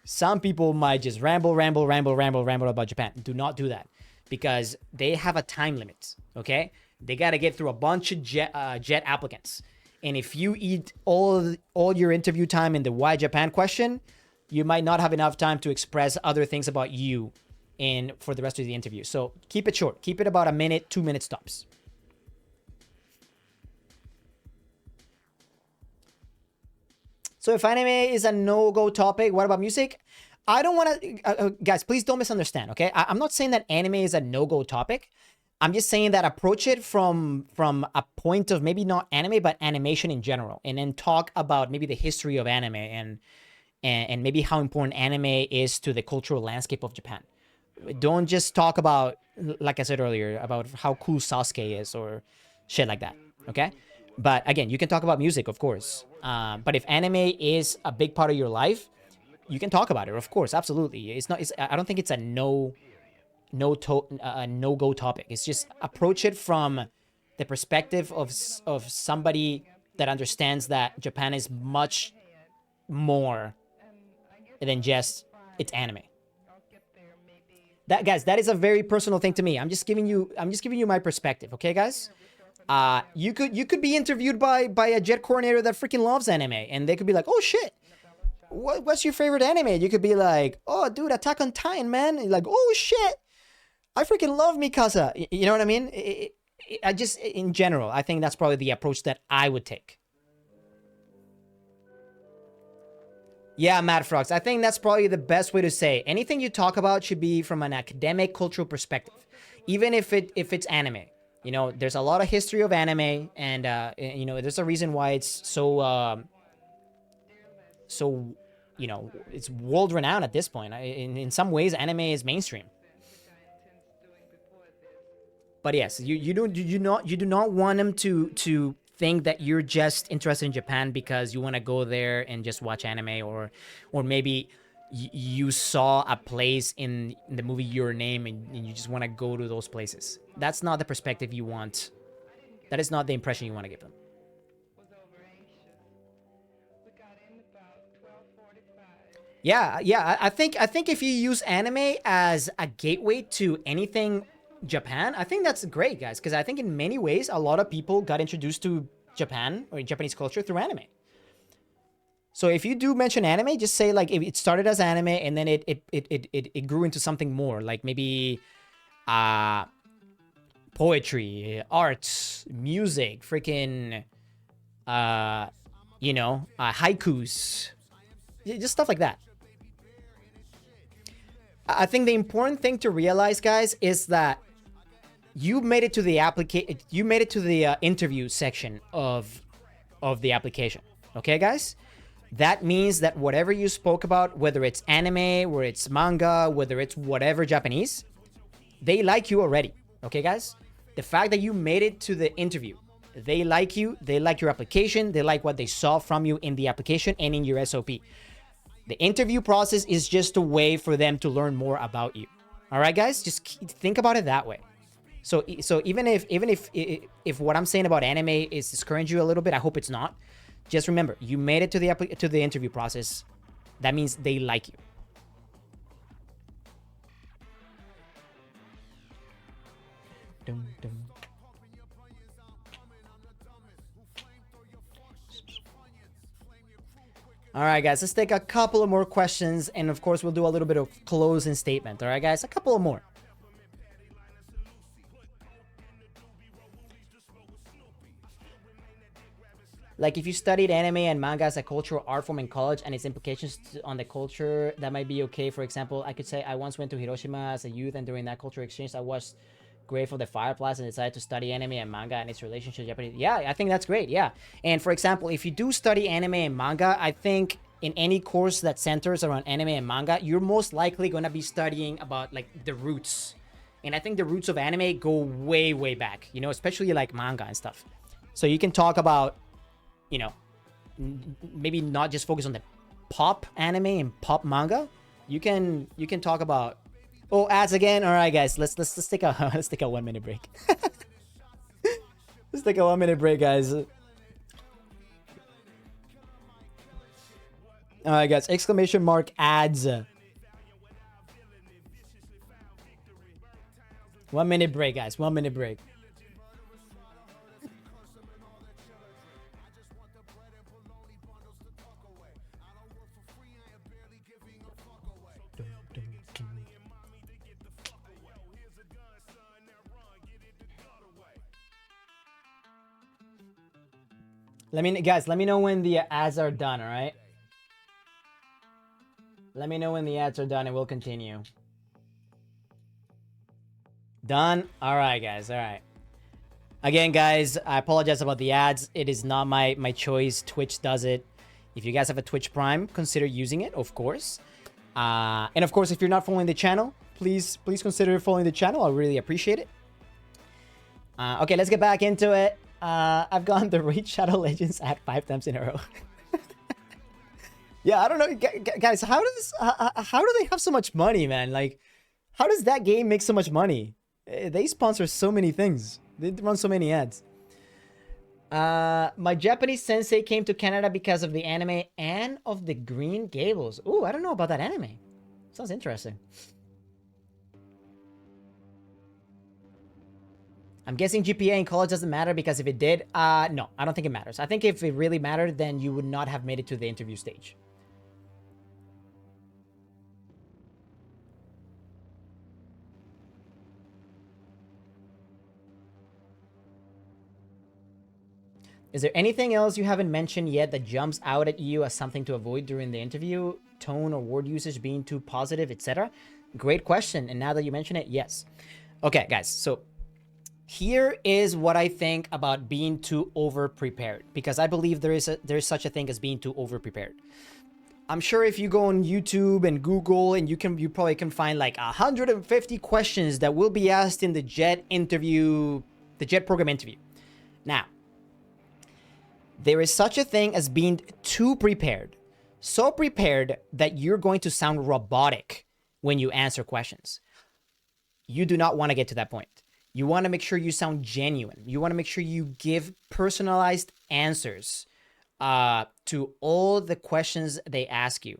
Some people might just ramble about Japan. Do not do that, because they have a time limit, okay? They got to get through a bunch of jet applicants. And if you eat all your interview time in the why Japan question, you might not have enough time to express other things about you for the rest of the interview. So keep it short. Keep it about a minute, 2 minute stops. So if anime is a no-go topic, what about music? I don't want to... guys, please don't misunderstand, okay? I'm not saying that anime is a no-go topic. I'm just saying that approach it from a point of maybe not anime, but animation in general. And then talk about maybe the history of anime and maybe how important anime is to the cultural landscape of Japan. Don't just talk about, like I said earlier, about how cool Sasuke is or shit like that, okay? But again, you can talk about music, of course. But if anime is a big part of your life, you can talk about it, of course, absolutely. I don't think it's a no-go topic. It's just approach it from the perspective of somebody that understands that Japan is much more than just its anime. That, guys, that is a very personal thing to me. I'm just giving you my perspective, okay, guys? You could be interviewed by a jet coordinator that freaking loves anime, and they could be like, "Oh shit, what's your favorite anime?" You could be like, "Oh, dude, Attack on Titan, man." And like, "Oh shit, I freaking love Mikasa." You know what I mean? I just, in general, I think that's probably the approach that I would take. Yeah, Mad Frogs. I think that's probably the best way to say. Anything you talk about should be from an academic, cultural perspective, even if it's anime. You know, there's a lot of history of anime, and you know, there's a reason why it's so you know, it's world renowned at this point. In some ways, anime is mainstream. But yes, you do not want them to think that you're just interested in Japan because you want to go there and just watch anime, or maybe you saw a place in the movie Your Name and you just want to go to those places. That's not the perspective you want. That is not the impression you want to give them. Yeah, yeah. I think if you use anime as a gateway to anything Japan, I think that's great, guys. Because I think in many ways, a lot of people got introduced to Japan or Japanese culture through anime. So if you do mention anime, just say like it started as anime and then it grew into something more, like maybe uh poetry, arts, music, freaking haikus, just stuff like that. I think the important thing to realize, guys, is that you made it to the interview section of the application. Okay, guys? That means that whatever you spoke about, whether it's anime, whether it's manga, whether it's whatever Japanese, they like you already. Okay, guys? The fact that you made it to the interview, they like you, they like your application, they like what they saw from you in the application and in your SOP. The interview process is just a way for them to learn more about you. All right, guys? Just think about it that way. So even if what I'm saying about anime is discouraging you a little bit, I hope it's not. Just remember, you made it to the interview process. That means they like you. Dum, dum. All right, guys, let's take a couple of more questions. And of course, we'll do a little bit of closing statement. All right, guys, a couple of more. Like if you studied anime and manga as a cultural art form in college and its implications on the culture, that might be okay. For example, I could say I once went to Hiroshima as a youth, and during that cultural exchange, I was grateful for the fireplace and decided to study anime and manga and its relationship to Japanese. Yeah, I think that's great. Yeah. And for example, if you do study anime and manga, I think in any course that centers around anime and manga, you're most likely going to be studying about like the roots. And I think the roots of anime go way, way back, especially like manga and stuff. So you can talk about, maybe not just focus on the pop anime and pop manga. You can talk about ads again. All right, guys, let's take a let's take a 1 minute break. Let's take a 1 minute break, guys. All right, guys, exclamation mark ads. 1 minute break, guys. 1 minute break. Let me know when the ads are done, all right? Let me know when the ads are done and we'll continue. Done? All right, guys. All right. Again, guys, I apologize about the ads. It is not my choice. Twitch does it. If you guys have a Twitch Prime, consider using it, of course. And of course, if you're not following the channel, please consider following the channel. I really appreciate it. Okay, let's get back into it. I've gone the Raid Shadow Legends ad 5 times in a row. Yeah, I don't know, guys. How do they have so much money, man? Like, how does that game make so much money? They sponsor so many things. They run so many ads. My Japanese sensei came to Canada because of the anime and of the Green Gables. Ooh, I don't know about that anime. Sounds interesting. I'm guessing GPA in college doesn't matter because if it did, no, I don't think it matters. I think if it really mattered, then you would not have made it to the interview stage. Is there anything else you haven't mentioned yet that jumps out at you as something to avoid during the interview? Tone or word usage being too positive, etc.? Great question. And now that you mention it, yes. Okay, guys. So here is what I think about being too over-prepared, because I believe there is such a thing as being too over-prepared. I'm sure if you go on YouTube and Google, and you probably can find like 150 questions that will be asked in the JET interview, the JET program interview. Now, there is such a thing as being too prepared. So prepared that you're going to sound robotic when you answer questions. You do not want to get to that point. You want to make sure you sound genuine. You want to make sure you give personalized answers to all the questions they ask you.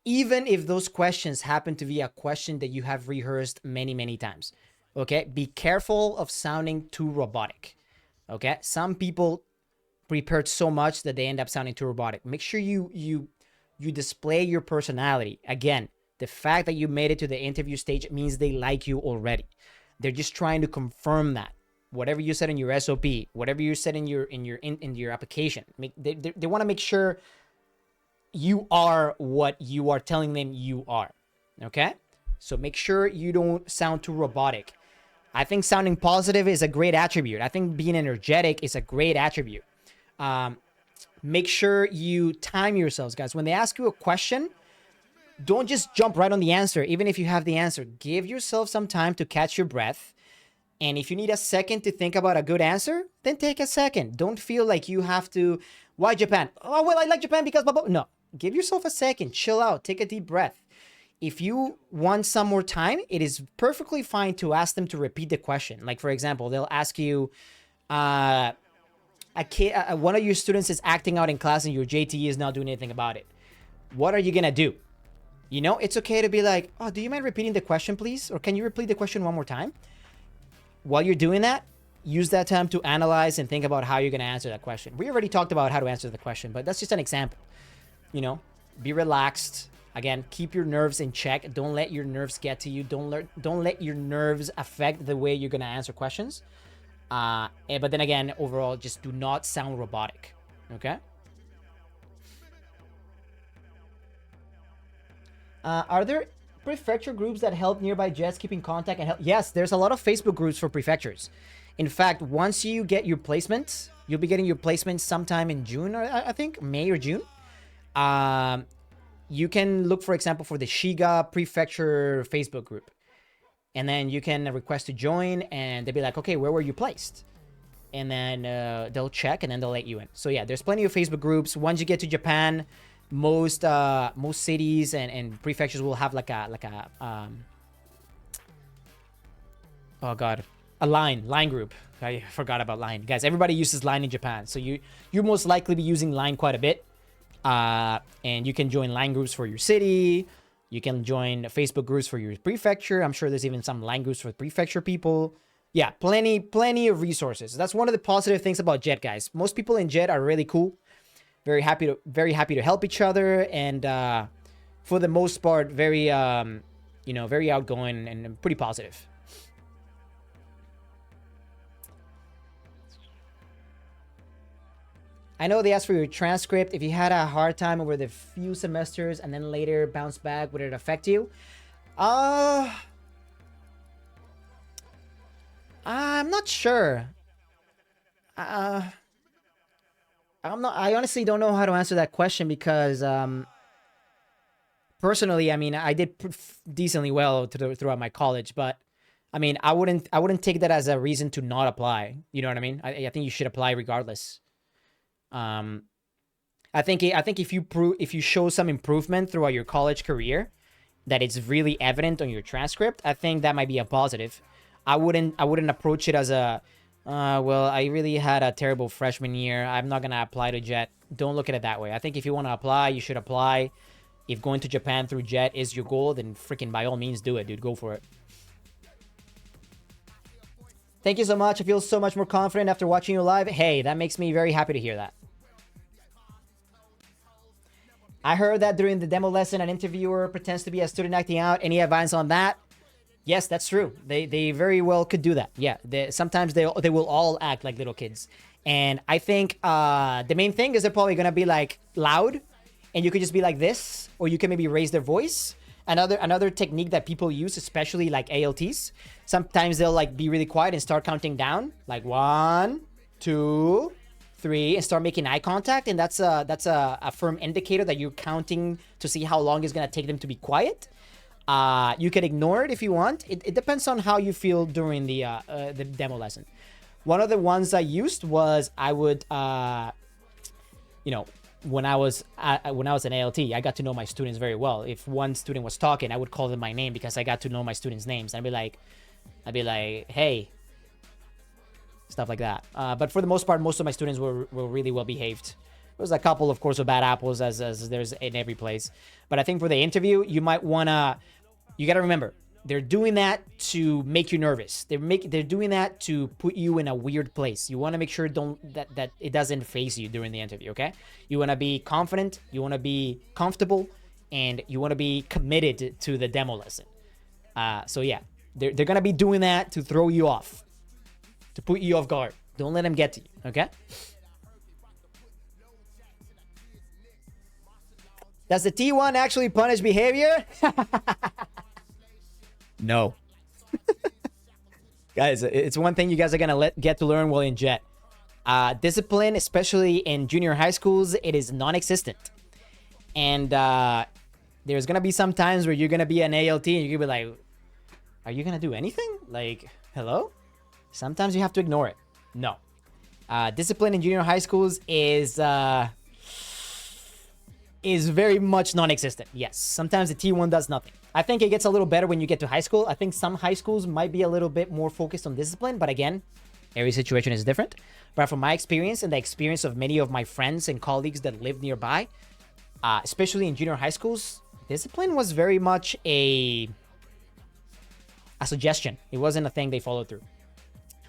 even if those questions happen to be a question that you have rehearsed many, many times. Okay, be careful of sounding too robotic. Okay, some people prepared so much that they end up sounding too robotic. Make sure you display your personality. Again, the fact that you made it to the interview stage means they like you already. They're just trying to confirm that whatever you said in your SOP, whatever you said in your application, they want to make sure you are what you are telling them you are. Okay, so make sure you don't sound too robotic. I think sounding positive is a great attribute. I think being energetic is a great attribute. Make sure you time yourselves, guys. When they ask you a question, don't just jump right on the answer. Even if you have the answer, give yourself some time to catch your breath. And if you need a second to think about a good answer, then take a second. Don't feel like you have to, why Japan? Oh, well, I like Japan because blah, blah. No, give yourself a second, chill out, take a deep breath. If you want some more time, it is perfectly fine to ask them to repeat the question. Like, for example, they'll ask you, one of your students is acting out in class and your JTE is not doing anything about it. What are you going to do? You know, it's okay to be like, oh, do you mind repeating the question, please? Or can you repeat the question one more time? While you're doing that, use that time to analyze and think about how you're going to answer that question. We already talked about how to answer the question, but that's just an example. You know, be relaxed. Again, keep your nerves in check. Don't let your nerves get to you. Don't let your nerves affect the way you're going to answer questions. But then again, overall, just do not sound robotic. Okay? Are there prefecture groups that help nearby jets keep in contact and help? Yes, there's a lot of Facebook groups for prefectures. In fact, once you get your placement, you'll be getting your placement sometime in June, or I think May or June. You can look, for example, for the Shiga Prefecture Facebook group. And then you can request to join, and they'll be like, okay, where were you placed? And then they'll check, and then they'll let you in. So yeah, there's plenty of Facebook groups. Once you get to Japan, most cities and prefectures will have like a oh god, a line group. I forgot about Line. Guys, everybody uses Line in Japan. So you most likely be using Line quite a bit. And you can join Line groups for your city. You can join Facebook groups for your prefecture. I'm sure there's even some Line groups for prefecture people. Yeah, plenty of resources. That's one of the positive things about Jet, guys. Most people in Jet are really cool. Very happy to help each other, and for the most part, very very outgoing and pretty positive. I know they asked for your transcript. If you had a hard time over the few semesters and then later bounce back, would it affect you? I'm not sure. I honestly don't know how to answer that question because personally, I mean, I did decently well throughout my college, but I mean, I wouldn't take that as a reason to not apply. You know what I mean? I think you should apply regardless. I think if you show some improvement throughout your college career, that it's really evident on your transcript, I think that might be a positive. I wouldn't approach it as a well, I really had a terrible freshman year, I'm not gonna apply to Jet. Don't look at it that way. I think if you want to apply, you should apply. If going to Japan through Jet is your goal, then freaking by all means do it, dude. Go for it. Thank you so much. I feel so much more confident after watching you live. Hey, that makes me very happy to hear that. I heard that during the demo lesson, an interviewer pretends to be a student acting out. Any advice on that? Yes, that's true. They very well could do that. Yeah, sometimes they will all act like little kids. And I think the main thing is they're probably going to be like loud, and you could just be like this, or you can maybe raise their voice. Another technique that people use, especially like ALTs, sometimes they'll like be really quiet and start counting down, like 1, 2, 3, and start making eye contact, and that's a firm indicator that you're counting to see how long it's gonna take them to be quiet. You can ignore it if you want. It depends on how you feel during the demo lesson. One of the ones I used was I would, when I was an ALT, I got to know my students very well. If one student was talking, I would call them by name because I got to know my students' names. I'd be like, hey, stuff like that. But for the most part, most of my students were really well behaved. There's a couple, of course, of bad apples as there's in every place. But I think for the interview, you might wanna, you gotta remember, they're doing that to make you nervous. They're doing that to put you in a weird place. You want to make sure that it doesn't face you during the interview, okay? You want to be confident, you want to be comfortable, and you want to be committed to the demo lesson. So yeah, they're gonna be doing that to throw you off, to put you off guard. Don't let them get to you, okay? Does the T1 actually punish behavior? No. Guys, it's one thing you guys are gonna get to learn while in jet. Discipline, especially in junior high schools, it is non-existent. And there's gonna be some times where you're gonna be an ALT and you're gonna be like, are you gonna do anything? Like, hello? Sometimes you have to ignore it. No. Discipline in junior high schools is very much non-existent. Yes, sometimes the T1 does nothing. I think it gets a little better when you get to high school. I think some high schools might be a little bit more focused on discipline, but again, every situation is different. But from my experience and the experience of many of my friends and colleagues that live nearby, especially in junior high schools, discipline was very much a suggestion. It wasn't a thing they followed through.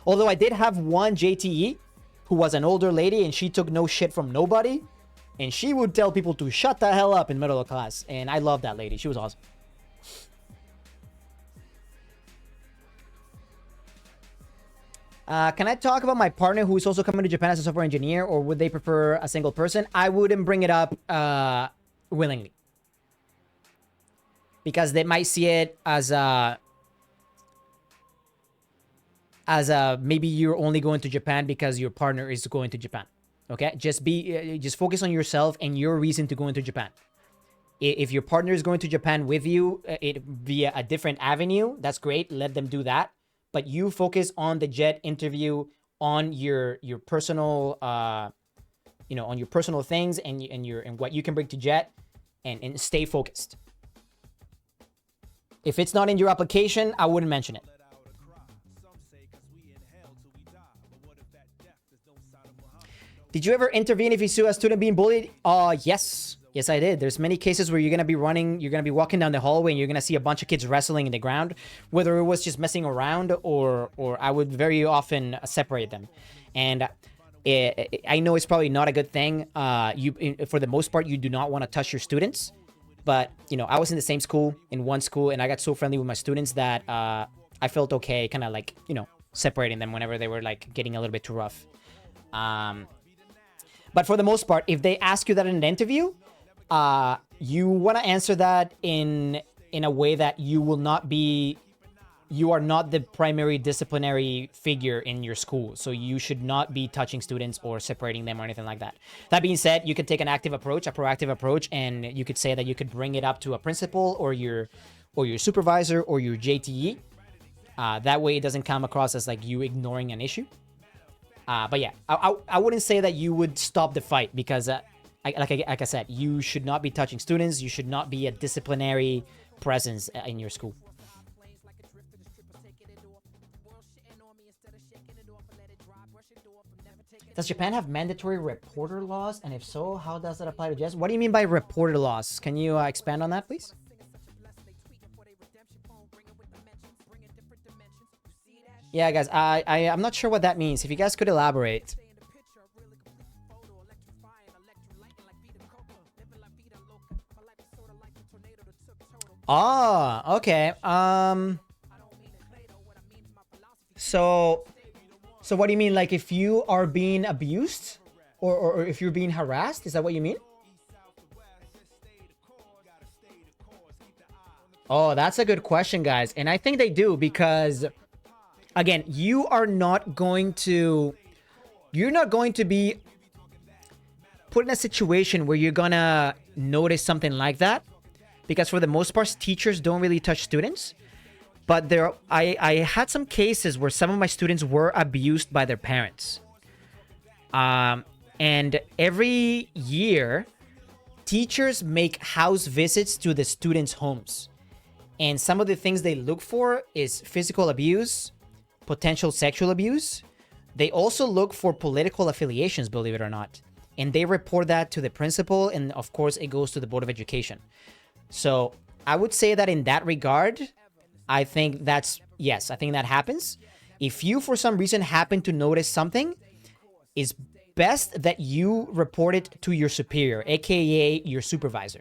Although I did have one JTE who was an older lady and she took no shit from nobody. And she would tell people to shut the hell up in middle of class. And I love that lady. She was awesome. Can I talk about my partner who is also coming to Japan as a software engineer, or would they prefer a single person? I wouldn't bring it up willingly. Because they might see it as maybe you're only going to Japan because your partner is going to Japan. Okay, just focus on yourself and your reason to go into Japan. If your partner is going to Japan with you, it via a different avenue, that's great. Let them do that. But you focus on the jet interview, on your personal, on your personal things and what you can bring to jet, and stay focused. If it's not in your application, I wouldn't mention it. Did you ever intervene if you saw a student being bullied? Yes. Yes, I did. There's many cases where you're going to be walking down the hallway and you're going to see a bunch of kids wrestling in the ground, whether it was just messing around or I would very often separate them. And I know it's probably not a good thing. For the most part, you do not want to touch your students. But, I was in the same school, in one school, and I got so friendly with my students that I felt okay kind of like, separating them whenever they were like getting a little bit too rough. But for the most part, if they ask you that in an interview, you want to answer that in a way that you are not the primary disciplinary figure in your school. So you should not be touching students or separating them or anything like that. That being said, you could take an active approach, a proactive approach, and you could say that you could bring it up to a principal or your supervisor or your JTE. That way it doesn't come across as like you ignoring an issue. But yeah, I wouldn't say that you would stop the fight because, like I said, you should not be touching students. You should not be a disciplinary presence in your school. Does Japan have mandatory reporter laws? And if so, how does that apply to jets? What do you mean by reporter laws? Can you expand on that, please? Yeah, guys, I'm not sure what that means. If you guys could elaborate. Ah, okay. So what do you mean? Like if you are being abused or if you're being harassed? Is that what you mean? Oh, that's a good question, guys. And I think they do because, again, you're not going to be put in a situation where you're gonna notice something like that. Because for the most part, teachers don't really touch students. But I had some cases where some of my students were abused by their parents. And every year, teachers make house visits to the students' homes. And some of the things they look for is physical abuse, potential sexual abuse. They also look for political affiliations, believe it or not. and they report that to the principal, and of course it goes to the Board of Education. So I would say that in that regard, I think that's, yes, I think that happens. If you for some reason happen to notice something, it's best that you report it to your superior, aka your supervisor.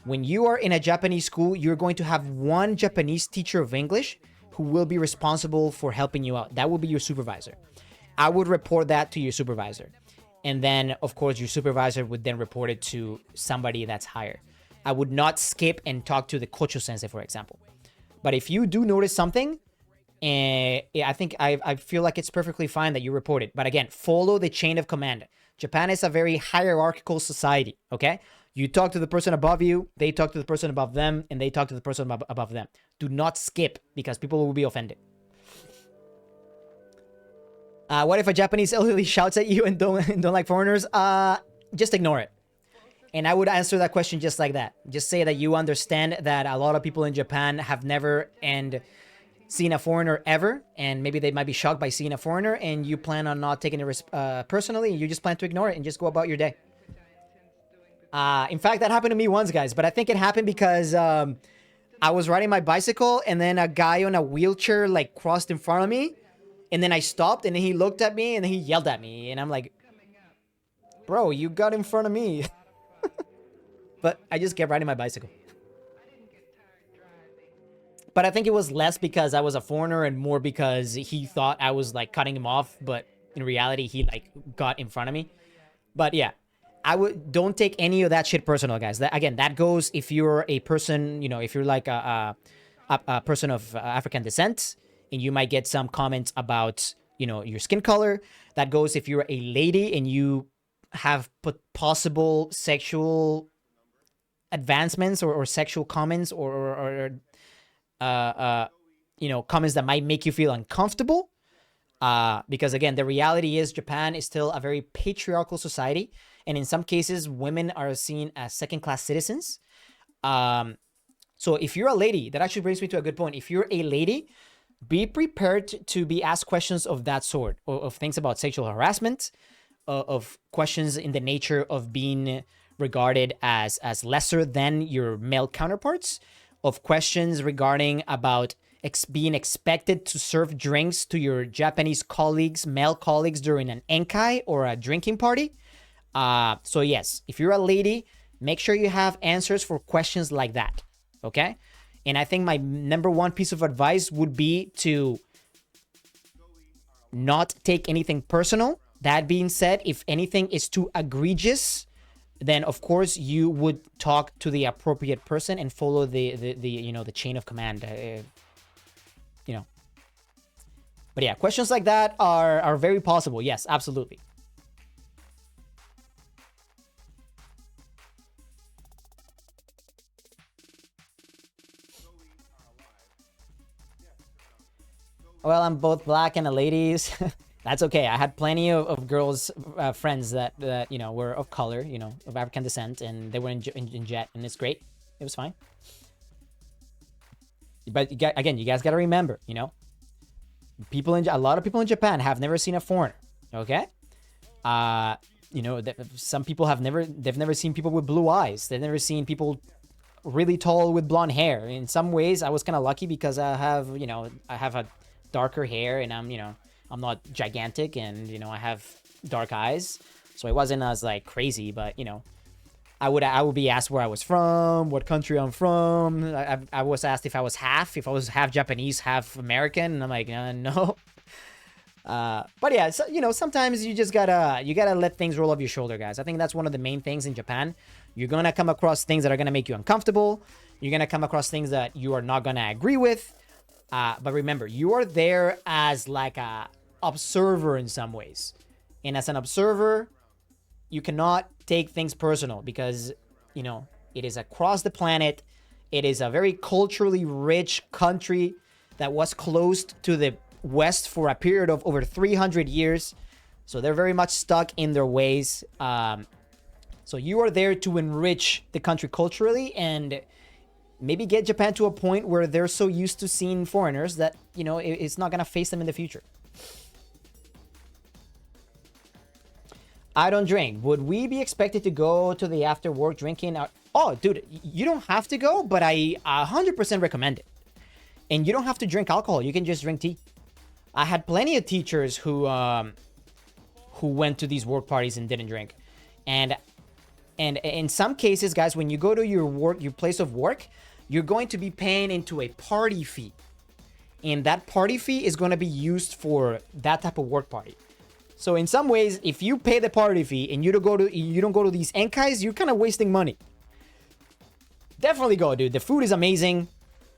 When you are in a Japanese school, you're going to have one Japanese teacher of English who will be responsible for helping you out. That will be your supervisor. I would report that to your supervisor. And then, of course, your supervisor would then report it to somebody that's higher. I would not skip and talk to the Kocho sensei, for example. But if you do notice something, I think I feel like it's perfectly fine that you report it. But again, follow the chain of command. Japan is a very hierarchical society, okay? You talk to the person above you, they talk to the person above them, and they talk to the person above them. Do not skip, because people will be offended. What if a Japanese elderly shouts at you and don't like foreigners? Just ignore it. And I would answer that question just like that. Just say that you understand that a lot of people in Japan have never seen a foreigner ever, and maybe they might be shocked by seeing a foreigner, and you plan on not taking it personally, and you just plan to ignore it and just go about your day. In fact, that happened to me once, guys, but I think it happened because I was riding my bicycle, and then a guy on a wheelchair like crossed in front of me. And then I stopped, and then he looked at me, and then he yelled at me. And I'm like, bro, you got in front of me. But I just kept riding my bicycle. But I think it was less because I was a foreigner and more because he thought I was, like, cutting him off. But in reality, he, like, got in front of me. But, yeah. Don't take any of that shit personal, guys. That goes if you're a person, you know, if you're, like, a person of African descent, and you might get some comments about, you know, your skin color. That goes if you're a lady and you have possible sexual advancements or sexual comments or you know, comments that might make you feel uncomfortable. Because again, the reality is Japan is still a very patriarchal society. And in some cases, women are seen as second-class citizens. So if you're a lady, that actually brings me to a good point. If you're a lady, be prepared to be asked questions of that sort, of things about sexual harassment, of questions in the nature of being regarded as lesser than your male counterparts, of questions regarding about being expected to serve drinks to your Japanese colleagues, male colleagues during an enkai or a drinking party. So yes, if you're a lady, make sure you have answers for questions like that, okay? And I think my number one piece of advice would be to not take anything personal. That being said, if anything is too egregious, then of course you would talk to the appropriate person and follow the you know, the chain of command. You know. But yeah, questions like that are very possible. Yes, absolutely. Well, I'm both black and a ladies. That's okay. I had plenty of girls, friends that you know, were of color, you know, of African descent, and they were in Jet, and it's great. It was fine. But again, you guys got to remember, you know, a lot of people in Japan have never seen a foreigner. Okay, you know, some people they've never seen people with blue eyes. They've never seen people really tall with blonde hair. In some ways, I was kind of lucky because I have a darker hair, and I'm not gigantic, and I have dark eyes, so it wasn't as like crazy. But I would be asked where I was from, what country I'm from. I was asked if I was half Japanese, half American, and I'm like, no. But yeah, so, sometimes you just gotta let things roll off your shoulder, guys. I think that's one of the main things in Japan. You're gonna come across things that are gonna make you uncomfortable. You're gonna come across things that you are not gonna agree with. But remember, you are there as like a observer in some ways. And as an observer, you cannot take things personal because, it is across the planet. It is a very culturally rich country that was closed to the West for a period of over 300 years. So they're very much stuck in their ways. So you are there to enrich the country culturally and maybe get Japan to a point where they're so used to seeing foreigners that, it's not going to face them in the future. I don't drink. Would we be expected to go to the after work drinking? Oh, dude, you don't have to go, but I 100% recommend it. And you don't have to drink alcohol. You can just drink tea. I had plenty of teachers who went to these work parties and didn't drink. And in some cases, guys, when you go to your place of work, you're going to be paying into a party fee. And that party fee is going to be used for that type of work party. So in some ways, if you pay the party fee and you don't go to these enkais, you're kind of wasting money. Definitely go, dude. The food is amazing.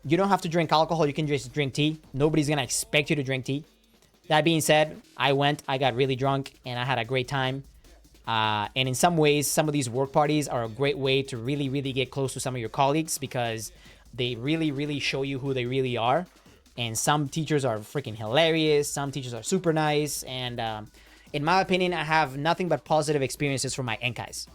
You don't have to drink alcohol. You can just drink tea. Nobody's going to expect you to drink tea. That being said, I got really drunk, and I had a great time. And in some ways, some of these work parties are a great way to really, really get close to some of your colleagues because they really, really show you who they really are. And some teachers are freaking hilarious. Some teachers are super nice. And in my opinion, I have nothing but positive experiences from my enkais.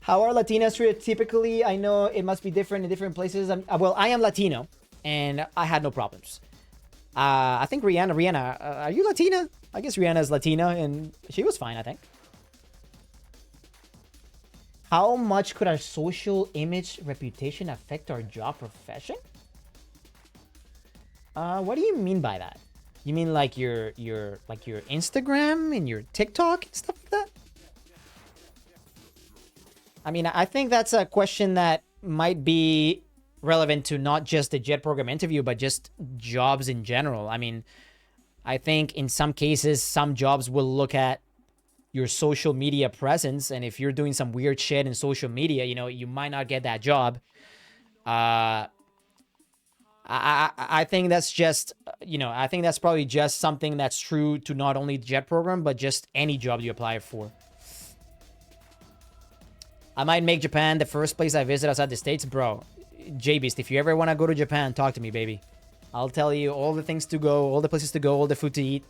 How are Latinas treated typically? I know it must be different in different places. Well, I am Latino, and I had no problems. I think Rihanna, are you Latina? I guess Rihanna's Latina, and she was fine, I think. How much could our social image reputation affect our job profession? What do you mean by that? You mean like your Instagram and your TikTok and stuff like that? I mean, I think that's a question that might be relevant to not just the JET program interview, but just jobs in general. I mean, I think in some cases, some jobs will look at your social media presence. And if you're doing some weird shit in social media, you might not get that job. I think that's just, I think that's probably just something that's true to not only the JET program, but just any job you apply for. I might make Japan the first place I visit outside the States. Bro, J-Beast, if you ever want to go to Japan, talk to me, baby. I'll tell you all the things to go, all the places to go, all the food to eat.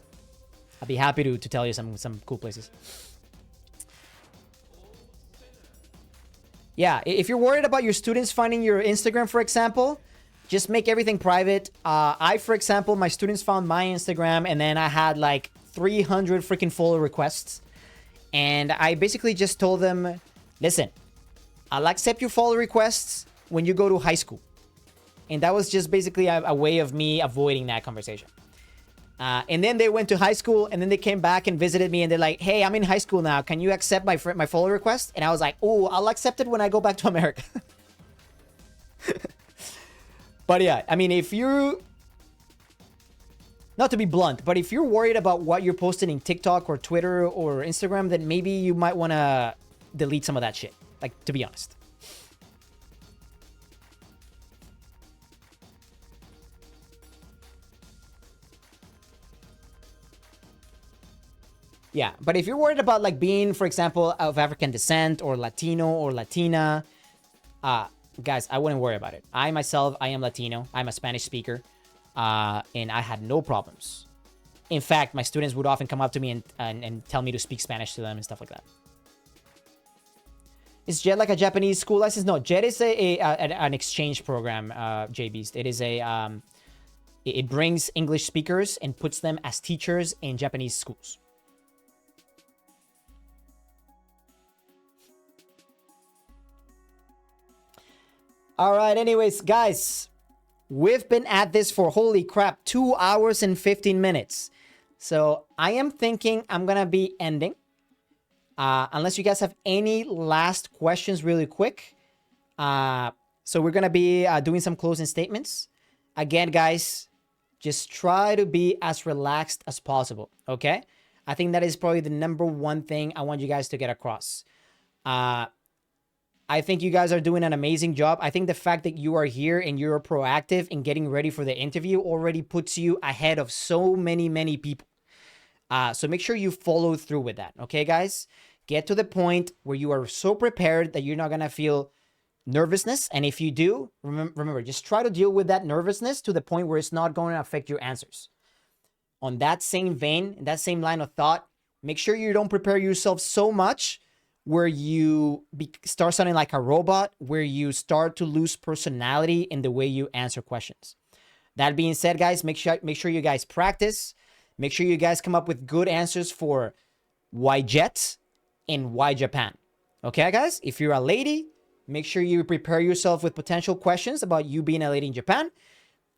I'll be happy to tell you some cool places. Yeah, if you're worried about your students finding your Instagram, for example, just make everything private. For example, my students found my Instagram, and then I had like 300 freaking follow requests. And I basically just told them, listen, I'll accept your follow requests when you go to high school. And that was just basically a way of me avoiding that conversation. And then they went to high school, and then they came back and visited me, and they're like, hey, I'm in high school now. Can you accept my follow request? And I was like, oh, I'll accept it when I go back to America. But yeah, I mean, if you... Not to be blunt, but if you're worried about what you're posting in TikTok or Twitter or Instagram, then maybe you might want to delete some of that shit. Like, to be honest. Yeah, but if you're worried about like being, for example, of African descent or Latino or Latina, guys, I wouldn't worry about it. I myself, I am Latino. I'm a Spanish speaker, and I had no problems. In fact, my students would often come up to me and tell me to speak Spanish to them and stuff like that. Is JET like a Japanese school license? No, JET is an exchange program, J-Beast. It is it brings English speakers and puts them as teachers in Japanese schools. All right, anyways, guys, we've been at this for, holy crap, 2 hours and 15 minutes. So I am thinking I'm going to be ending. Unless you guys have any last questions really quick. So we're going to be doing some closing statements. Again, guys, just try to be as relaxed as possible, okay? I think that is probably the number one thing I want you guys to get across. I think you guys are doing an amazing job. I think the fact that you are here and you're proactive in getting ready for the interview already puts you ahead of so many people. So make sure you follow through with that. Okay, guys? Get to the point where you are so prepared that you're not going to feel nervousness. And if you do, remember, just try to deal with that nervousness to the point where it's not going to affect your answers. On that same vein, that same line of thought, make sure you don't prepare yourself so much where you start sounding like a robot, where you start to lose personality in the way you answer questions. That being said, guys, make sure you guys practice. Make sure you guys come up with good answers for why Jet, and why Japan. Okay, guys? If you're a lady, make sure you prepare yourself with potential questions about you being a lady in Japan.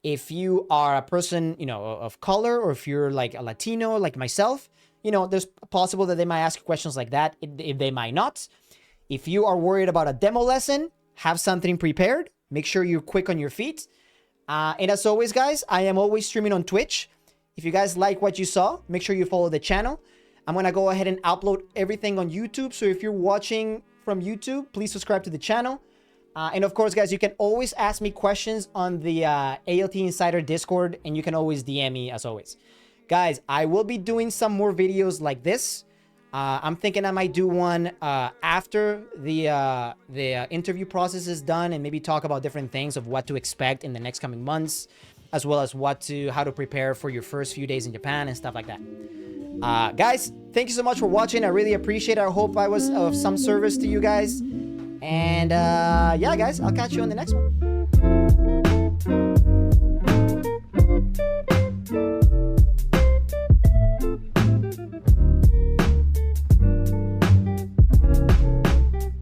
If you are a person, you know, of color, or if you're like a Latino, like myself, you know, there's possible that they might ask questions like that, if they might not. If you are worried about a demo lesson, have something prepared. Make sure you're quick on your feet. And as always, guys, I am always streaming on Twitch. If you guys like what you saw, make sure you follow the channel. I'm going to go ahead and upload everything on YouTube. So if you're watching from YouTube, please subscribe to the channel. And of course, guys, you can always ask me questions on the ALT Insider Discord, and you can always DM me as always. Guys, I will be doing some more videos like this. I'm thinking I might do one after the interview process is done, and maybe talk about different things of what to expect in the next coming months, as well as how to prepare for your first few days in Japan and stuff like that. Guys, thank you so much for watching. I really appreciate it. I hope I was of some service to you guys. And yeah, guys, I'll catch you on the next one.